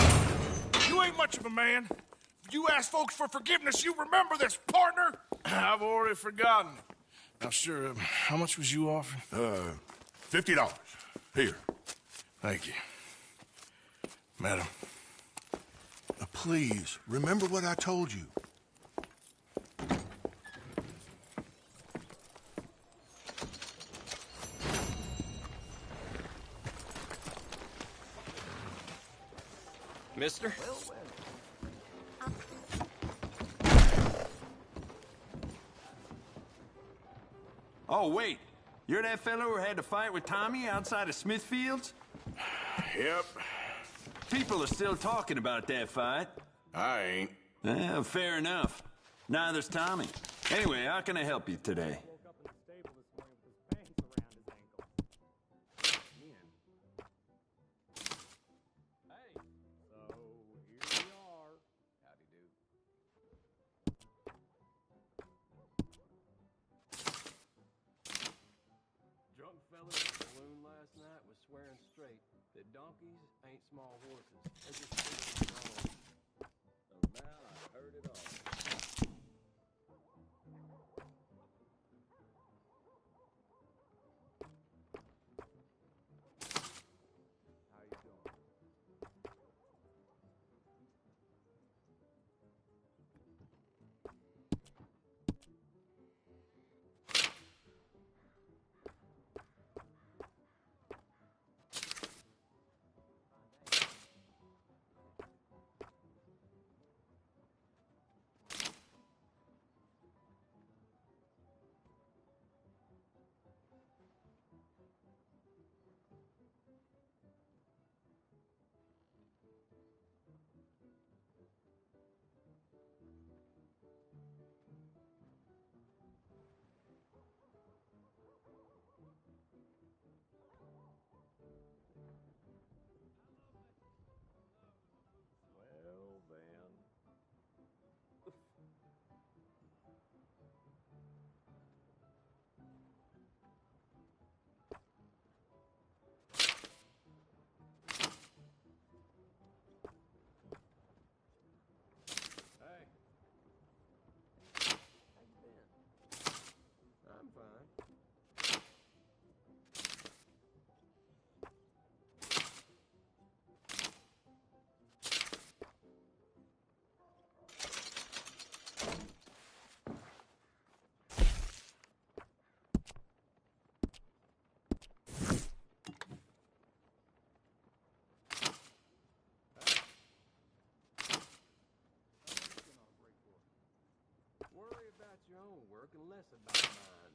You ain't much of a man. If you ask folks for forgiveness, you remember this, partner. I've already forgotten. Now, sure, how much was you offering? $50. Here. Thank you. Madam. Please, remember what I told you. Mister? Oh, wait. You're that fellow who had to fight with Tommy outside of Smithfield's? Yep. People are still talking about that fight. I ain't. Fair enough. Neither's Tommy. Anyway, how can I help you today? Swearing straight that donkeys ain't small horses. They're just big and strong. So now I heard it all. How you doing? Worry about your own work and less about mine.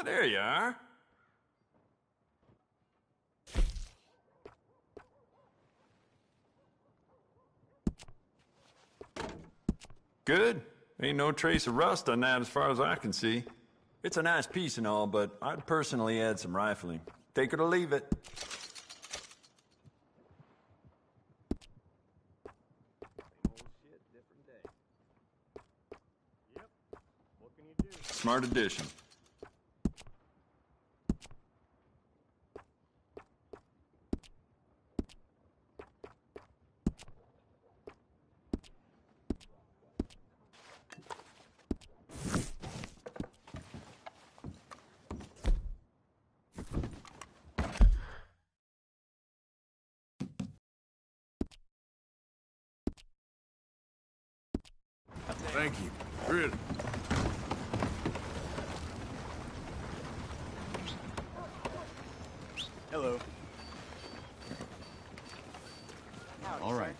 Ah, there you are. Good. Ain't no trace of rust on that as far as I can see. It's a nice piece and all, but I'd personally add some rifling. Take it or leave it. Smart addition. Thank you. Really. Hello. All right.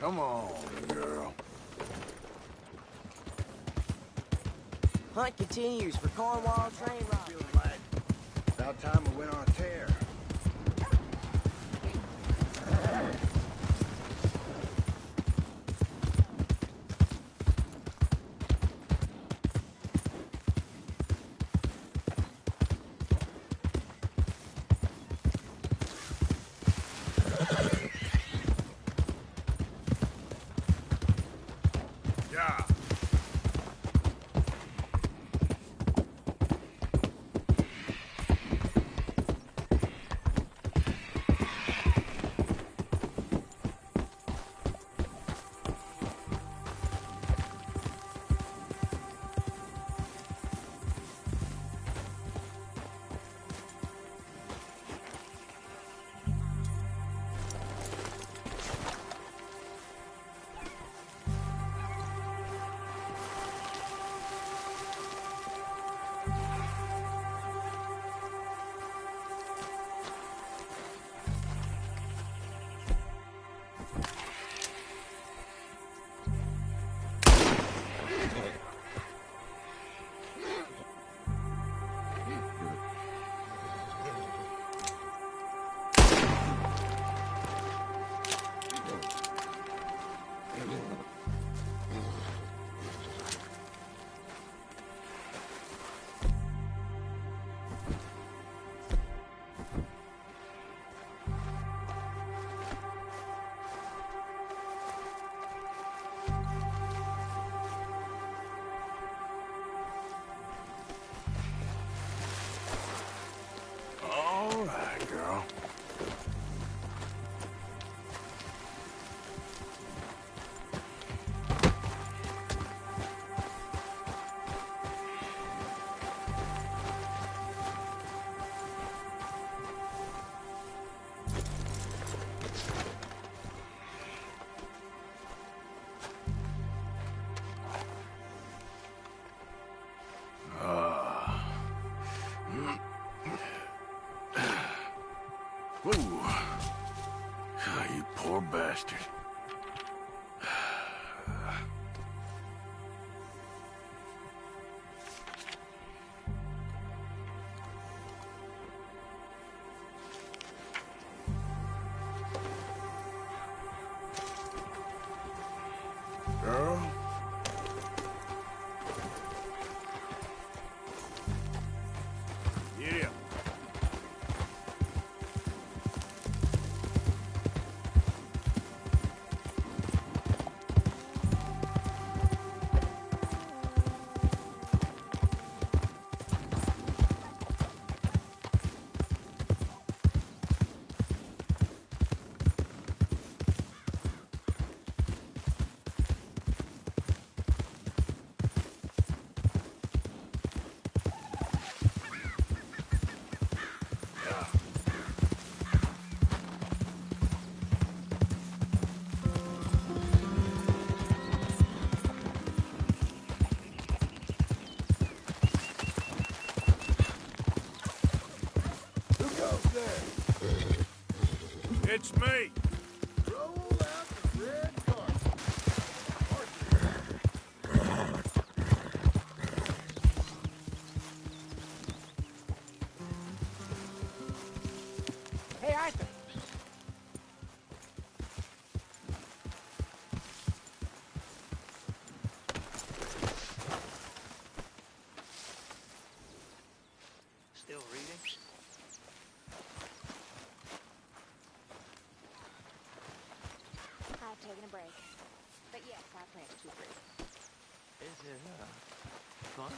Come on, girl. Hunt continues for Cornwall train robbery. About time we went on a tear. Yeah. All right, girl. Ooh. Oh, you poor bastard. Girl? Yeah. It's me. Roll out the red carpet. a break. But yes, I plan to keep it. Is it, fun?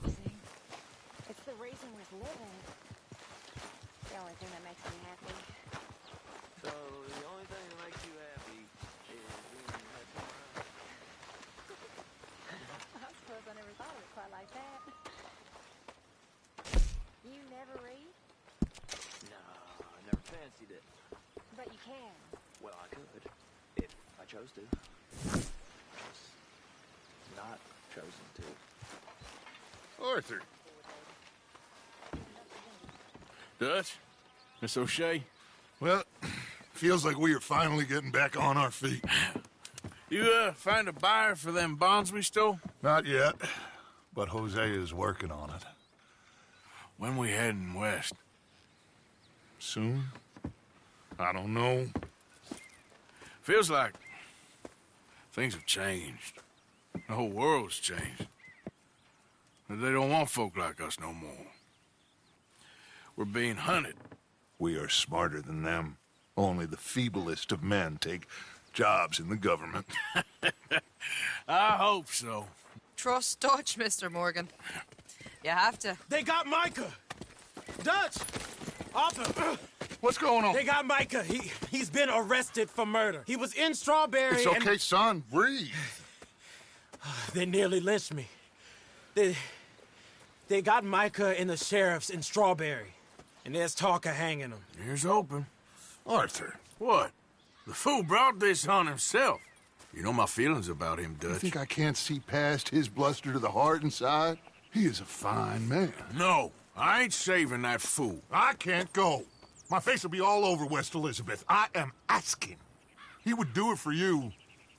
See, it's the reason worth living. The only thing that makes me happy. So, the only thing that makes you happy is being had someone I suppose I never thought of it quite like that. You never read? No, I never fancied it. But you can. Well, I could, if I chose to. Just not chosen to. Arthur. Dutch? Miss O'Shea? Well, feels like we are finally getting back on our feet. You, find a buyer for them bonds we stole? Not yet, but Jose is working on it. When we heading west? Soon? I don't know. Feels like things have changed. The whole world's changed. They don't want folk like us no more. We're being hunted. We are smarter than them. Only the feeblest of men take jobs in the government. I hope so. Trust Dutch, Mr. Morgan. You have to. They got Micah! Dutch! Arthur! What's going on? They got Micah. He's been arrested for murder. He was in Strawberry. It's okay, son. Breathe. They nearly lynched me. They got Micah and the sheriffs in Strawberry. And there's talk of hanging him. Here's hoping. Arthur. What? The fool brought this on himself. You know my feelings about him, Dutch. You think I can't see past his bluster to the heart inside? He is a fine man. No, I ain't saving that fool. I can't go. My face will be all over West Elizabeth. I am asking. He would do it for you.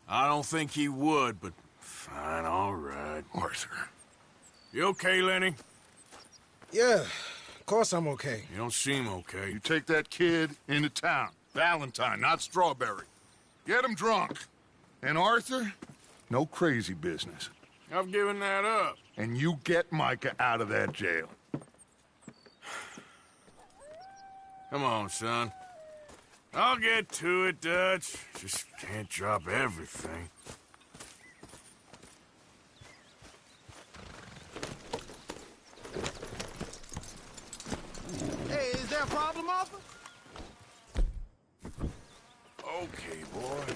I don't think he would, but fine, all right. Arthur. You okay, Lenny? Yeah, of course I'm okay. You don't seem okay. You take that kid into town. Valentine, not Strawberry. Get him drunk. And Arthur, no crazy business. I've given that up. And you get Micah out of that jail. Come on, son. I'll get to it, Dutch. Just can't drop everything. Hey, is there a problem, Arthur? Okay, boy.